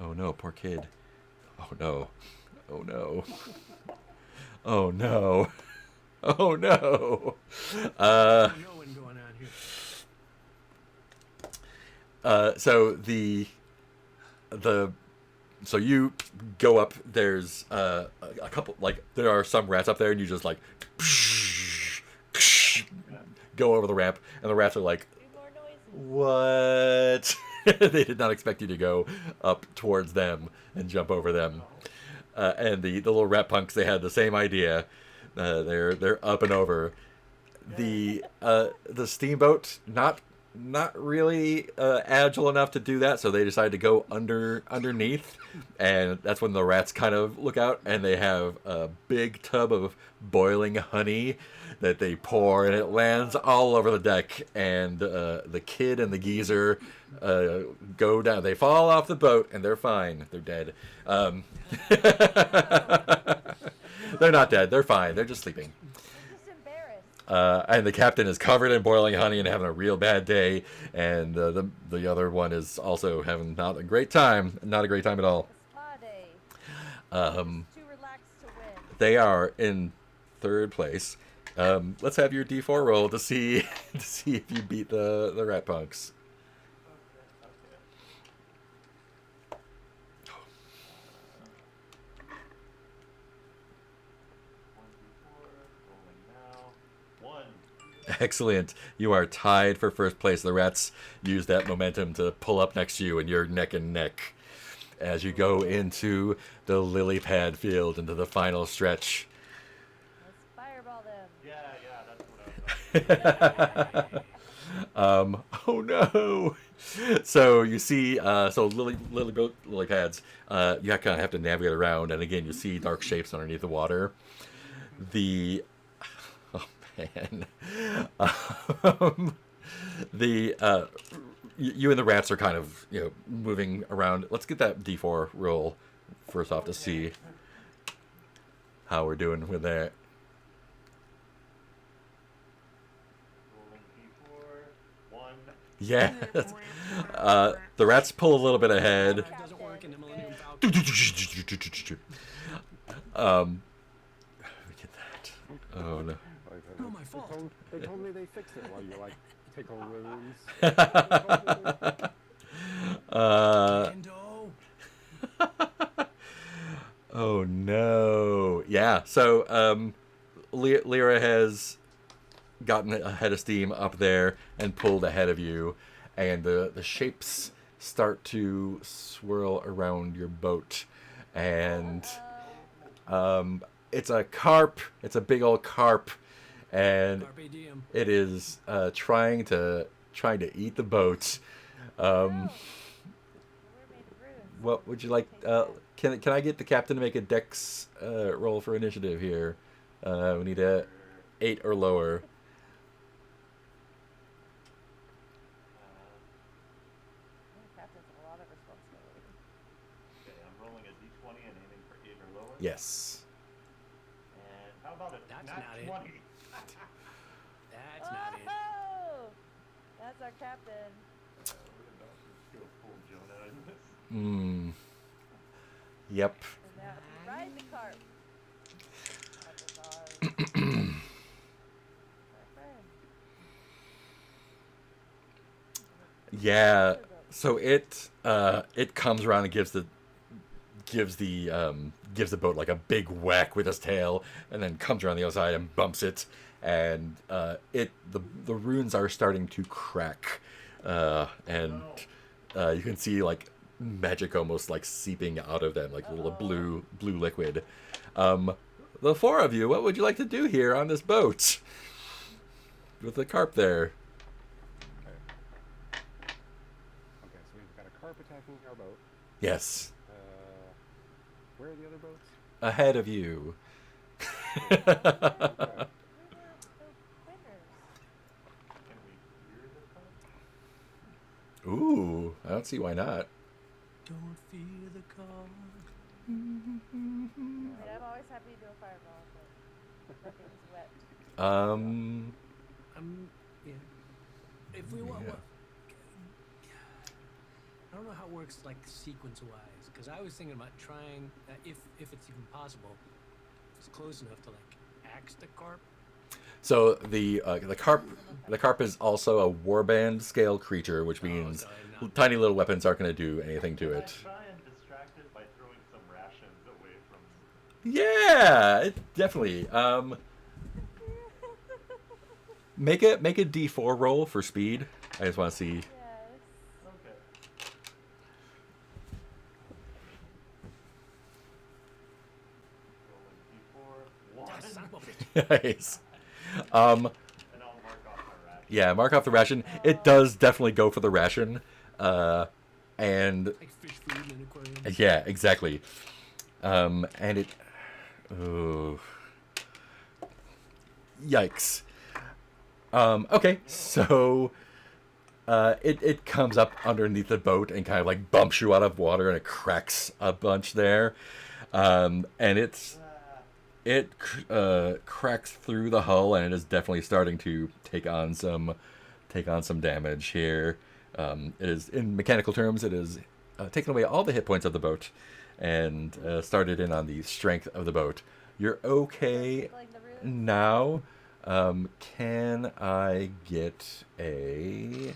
Speaker 3: Oh no, poor kid. Oh no. Oh no. Oh no. Oh no.
Speaker 5: No one going on here.
Speaker 3: So so you go up. There's a couple, like there are some rats up there, and you just like go over the ramp, and the rats are like,
Speaker 4: Do more noises.
Speaker 3: "What?" They did not expect you to go up towards them and jump over them. And the little rat punks, they had the same idea. They're up and over. The steamboat not really agile enough to do that, so they decided to go underneath, and that's when the rats kind of look out, and they have a big tub of boiling honey that they pour, and it lands all over the deck, and the kid and the geezer go down. They fall off the boat, and they're fine. They're dead. They're not dead. They're fine. They're just sleeping.
Speaker 4: I'm just embarrassed.
Speaker 3: And the captain is covered in boiling honey and having a real bad day, and the other one is also having not a great time at all.
Speaker 4: Spa day.
Speaker 3: Um,
Speaker 4: Too relaxed to win.
Speaker 3: they are in third place. Let's have your D4 roll to see if you beat the rat punks. Excellent. You are tied for first place. The rats use that momentum to pull up next to you, and you're neck and neck as you go into the lily pad field, into the final stretch.
Speaker 4: Let's fireball them.
Speaker 2: Yeah, that's what I was.
Speaker 3: Oh no! So you see, lily pads. You kind of have to navigate around, and again, you see dark shapes underneath the water. Man. You and the rats are kind of moving around. Let's get that D4 roll first off to see how we're doing with that.
Speaker 2: Rolling D4, 1.
Speaker 3: Yeah. The rats pull a little bit ahead.
Speaker 5: That doesn't work in the Millennium Falcon.
Speaker 3: We get that. Oh no.
Speaker 5: Not my fault.
Speaker 1: They told me they fixed it while you like tickle wounds.
Speaker 5: Endo.
Speaker 3: Oh no. Yeah. So Lyra has gotten a head of steam up there and pulled ahead of you, and the shapes start to swirl around your boat, and it's a carp. It's a big old carp, and
Speaker 5: Carpe diem.
Speaker 3: it is trying to eat the boat.
Speaker 4: We're made of runes.
Speaker 3: What would you like? Can I get the captain to make a dex roll for initiative here? We need a 8 or lower.
Speaker 4: Captain's a lot of responsibility.
Speaker 2: Okay, I'm rolling a D20 and aiming for 8 or lower.
Speaker 3: Yes.
Speaker 2: And how about a
Speaker 5: That's
Speaker 2: nat
Speaker 5: not it.
Speaker 2: 20?
Speaker 5: That's not it.
Speaker 4: Oh, that's our captain.
Speaker 2: We're about to go full Jonah in this.
Speaker 3: Yep.
Speaker 4: And now ride the carp. Carp is ours. Our friend.
Speaker 3: Yeah. So it comes around and gives gives the boat like a big whack with his tail, and then comes around the other side and bumps it, and the runes are starting to crack, and you can see like magic almost like seeping out of them, like a little blue liquid. The four of you, what would you like to do here on this boat with the carp there?
Speaker 1: Okay, so we've got a carp attacking our boat.
Speaker 3: Yes,
Speaker 1: Where are the other boats?
Speaker 3: ahead of you.
Speaker 1: Okay.
Speaker 4: We were the winners.
Speaker 2: Can we hear the carp?
Speaker 3: Ooh, I don't see why not.
Speaker 5: Don't fear the car.
Speaker 4: I mean, I'm always happy to do a fireball, but nothing's wet.
Speaker 5: Yeah. If we want,
Speaker 3: Yeah.
Speaker 5: I don't know how it works like sequence-wise, because I was thinking about trying, if it's even possible, if it's close enough to like axe the carp.
Speaker 3: So the carp is also a warband scale creature, which means
Speaker 5: so not-
Speaker 3: tiny little weapons aren't going to do anything to
Speaker 2: Can I
Speaker 3: it.
Speaker 2: try and distract it by throwing some rations away from...
Speaker 3: Yeah, definitely. Make a D4 roll for speed. I just want to see.
Speaker 4: Yes.
Speaker 2: Okay. Rolling D4.
Speaker 5: Ah,
Speaker 2: 1.
Speaker 5: son of a bitch.
Speaker 3: Nice.
Speaker 2: And I'll mark off my ration.
Speaker 3: Yeah, mark off the ration. It does definitely go for the ration. And
Speaker 5: Like fish food in an aquarium.
Speaker 3: yeah, exactly. And it. Oh. Yikes. Okay, so it comes up underneath the boat and kind of like bumps you out of water, and it cracks a bunch there. And it cracks through the hull, and it is definitely starting to take on some damage here. It is, in mechanical terms, it is taken away all the hit points of the boat, and started in on the strength of the boat. You're okay
Speaker 4: Like the runes?
Speaker 3: now. Can I get a?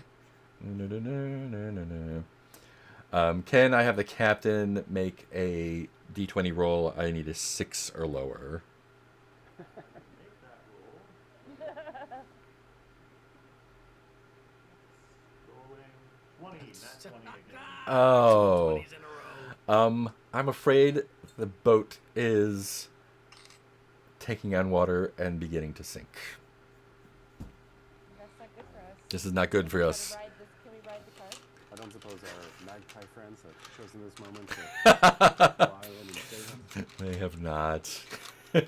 Speaker 3: Can I have the captain make a D20 roll? I need a 6 or lower.
Speaker 2: Make that roll. Rolling 20. Nat 20 again.
Speaker 3: Oh.
Speaker 5: 20s in a row.
Speaker 3: I'm afraid the boat is taking on water and beginning to sink.
Speaker 4: That's not good for us.
Speaker 3: This is not good for
Speaker 4: Can we
Speaker 3: us.
Speaker 4: ride this- Can we ride the cart?
Speaker 1: I don't suppose our magpie friends have chosen this moment to fly in and save us.
Speaker 3: They have not.
Speaker 1: Yeah,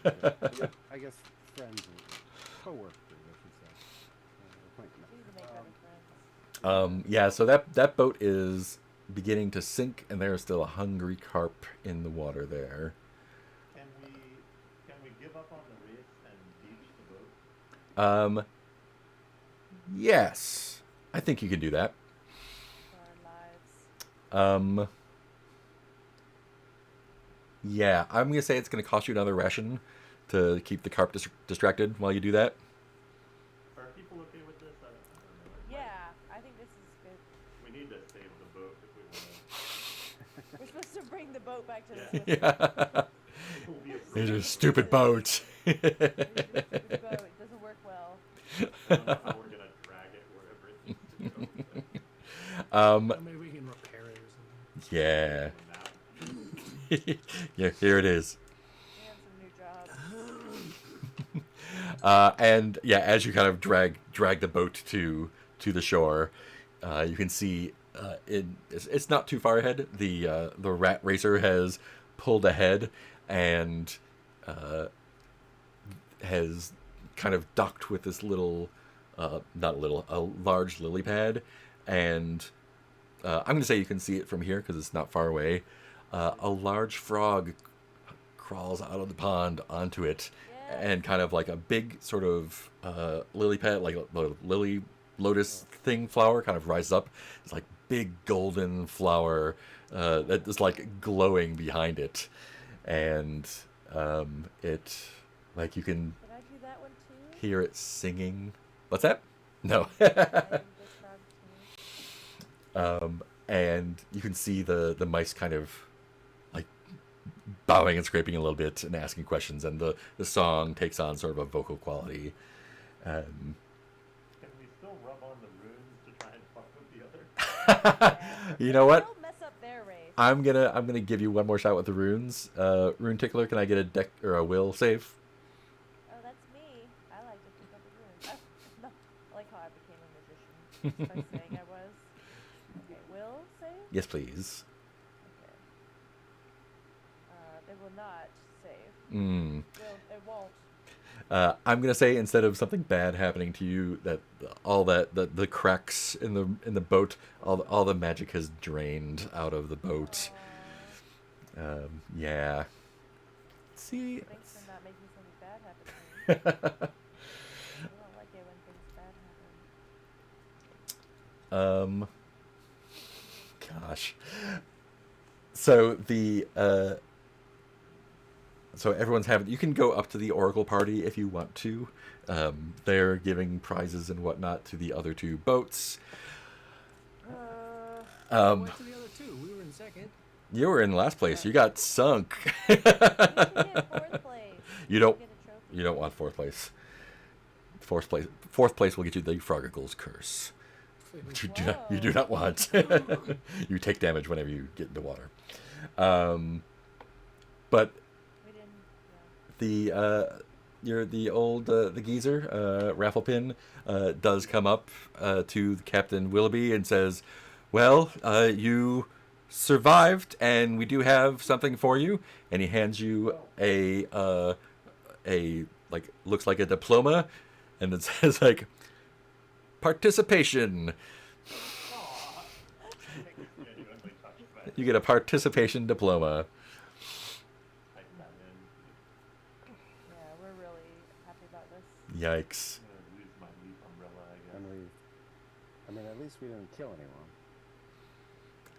Speaker 1: I guess friends or co-workers, I should say. Acquaintance.
Speaker 4: We need to make better friends.
Speaker 3: Yeah, so that boat is beginning to sink, and there is still a hungry carp in the water there.
Speaker 2: Can we give up on the race and beach the boat?
Speaker 3: Yes, I think you can do that.
Speaker 4: For our lives.
Speaker 3: Yeah, I'm gonna say it's gonna cost you another ration to keep the carp distracted while you do that.
Speaker 2: Are people okay with this? I don't know.
Speaker 4: Yeah, I think this is good.
Speaker 2: We need to save the boat if we want
Speaker 4: We're supposed to bring the boat back to the
Speaker 2: Yeah.
Speaker 4: Swiss.
Speaker 3: Yeah,
Speaker 2: to. We'll be a
Speaker 3: there's a stupid boat.
Speaker 4: It's a stupid boat. It doesn't work well.
Speaker 2: I don't know how we're gonna drag it wherever it needs to go.
Speaker 5: Or maybe we can repair it or something.
Speaker 3: Yeah.
Speaker 2: Now,
Speaker 3: Yeah, here it is.
Speaker 4: We have some new jobs.
Speaker 3: And yeah, as you kind of drag the boat to the shore, you can see it's not too far ahead. The rat racer has pulled ahead and has kind of docked with this little, not little, a large lily pad, and I'm going to say you can see it from here because it's not far away. A large frog crawls out of the pond onto it, and kind of like a big sort of lily pad, like a lily lotus thing flower, kind of rises up. It's like big golden flower that is like glowing behind it, and it like you can
Speaker 4: Did I do that one too?
Speaker 3: hear it singing. What's that? No.
Speaker 4: I did this frog too.
Speaker 3: And you can see the mice kind of like bowing and scraping a little bit and asking questions, and the song takes on sort of a vocal quality.
Speaker 2: Can we still rub on the runes to try and fuck with the other?
Speaker 3: You know what?
Speaker 4: They'll mess up their race.
Speaker 3: I'm gonna give you one more shot with the runes. Rune Tickler, can I get a deck or a will save?
Speaker 4: Oh, that's me. I like to pick up the runes. No, I like how I became a magician just by saying I was. Okay, will save?
Speaker 3: Yes, please.
Speaker 4: Okay. They will not save.
Speaker 3: Mm.
Speaker 4: It won't.
Speaker 3: I'm gonna say instead of something bad happening to you, that all that the cracks in the boat, all the magic has drained out of the boat. Yeah. See.
Speaker 4: Thanks for not making something bad happen to me. I don't like it when things bad happen.
Speaker 3: Gosh. So so everyone's having. You can go up to the Oracle party if you want to. They're giving prizes and whatnot to the other two boats.
Speaker 5: Went to the other two. We were in second.
Speaker 3: You were in last place. You got sunk.
Speaker 4: You should get fourth place.
Speaker 3: You don't.
Speaker 4: Get a trophy.
Speaker 3: You don't want fourth place. Fourth place will get you the Frogagle's curse, which you do not want. You take damage whenever you get into water. But
Speaker 4: We didn't. Yeah.
Speaker 3: the old the geezer Rafflepin does come up to Captain Willoughby and says, "Well, you survived, and we do have something for you." And he hands you a like looks like a diploma, and it says like participation.
Speaker 2: Aw. It makes me genuinely touched by it.
Speaker 3: You get a participation diploma.
Speaker 2: Type that in.
Speaker 4: Yeah, we're really happy about this.
Speaker 3: Yikes.
Speaker 2: I'm gonna lose my leaf umbrella, I guess.
Speaker 1: And I mean, at least we didn't kill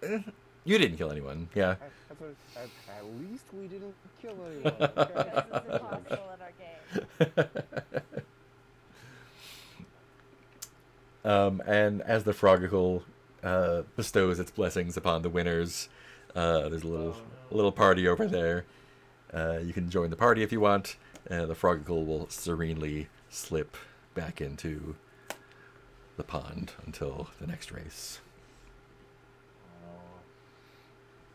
Speaker 1: anyone.
Speaker 3: You didn't kill anyone. Yeah.
Speaker 1: That's what, at least we didn't kill anyone. Okay?
Speaker 4: This is impossible in our game.
Speaker 3: And as the Frogacle bestows its blessings upon the winners, there's a little party over there. You can join the party if you want. The Frogacle will serenely slip back into the pond until the next race.
Speaker 2: Oh.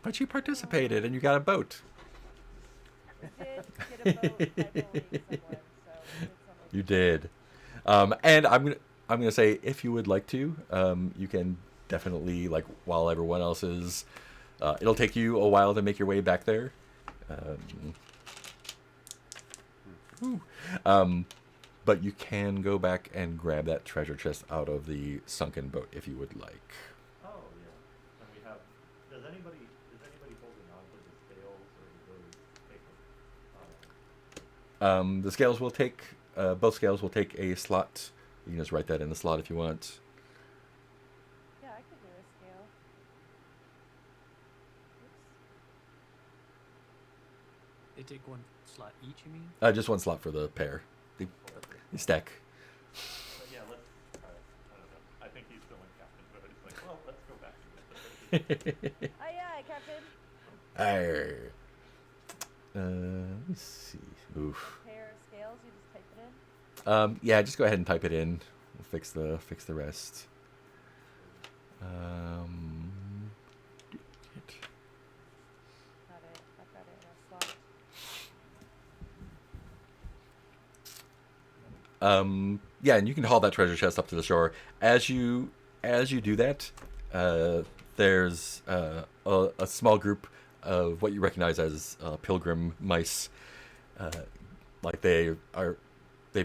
Speaker 3: But you participated and you got a boat.
Speaker 4: We did get a boat by bullying someone, so we did something.
Speaker 3: You did. And I'm gonna say if you would like to, you can definitely like while everyone else is. It'll take you a while to make your way back there. But you can go back and grab that treasure chest out of the sunken boat if you would like.
Speaker 2: Oh, yeah. And we have. Is anybody holding on to the scales, or do those take?
Speaker 3: The scales will take. Both scales will take a slot. You can just write that in the slot if you want.
Speaker 4: Yeah, I could do a scale. Oops.
Speaker 5: They take one slot each, you mean?
Speaker 3: Just one slot for the pair. The stack.
Speaker 2: But yeah, let's. I don't know. I think he's still in captain mode. He's like, well, let's go back and get the treasure.
Speaker 4: Aye, aye, Captain.
Speaker 3: Arr. Let me see. Oof.
Speaker 4: Pair of scales, you just type it in.
Speaker 3: Yeah, just go ahead and type it in. We'll fix the rest.
Speaker 4: Got it. I've got it in a slot.
Speaker 3: Yeah, and you can haul that treasure chest up to the shore. As you do that, there's a small group of what you recognize as pilgrim mice. Like they've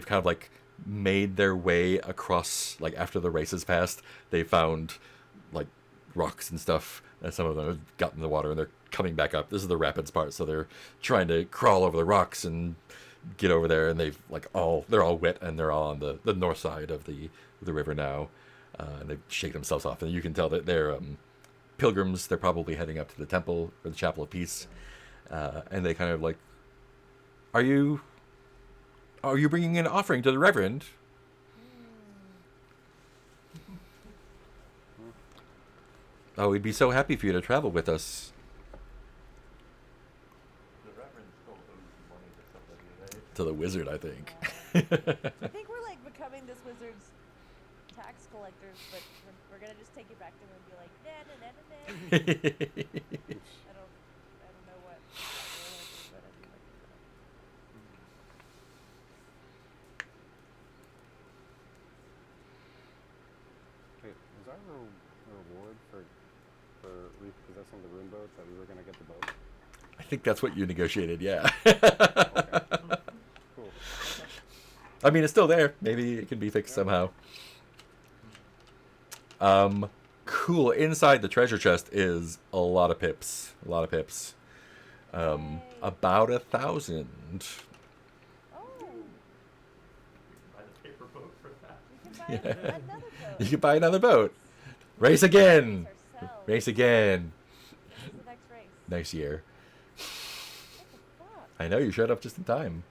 Speaker 3: kind of like made their way across. Like after the race has passed, they found like rocks and stuff, and some of them have gotten in the water and they're coming back up. This is the rapids part, so they're trying to crawl over the rocks and get over there, and they're all wet and they're all on the north side of the river now, and they shake themselves off, and you can tell that they're pilgrims. They're probably heading up to the temple or the chapel of peace, and they kind of like, are you bringing an offering to the reverend? Oh, we'd be so happy for you to travel with us. to the wizard, I think.
Speaker 4: I think we're like becoming this wizard's tax collectors, but we're gonna just take it back to him and be like, nah, nah, nah, nah, nah. I don't know what I want to do, but I do like to do that.
Speaker 1: Wait, was our reward for repossessing the rune boat that we were gonna get the boat?
Speaker 3: I think that's what you negotiated, yeah.
Speaker 1: Okay. Cool.
Speaker 3: I mean, it's still there. Maybe it can be fixed somehow. Cool. Inside the treasure chest is a lot of pips. A lot of pips.
Speaker 4: Yay.
Speaker 3: About 1,000.
Speaker 4: Oh,
Speaker 2: Buy the paper boat for that.
Speaker 4: we can buy another boat.
Speaker 3: You can buy another boat. Race again.
Speaker 4: Ourselves.
Speaker 3: Race again.
Speaker 4: This is the next race.
Speaker 3: Next year.
Speaker 4: What the fuck?
Speaker 3: I know you showed up just in time.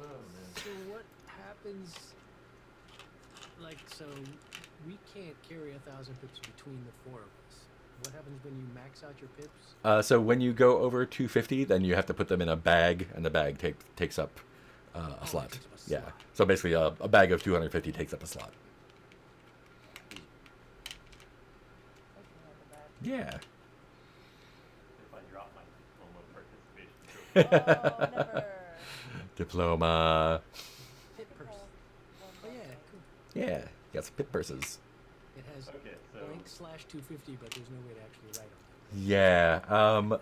Speaker 2: Oh man.
Speaker 5: So what happens? Like, so we can't carry 1,000 pips between the four of us. What happens when you max out your pips?
Speaker 3: So when you go over 250, then you have to put them in a bag, and the bag takes up a slot.
Speaker 5: takes up a
Speaker 3: Yeah.
Speaker 5: slot.
Speaker 3: So basically, a bag of 250 takes up a slot.
Speaker 4: I can handle that.
Speaker 3: Yeah.
Speaker 2: If I drop my diploma participation trophy.
Speaker 4: Oh, never.
Speaker 3: Diploma.
Speaker 5: Pit purse.
Speaker 4: One
Speaker 5: Oh
Speaker 4: more
Speaker 5: yeah,
Speaker 4: thing.
Speaker 5: cool.
Speaker 3: Yeah. Got some pit purses.
Speaker 5: It has
Speaker 2: Okay, so
Speaker 5: /250, but there's no way to actually write on
Speaker 3: Yeah.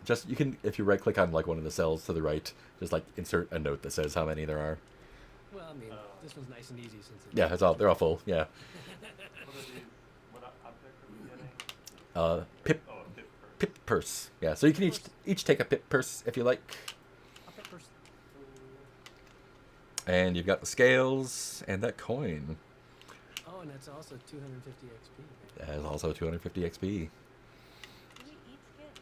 Speaker 3: Just you can if you right click on like one of the cells to the right, just like insert a note that says how many there are.
Speaker 5: it. Well, I mean, this one's nice and easy since it's
Speaker 3: Yeah, they're all full. Yeah.
Speaker 2: what are these? What object are we getting?
Speaker 3: Pip
Speaker 2: Oh, a pip first.
Speaker 3: pip purse. Yeah. So you can each take a pip purse if you like.
Speaker 5: a pit purse.
Speaker 3: And you've got the scales and that coin.
Speaker 5: Oh, and that's also 250 XP.
Speaker 3: That has also 250 XP.
Speaker 4: Do we each get?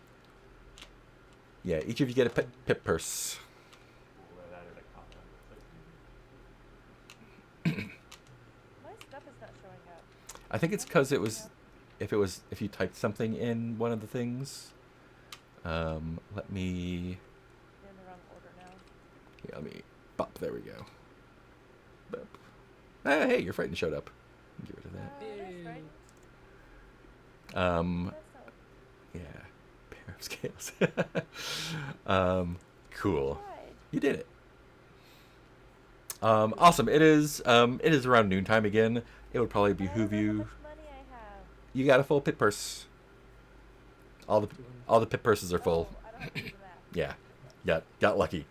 Speaker 3: Yeah, each of you get a pip purse.
Speaker 2: We'll add a comment.
Speaker 4: My stuff is not showing up.
Speaker 3: I think it's because if you typed something in one of the things. Let me
Speaker 4: We're in the wrong order now.
Speaker 3: yeah, let me bop. There we go. Bop. Ah, hey, your frightened showed up. Get rid of that.
Speaker 4: That's
Speaker 5: Yay.
Speaker 4: right.
Speaker 3: Um,
Speaker 4: That's not.
Speaker 3: yeah, pair of scales. Cool.
Speaker 4: Tried.
Speaker 3: You did it. Awesome. It is around noontime again. It would probably
Speaker 4: I don't
Speaker 3: behoove
Speaker 4: know how
Speaker 3: you.
Speaker 4: much money I have.
Speaker 3: You got a full pit purse. All the pit purses are full.
Speaker 4: Oh, I don't have to do the math.
Speaker 3: Yeah. Got lucky.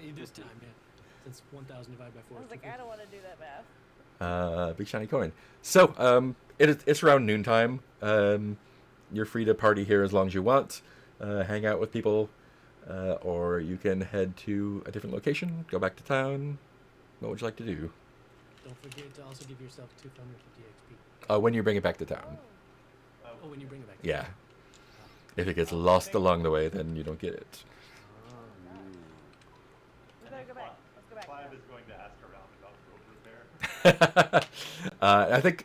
Speaker 5: You this time, yeah. Since 1,000 divided by 4
Speaker 4: I
Speaker 5: is
Speaker 4: was like,
Speaker 5: 250.
Speaker 4: I don't want to do that math.
Speaker 3: Big shiny coin. So, it's around noontime. You're free to party here as long as you want. Hang out with people, or you can head to a different location. Go back to town. What would you like to do?
Speaker 5: Don't forget to also give yourself 250 XP.
Speaker 3: When you bring it back to town.
Speaker 5: Oh, when you bring it back.
Speaker 3: Yeah. If it gets lost along the way, then you don't get it.
Speaker 4: We better go back. Let's go back.
Speaker 2: Clive
Speaker 4: now.
Speaker 2: is going to ask around about rope repair.
Speaker 3: I think.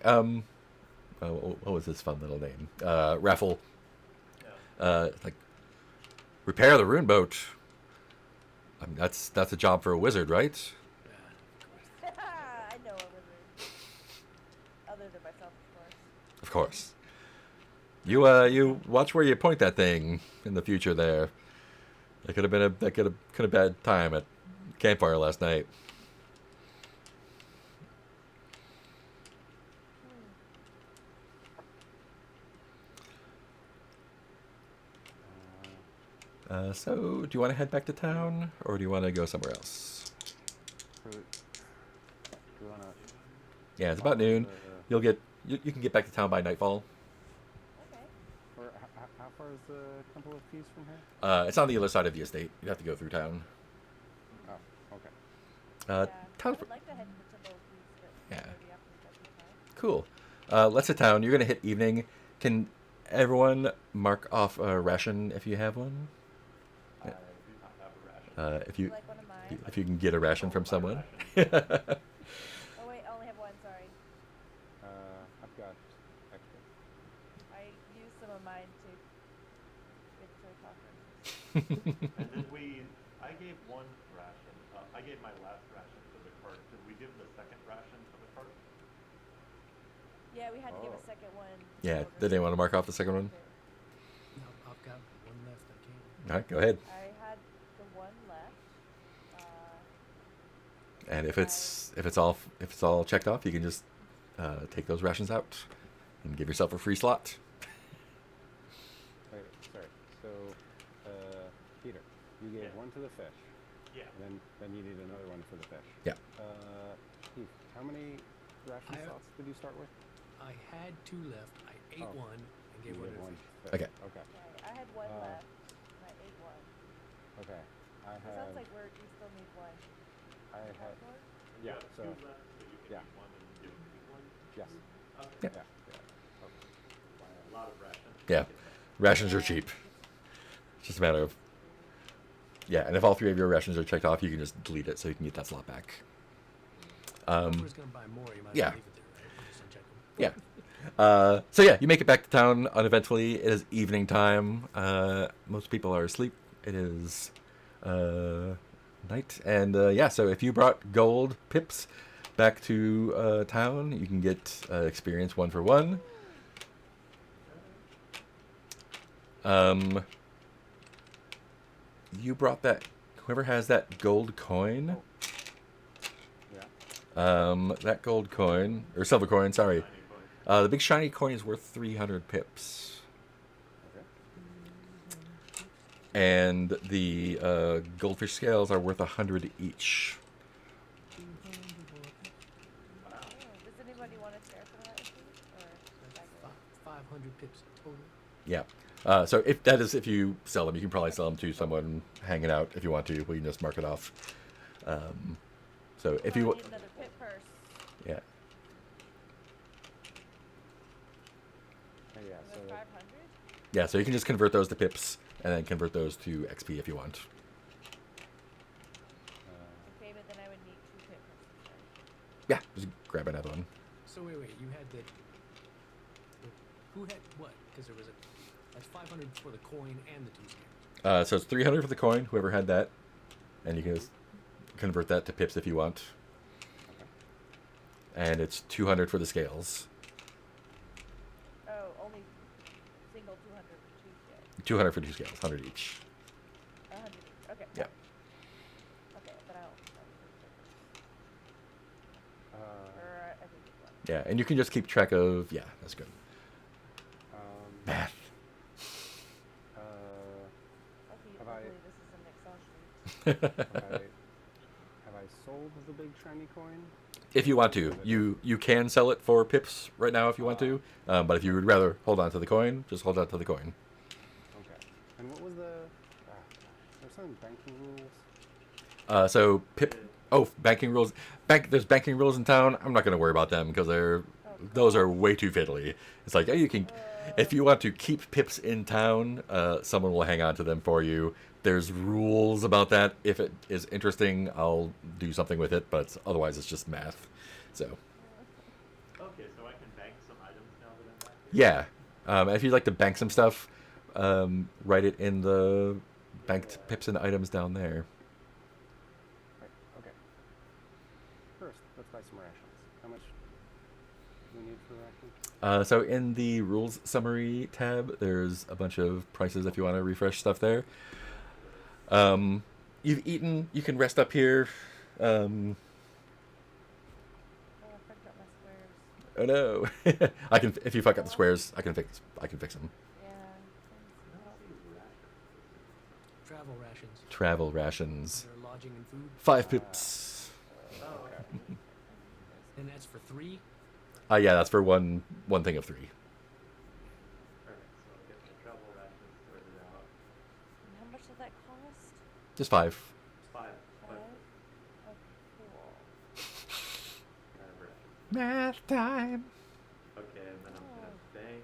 Speaker 3: What was his fun little name? Raffle.
Speaker 2: Yeah.
Speaker 3: Like repair the rune boat. I mean, that's a job for a wizard, right?
Speaker 4: I know a wizard. Other than myself, of course.
Speaker 3: Of course. You watch where you point that thing in the future. There, that could have been a bad time at campfire last night. So, do you want to head back to town, or do you want to go somewhere else?
Speaker 1: Do you wanna?
Speaker 3: Yeah, it's about noon. You can get back to town by nightfall.
Speaker 4: Okay.
Speaker 1: Or how far is the Temple of Peace from here?
Speaker 3: It's on the other side of the estate. You have to go through town.
Speaker 1: Oh, okay.
Speaker 3: Uh,
Speaker 4: Yeah. I
Speaker 3: town's
Speaker 4: would like to head to the Temple of Peace, but
Speaker 3: Yeah.
Speaker 4: maybe after we get to the time.
Speaker 3: cool. Let's hit town. You're gonna hit evening. Can everyone mark off a ration if you have one?
Speaker 2: I do not have a ration.
Speaker 3: If
Speaker 4: Would you
Speaker 3: you
Speaker 4: like one of mine?
Speaker 3: if you can get a ration from someone.
Speaker 4: Oh wait, I only have one. Sorry.
Speaker 1: I've got extra.
Speaker 4: I used some of mine to get to talkers.
Speaker 2: And did we? I I gave one ration. I gave my last ration to the cart. Did we give the second ration to the cart?
Speaker 4: Yeah, we had to give
Speaker 1: Oh.
Speaker 4: a second one.
Speaker 3: Yeah,
Speaker 4: over
Speaker 3: did they want to mark off the second one?
Speaker 4: to-
Speaker 5: No, I've got one left. I can.
Speaker 3: All right, go ahead.
Speaker 4: I had the one left.
Speaker 3: And if it's all checked off, you can just take those rations out and give yourself a free slot.
Speaker 1: Wait, sorry. So, Peter, you gave
Speaker 2: Yeah.
Speaker 1: one to the fish,
Speaker 2: Yeah.
Speaker 1: and then you need another one for the fish.
Speaker 3: Yeah.
Speaker 1: Keith, how many ration
Speaker 5: I-
Speaker 1: slots did you start with?
Speaker 5: I had 2 left. I ate
Speaker 1: Oh.
Speaker 5: one and gave
Speaker 1: You
Speaker 5: one
Speaker 1: gave
Speaker 5: to
Speaker 1: one.
Speaker 5: the
Speaker 1: Fish.
Speaker 3: Okay.
Speaker 1: Okay.
Speaker 4: Okay, I had one
Speaker 1: Uh,
Speaker 4: left. And I ate one.
Speaker 1: Okay. I
Speaker 4: It
Speaker 1: have.
Speaker 4: sounds like we still need one.
Speaker 1: I had.
Speaker 4: More?
Speaker 1: Yeah.
Speaker 2: You have
Speaker 1: So.
Speaker 2: 2 left, so you can
Speaker 1: yeah.
Speaker 2: eat one and give me one.
Speaker 1: Yes.
Speaker 2: Okay.
Speaker 3: Yeah.
Speaker 1: Yeah. Okay.
Speaker 2: A lot of rations.
Speaker 3: Yeah. Rations are cheap. It's just a matter of. Yeah, and if all 3 of your rations are checked off, you can just delete it so you can get that slot back.
Speaker 5: Whoever's gonna buy more, you might
Speaker 3: yeah.
Speaker 5: as well leave it there, right? And just uncheck them.
Speaker 3: Yeah. So yeah, you make it back to town uneventfully. It is evening time. Most people are asleep. It is night, and yeah. So if you brought gold pips back to town, you can get experience 1 for 1. You brought that. Whoever has that gold coin.
Speaker 1: Yeah.
Speaker 3: That gold coin or silver coin. Sorry.
Speaker 2: Shiny coin.
Speaker 3: The big shiny coin is worth 300 pips.
Speaker 1: Okay.
Speaker 3: And the goldfish scales are worth 100 each.
Speaker 2: Wow.
Speaker 4: Oh, does anybody want to share some of that with me? Or should I go?
Speaker 5: 500 pips total.
Speaker 3: Yeah. So if you sell them, you can probably sell them to someone hanging out if you want to. We can just mark it off. So if
Speaker 4: Oh,
Speaker 3: you
Speaker 4: I need another pit purse.
Speaker 3: yeah.
Speaker 1: Oh, yeah.
Speaker 4: Was
Speaker 1: So.
Speaker 4: 500?
Speaker 3: Yeah, so you can just convert those to pips and then convert those to XP if you want.
Speaker 4: Okay, but then I would need 2 pit purses. Right?
Speaker 3: Yeah, just grab another one.
Speaker 5: So wait, you had the. Who had what? Because there was a. That's 500 for the coin and the 2 scales.
Speaker 3: So it's 300 for the coin, whoever had that, and you can just convert that to pips if you want. And it's 200 for the scales.
Speaker 4: Oh, only single 200 for 2 scales.
Speaker 3: 200 for 2 scales, 100 each.
Speaker 4: 100 each. Okay.
Speaker 3: Yeah.
Speaker 4: Okay, but I don't
Speaker 1: Uh,
Speaker 4: or I think it's one.
Speaker 3: Yeah, and you can just keep track of. Yeah, that's good. Math.
Speaker 1: uh,
Speaker 4: Okay,
Speaker 1: Have I-
Speaker 4: hopefully this is an Excel sheet.
Speaker 1: have I sold the big shiny coin?
Speaker 3: If you want to, you can sell it for pips right now if you want to. But if you would rather hold on to the coin, just hold on to the coin.
Speaker 1: Okay. And what was the? There's some banking rules.
Speaker 3: So pip. Oh, banking rules. There's banking rules in town. I'm not going to worry about them because those are way too fiddly. It's like, oh, you can, if you want to keep pips in town, someone will hang on to them for you. There's rules about that. If it is interesting, I'll do something with it, but otherwise it's just math. So
Speaker 2: Okay, so I can bank some items now that I'm back here?
Speaker 3: yeah, if you'd like to bank some stuff, write it in the banked pips and items down there.
Speaker 1: Right. Okay. First, let's buy some rations. How much do we need for rations?
Speaker 3: So in the rules summary tab, there's a bunch of prices if you want to refresh stuff there. You've eaten. You can rest up here.
Speaker 4: Oh, I forgot my squares.
Speaker 3: Oh no! I can. If you fuck up the squares, I can fix them.
Speaker 4: Yeah.
Speaker 5: Travel rations.
Speaker 3: Travel rations.
Speaker 5: Their lodging and food.
Speaker 3: 5 pips.
Speaker 2: Oh, okay.
Speaker 5: And that's for 3.
Speaker 3: Yeah, that's for one thing of 3.
Speaker 2: Perfect. So I'll get my travel rations sorted out.
Speaker 4: And how much did that cost?
Speaker 3: Just 5.
Speaker 2: 5.
Speaker 4: 5?
Speaker 2: 5
Speaker 4: Oh, cool.
Speaker 2: rations.
Speaker 3: Math time.
Speaker 2: Okay, and then I'm gonna bank.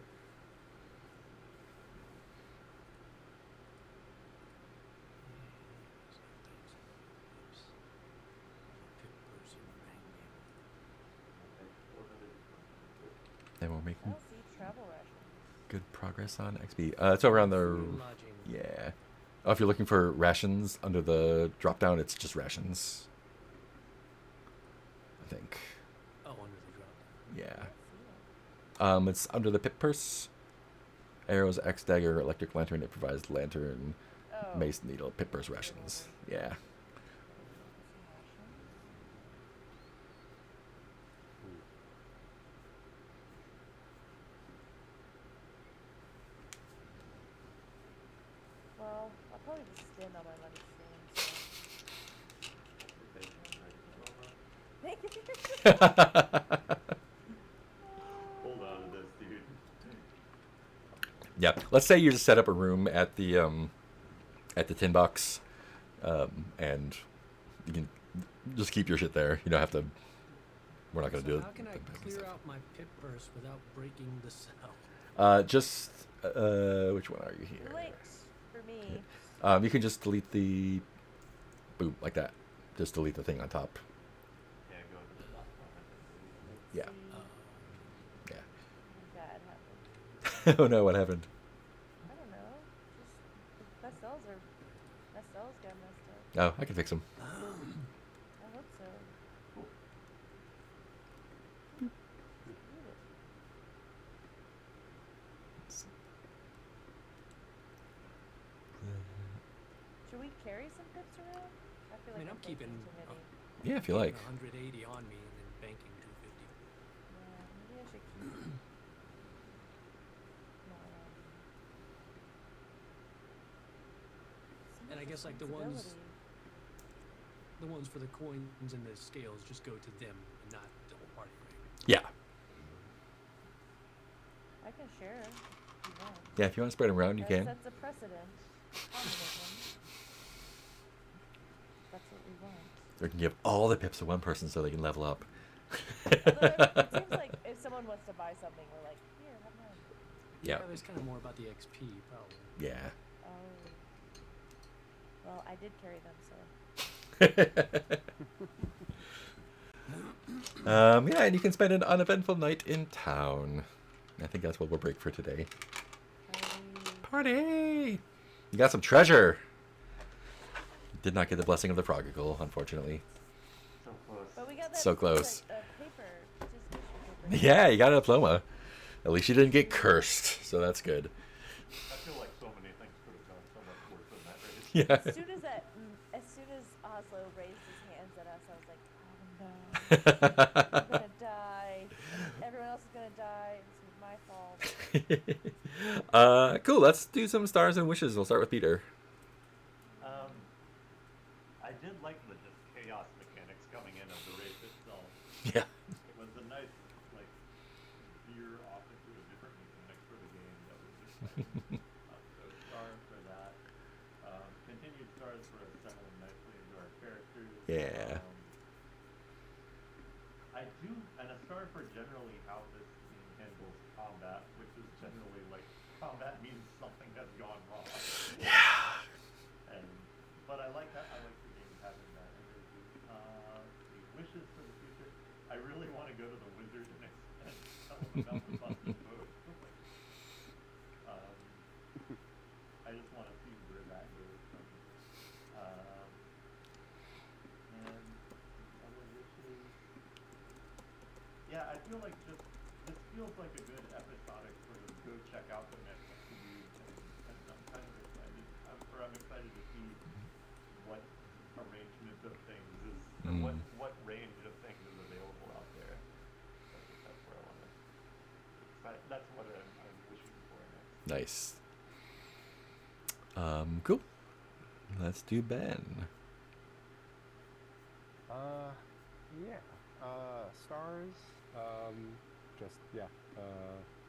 Speaker 2: Okay, 400.
Speaker 3: And we're
Speaker 4: I
Speaker 3: making
Speaker 4: don't see travel rations.
Speaker 3: good progress on XP. It's over on the.
Speaker 5: Food and lodging.
Speaker 3: Yeah. Oh, if you're looking for rations under the drop down, it's just rations. I think.
Speaker 5: Oh, under the drop.
Speaker 3: Yeah.
Speaker 4: I see it.
Speaker 3: It's under the pip purse. Arrows, axe, dagger, electric lantern. It provides lantern,
Speaker 4: Oh.
Speaker 3: mace, needle, pip purse rations. Yeah.
Speaker 4: Well, I'll probably just spend all my money soon.
Speaker 2: Hold on to this, dude.
Speaker 3: Yeah. Let's say you just set up a room at the tin box, and you can just keep your shit there. You don't have to. We're not gonna
Speaker 5: So
Speaker 3: do it.
Speaker 5: how can I clear out my pip purse without breaking the cell?
Speaker 3: Just which one are you here?
Speaker 4: Links for me.
Speaker 3: You can just delete the boom like that. Just delete the thing on top.
Speaker 2: Yeah, go to the top one and
Speaker 3: Yeah.
Speaker 2: then
Speaker 3: Yeah.
Speaker 4: Bad happened.
Speaker 3: Oh no, what happened?
Speaker 4: I don't know. Just my cells got messed up.
Speaker 3: Oh, I can fix them.
Speaker 4: I hope so. Should we carry some pips around? I feel
Speaker 5: I mean,
Speaker 4: like
Speaker 5: I'm keeping
Speaker 4: too many.
Speaker 3: Yeah, if you like.
Speaker 5: 180 on me and then banking 250.
Speaker 4: Yeah, maybe I should keep more.
Speaker 5: And I guess, like, the ones for the coins and the scales just go to them and not the whole party, right?
Speaker 3: Yeah.
Speaker 4: I can share if you want.
Speaker 3: Yeah, if you want to spread them around, you
Speaker 4: That
Speaker 3: can.
Speaker 4: sets a precedent. Communism. That's what we want.
Speaker 3: Or you can give all the pips to one person so they can level up.
Speaker 4: Although it seems like if someone wants to buy something, we're like, here, have mine.
Speaker 3: Yeah.
Speaker 5: There's kind of more about the XP, probably.
Speaker 3: Yeah.
Speaker 4: Oh. Well, I did carry them, so.
Speaker 3: Yeah, and you can spend an uneventful night in town. I think that's what we'll break for today. Party! You got some treasure. Did not get the blessing of the prodigal, unfortunately.
Speaker 2: so close.
Speaker 4: But we got that
Speaker 3: So close.
Speaker 4: paper, participation paper.
Speaker 3: Yeah, you got a diploma. At least you didn't get cursed, so that's good.
Speaker 2: I feel like so many things could have gone so much worse than that, right?
Speaker 3: Yeah.
Speaker 4: As soon as Oslo raised his hands at us, I was like, oh no, I'm gonna die. Everyone else is gonna die. This is my fault.
Speaker 3: Cool. Let's do some stars and wishes. We'll start with Peter.
Speaker 2: I did like the just chaos mechanics coming in of the race itself.
Speaker 3: Yeah.
Speaker 2: It was a nice, like, veer off into a different mechanic for the game that was just like, so stars for that. Continued stars for us settling nicely into our characters.
Speaker 3: Yeah.
Speaker 2: I do, and a star for generally how this game handles combat, which is generally like, combat means something has gone wrong.
Speaker 3: Yeah.
Speaker 2: But I like that. I like the game having that energy. The wishes for the future. I really want to go to the wizard and tell him about the busted boat. I just want to see where that goes from. And other wishes. Yeah, I feel like this feels like a good episodic sort of go check out the next dude, and I'm kind of excited. I'm excited to see what arrangement of things is, or what range of things is available out there. That's where I want to. That's what I'm wishing for next.
Speaker 3: Nice. Cool. Let's do Ben.
Speaker 1: Yeah. Stars. Just yeah.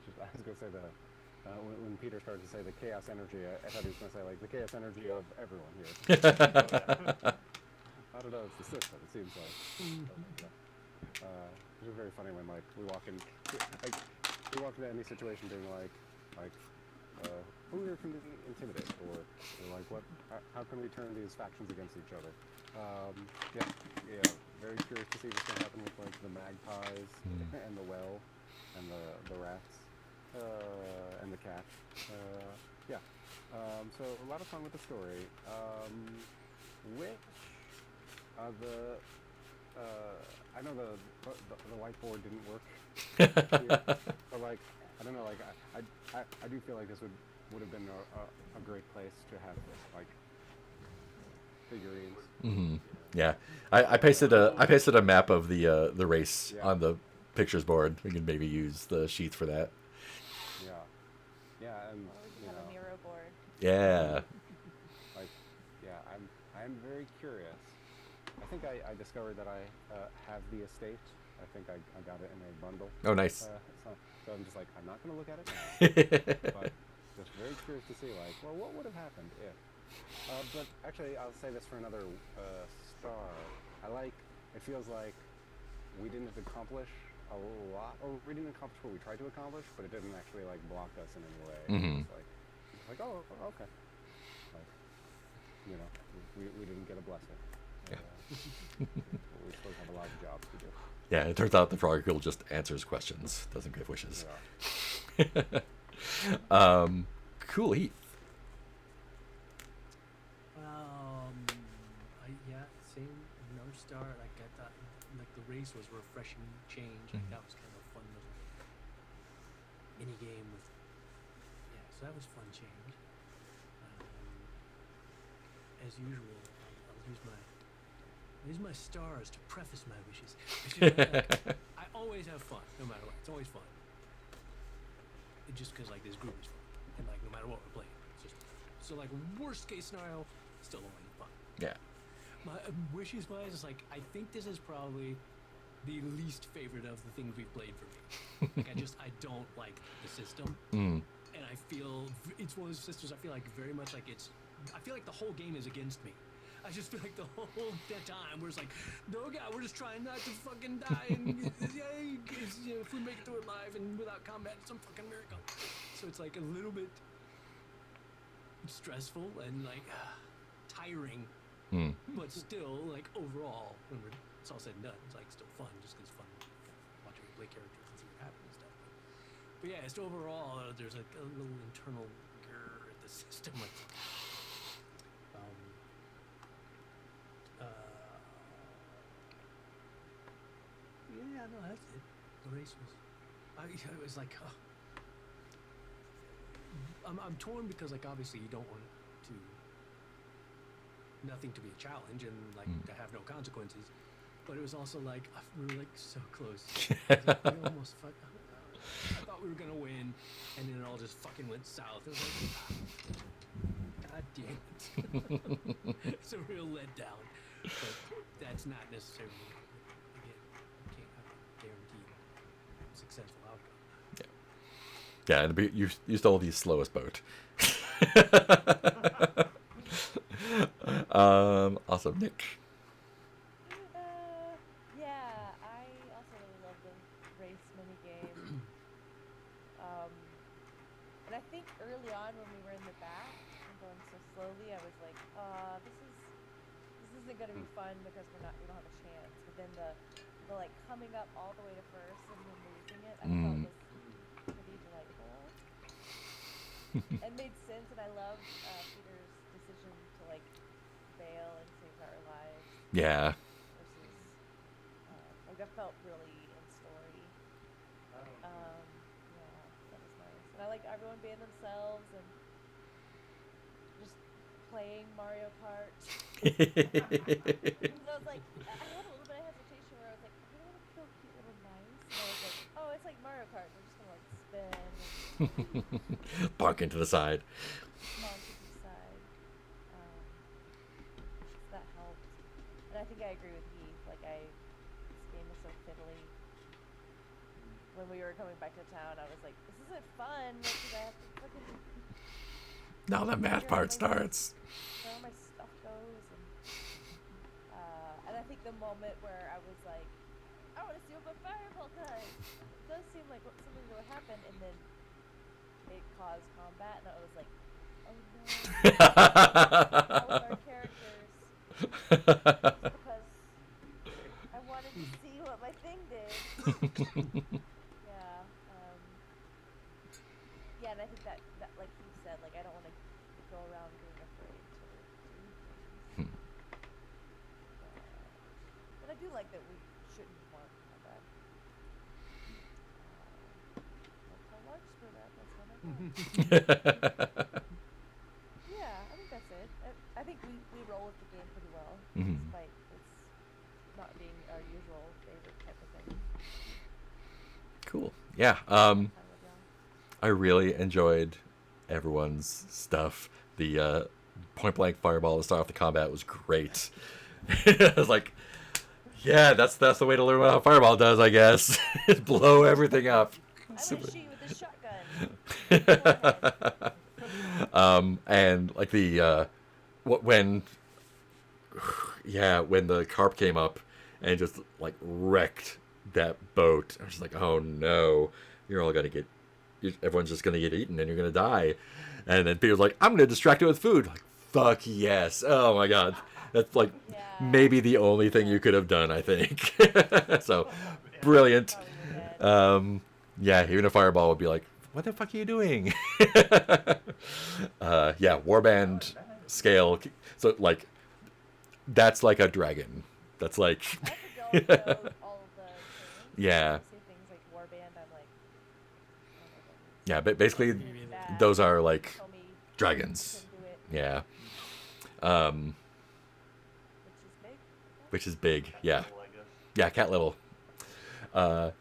Speaker 1: Just I was gonna say when Peter started to say the chaos energy, I thought he was gonna say like the chaos energy of everyone here. I don't know. It's the system. It seems like. It's very funny when like we walk into any situation being like who here can we intimidate, or like what? How can we turn these factions against each other? Yeah. Very curious to see what's gonna happen with like the magpies and the well and the rats and the cat. Yeah. So a lot of fun with the story. Which the I know the whiteboard didn't work here, but like I don't know, like I do feel like this would have been a great place to have like figurines.
Speaker 3: Hmm. Yeah, I pasted a map of the race
Speaker 1: Yeah.
Speaker 3: on the pictures board. We can maybe use the sheets for that.
Speaker 1: Yeah, yeah, and
Speaker 4: Or we could
Speaker 1: you
Speaker 4: have a
Speaker 1: know,
Speaker 4: Miro board.
Speaker 3: Yeah.
Speaker 1: like yeah, I'm very curious. I think I discovered that I have the estate. I think I got it in a bundle.
Speaker 3: Oh, nice.
Speaker 1: So I'm just like, I'm not going to look at it now, but just very curious to see, like, well, what would have happened if? But actually, I'll say this for another star. It feels like we didn't accomplish a lot, or we didn't accomplish what we tried to accomplish, but it didn't actually, like, block us in any way.
Speaker 3: Mhm.
Speaker 1: It's like, oh, okay. Like, you know, we didn't get a blessing. We still have a lot of jobs to do.
Speaker 3: Yeah, it turns out the frog girl just answers questions, doesn't give wishes.
Speaker 1: Yeah.
Speaker 3: Cool, Heath.
Speaker 5: Yeah, same North Star. Like I thought, like the race was a refreshing change. Like that was kind of a fun little mini game with. Yeah, so that was fun change. As usual, I'll use my stars to preface my wishes. It's just like, I always have fun, no matter what. It's always fun. It's just because like this group is fun, and like no matter what we're playing, it's just so like worst case scenario, still only fun.
Speaker 3: Yeah.
Speaker 5: My wishes wise is like I think this is probably the least favorite of the things we've played for me. Like I don't like the system,
Speaker 3: Mm.
Speaker 5: and I feel it's one of those systems. I feel like very much like I feel like the whole game is against me. I just feel like the whole time we're just like, no God, we're just trying not to fucking die, and yay, if we make it through it live and without combat, it's some fucking miracle. So it's like a little bit stressful and like tiring,
Speaker 3: Mm.
Speaker 5: but still like overall, when it's all said and done, it's like still fun, just because it's fun watching me play characters and see what happens and stuff. But yeah, just overall, there's like a little internal grr at the system. Like, yeah, no, that's it. The race was. It was like, I'm torn because like obviously you don't want nothing to be a challenge and like to have no consequences, but it was also like we were like so close. Like, we almost I thought we were gonna win, and then it all just fucking went south. It was like, God damn it! It's a real letdown, but that's not necessarily. Again, I'm not guaranteed successful outcome.
Speaker 3: Yeah, and you stole the slowest boat. Awesome, Nick.
Speaker 4: Yeah, I also really love the race mini game. And I think early on when we were in the back and going so slowly, I was like, this isn't gonna be fun because we don't have a chance. But then the like coming up all the way to first and then losing it, I thought was pretty delightful. And made sense, and I loved Peter's decision to like bail and save our lives.
Speaker 3: Yeah.
Speaker 4: Versus, like that felt really in story. Yeah, that was nice. And I like everyone being themselves and just playing Mario Kart. So I was like, I had a little bit of hesitation where I was like, I don't want to kill cute little mice. And I was like, oh, it's like Mario Kart. We're just gonna like spin and
Speaker 3: Bark into the side.
Speaker 4: bonk to the side. So that helped. And I think I agree with Heath. Like this game is so fiddly. When we were coming back to town, I was like, this isn't fun because I have to fucking
Speaker 3: Now the math part starts.
Speaker 4: where my stuff goes. And I think the moment where I was like, I want to see what my fireball does. It does seem like something that would happen, and then it caused combat, and I was like, oh no. All of our characters. Because I wanted to see what my thing did. Yeah. Yeah, and I think that like you said, like I don't want to do like that we shouldn't want combat. Don't tell Larkspur that. That's not my fault. Yeah, I think that's it. I think we roll with the game pretty well,
Speaker 3: Mhm.
Speaker 4: despite it's not being our usual favorite type of thing.
Speaker 3: Cool. Yeah.
Speaker 4: Time with y'all.
Speaker 3: I really enjoyed everyone's stuff. The point blank fireball to start off the combat was great. I was like, yeah, that's the way to learn what a fireball does, I guess. Blow everything up.
Speaker 4: I'm gonna shoot you with this shotgun.
Speaker 3: And like the when when the carp came up and just like wrecked that boat, I was just like, oh no, you're all gonna get, everyone's just gonna get eaten and you're gonna die. And then Peter's like, I'm gonna distract it with food. Like, fuck yes. Oh my god, that's like
Speaker 4: Yeah.
Speaker 3: maybe the only thing you could have done, I think. So brilliant.
Speaker 4: Probably were dead.
Speaker 3: Yeah, even a fireball would be like, what the fuck are you doing? Yeah, warband scale. So like, that's like a dragon. That's like,
Speaker 4: I have to go know all of the terms.
Speaker 3: Yeah.
Speaker 4: Say things like warband. I'm like, I don't know what that means.
Speaker 3: yeah, but basically
Speaker 5: Me neither.
Speaker 4: Bad.
Speaker 3: those are like
Speaker 4: Tell me
Speaker 3: dragons.
Speaker 4: couldn't do it,
Speaker 3: Yeah.
Speaker 4: which is big.
Speaker 3: Which is big. Yeah.
Speaker 2: Well, I guess.
Speaker 3: Yeah, cat level.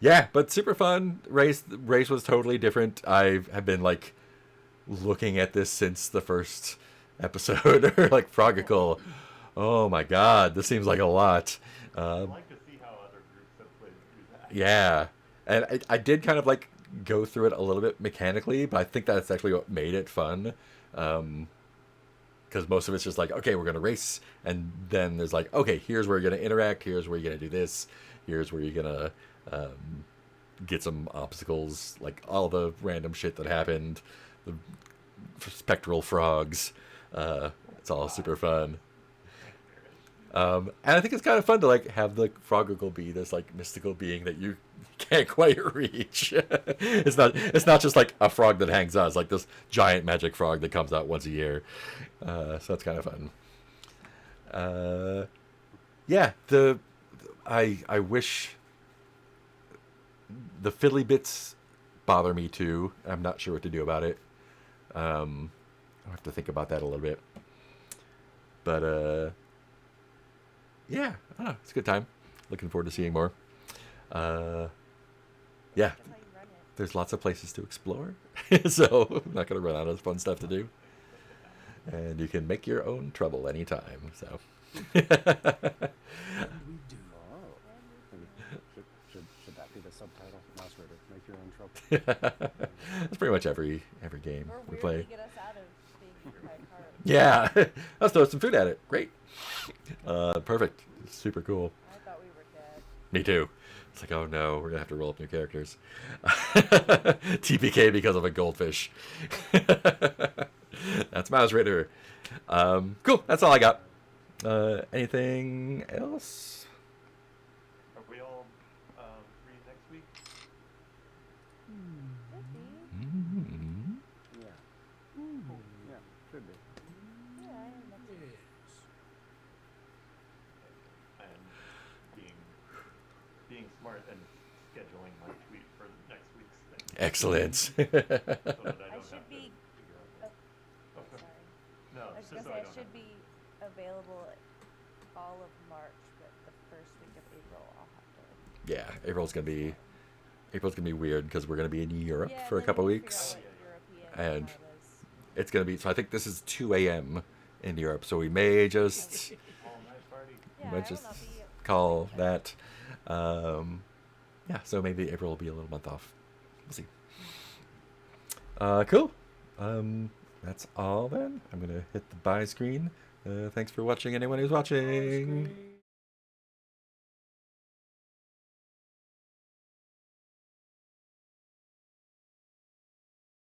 Speaker 3: Yeah, but super fun. Race was totally different. I have been like looking at this since the first episode, or like Frogical. Oh my god, this seems like a lot.
Speaker 2: I'd like to see how other groups have played through that.
Speaker 3: Yeah, and I did kind of like go through it a little bit mechanically, but I think that's actually what made it fun. Because most of it's just like, okay, we're gonna race, and then there's like, okay, here's where you're gonna interact, here's where you're gonna do this, here's where you're gonna get some obstacles, like all the random shit that happened, the spectral frogs. It's all super fun. And I think it's kind of fun to like have the Frogical be this like mystical being that you can't quite reach. It's not just like a frog that hangs out. It's like this giant magic frog that comes out once a year. So it's kind of fun. Yeah, I wish the fiddly bits bother me too. I'm not sure what to do about it. I'll have to think about that a little bit. But yeah, I don't know. It's a good time. Looking forward to seeing more. Yeah,
Speaker 4: That's how you run it.
Speaker 3: there's lots of places to explore, so I'm not gonna run out of fun stuff to do. And you can make your own trouble anytime. So.
Speaker 5: We do.
Speaker 1: Oh. Should that be the subtitle? Mausritter, make your own trouble.
Speaker 3: That's pretty much every game
Speaker 4: Or
Speaker 3: we
Speaker 4: weirdly
Speaker 3: play.
Speaker 4: get us out of being eaten by carp.
Speaker 3: Yeah, let's throw some food at it. Great. Perfect. Super cool.
Speaker 4: I thought we were dead.
Speaker 3: Me too. It's like, oh no, we're gonna have to roll up new characters. TPK because of a goldfish. That's Mausritter. Cool. That's all I got. Anything else?
Speaker 2: Are we all free next week?
Speaker 4: Could be.
Speaker 3: Mm.
Speaker 1: Yeah. Yeah, should be.
Speaker 4: Yeah, I am next week.
Speaker 5: Yes.
Speaker 2: And being smart and scheduling my tweet for next week's thing.
Speaker 3: Excellent.
Speaker 2: So that I don't
Speaker 4: I
Speaker 2: have
Speaker 4: should
Speaker 2: to
Speaker 4: be.
Speaker 2: figure out.
Speaker 4: Oh,
Speaker 2: Okay.
Speaker 4: sorry.
Speaker 2: No,
Speaker 4: I was
Speaker 2: just
Speaker 4: gonna
Speaker 2: so
Speaker 4: say
Speaker 2: I
Speaker 4: I
Speaker 2: don't
Speaker 4: should
Speaker 2: have
Speaker 4: be available all of March, but the first week of April I'll have to.
Speaker 3: Yeah, April's gonna be weird because we're gonna be in Europe
Speaker 4: Yeah,
Speaker 3: for a
Speaker 4: then
Speaker 3: couple
Speaker 4: we can
Speaker 3: weeks.
Speaker 4: figure out what European
Speaker 3: And
Speaker 4: time is.
Speaker 3: It's gonna be, so I think this is 2 a.m. in Europe, so we may just
Speaker 2: all night party.
Speaker 4: Yeah,
Speaker 3: might
Speaker 4: I
Speaker 3: just
Speaker 4: will not be.
Speaker 3: call that. Yeah, so maybe April will be a little month off. We'll see. Cool. That's all then. I'm gonna hit the buy screen. Thanks for watching, anyone who's watching.
Speaker 5: Screen.